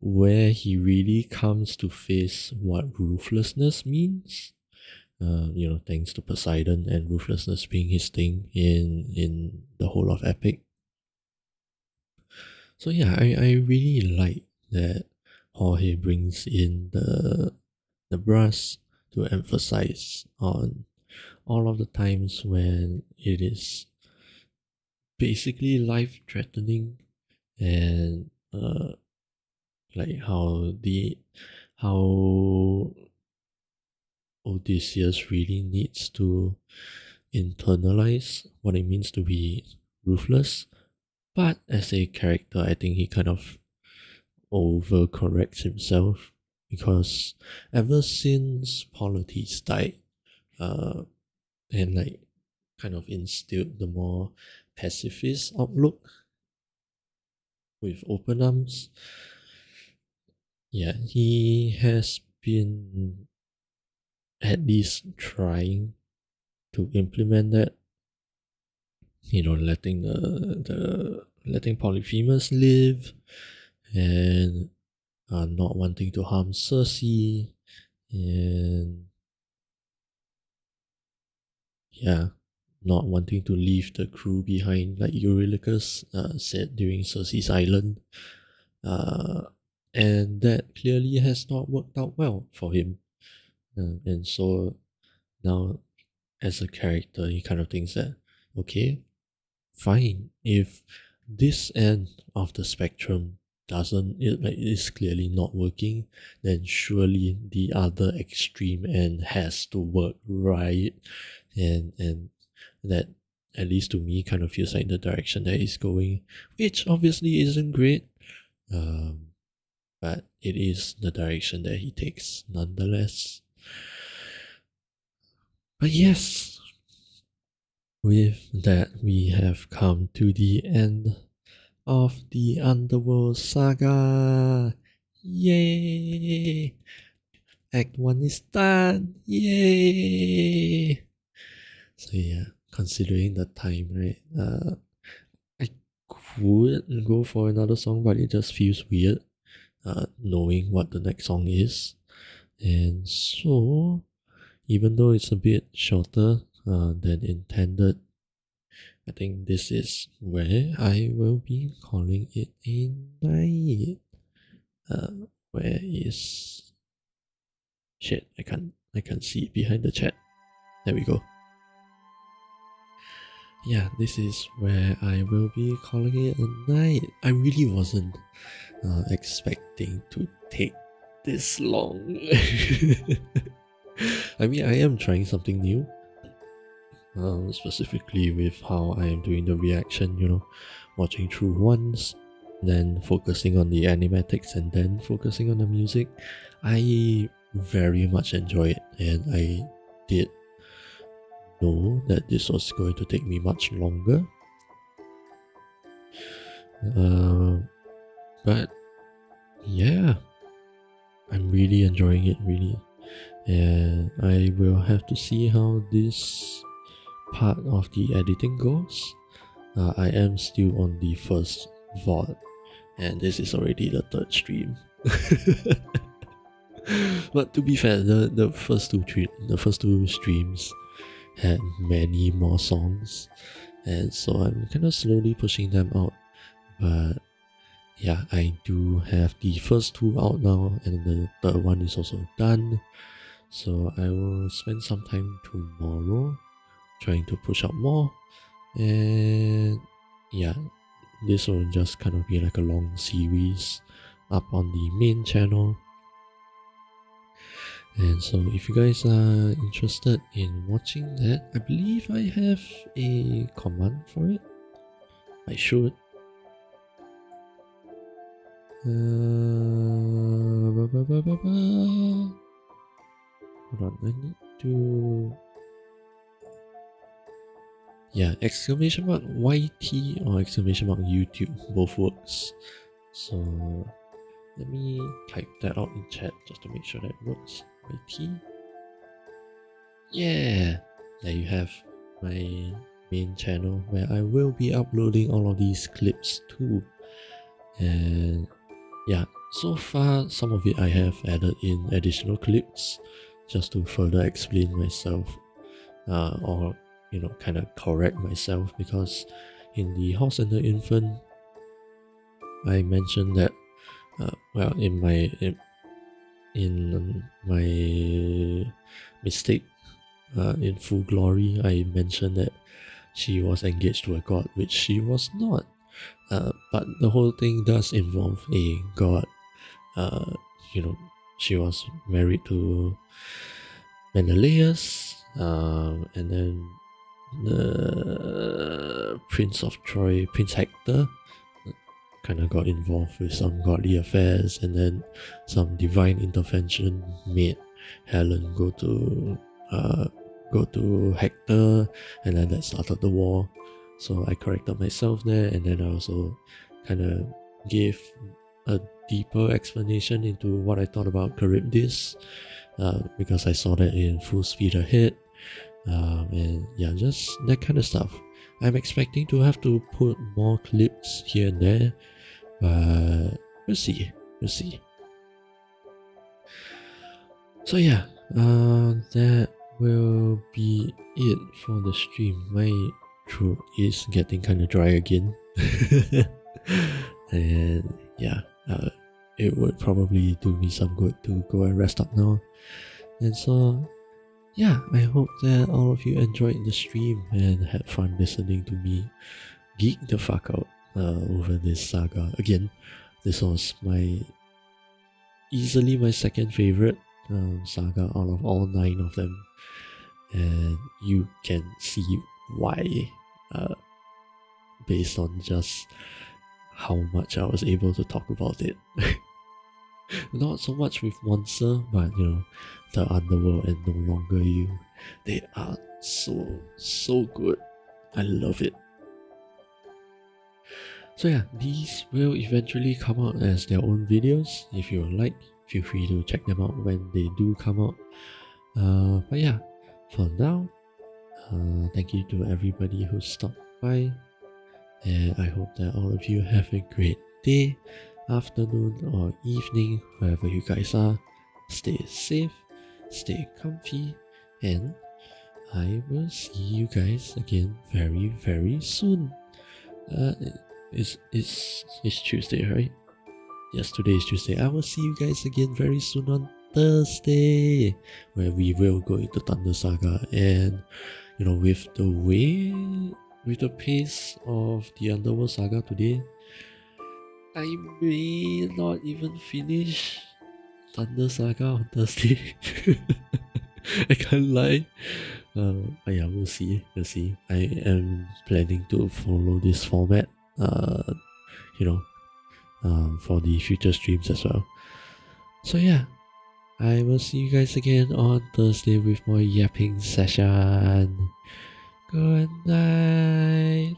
where he really comes to face what ruthlessness means. Thanks to Poseidon and ruthlessness being his thing in the whole of Epic. So yeah, I really like that Jorge brings in the brass to emphasize on all of the times when it is basically life threatening, and like how Odysseus really needs to internalize what it means to be ruthless. But as a character, I think he kind of overcorrects himself, because ever since Polites died, uh, and like kind of instilled the more pacifist outlook with open arms, yeah, he has been at least trying to implement that. Letting Polyphemus live, and not wanting to harm Circe, and yeah, not wanting to leave the crew behind, like Eurylochus said during Circe's Island. Uh, and that clearly has not worked out well for him. And so now, as a character, he kind of thinks that, okay, fine, if this end of the spectrum is clearly not working, then surely the other extreme end has to work, right? And that, at least to me, kind of feels like the direction that he's going, which obviously isn't great, but it is the direction that he takes nonetheless. But yes, with that, we have come to the end of the Underworld saga. Yay! Act 1 is done. Yay! So yeah, considering the time, right? I could go for another song, but it just feels weird, knowing what the next song is. And so, even though it's a bit shorter than intended, I think this is where I will be calling it a night. Where is shit? I can't see it behind the chat. There we go. Yeah, this is where I will be calling it a night. I really wasn't expecting to take this long. I mean, I am trying something new. Specifically with how I am doing the reaction, watching through once, then focusing on the animatics, and then focusing on the music. I very much enjoy it, and I did know that this was going to take me much longer. But yeah, I'm really enjoying it, really. And I will have to see how this part of the editing goes. I am still on the first VOD, and this is already the third stream. But to be fair, the first two streams had many more songs, and so I'm kind of slowly pushing them out. But yeah, I do have the first two out now, and the third one is also done. So I will spend some time tomorrow trying to push out more, and yeah, this will just kind of be like a long series up on the main channel. And so if you guys are interested in watching that, I believe I have a command for it. I should. Hold on, I need to... Yeah, exclamation mark YT or exclamation mark YouTube, both works. So let me type that out in chat just to make sure that it works. YT. Yeah, there you have my main channel where I will be uploading all of these clips too. And yeah, so far some of it I have added in additional clips just to further explain myself, or kind of correct myself, because in the horse and the infant I mentioned that well, in my mistake, in Full Glory, I mentioned that she was engaged to a god, which she was not. But the whole thing does involve a god. Uh, she was married to Menelaus, and then the Prince of Troy, Prince Hector, kind of got involved with some godly affairs, and then some divine intervention made Helen go to Hector, and then that started the war. So I corrected myself there, and then I also kind of gave a deeper explanation into what I thought about Charybdis, because I saw that in Full Speed Ahead, and yeah, just that kind of stuff. I'm expecting to have to put more clips here and there, but we'll see. So yeah, that will be it for the stream. My throat is getting kind of dry again. And yeah, it would probably do me some good to go and rest up now. And so yeah, I hope that all of you enjoyed the stream and had fun listening to me geek the fuck out over this saga. Again, this was easily my second favorite saga out of all 9 of them, and you can see why, based on just how much I was able to talk about it. Not so much with Monster, but the Underworld and No Longer You. They are so good. I love it. So yeah, these will eventually come out as their own videos. If you would like, feel free to check them out when they do come out. But yeah, for now, thank you to everybody who stopped by, and I hope that all of you have a great day, afternoon, or evening, wherever you guys are. Stay safe, stay comfy, and I will see you guys again very, very soon. It's Tuesday, right? Yes, today is Tuesday. I will see you guys again very soon on Thursday, where we will go into Thunder Saga. And with the pace of the Underworld Saga today, I may not even finish Thunder Saga on Thursday. I can't lie. But yeah, we'll see. I am planning to follow this format, for the future streams as well. So yeah, I will see you guys again on Thursday with more yapping session. Good night.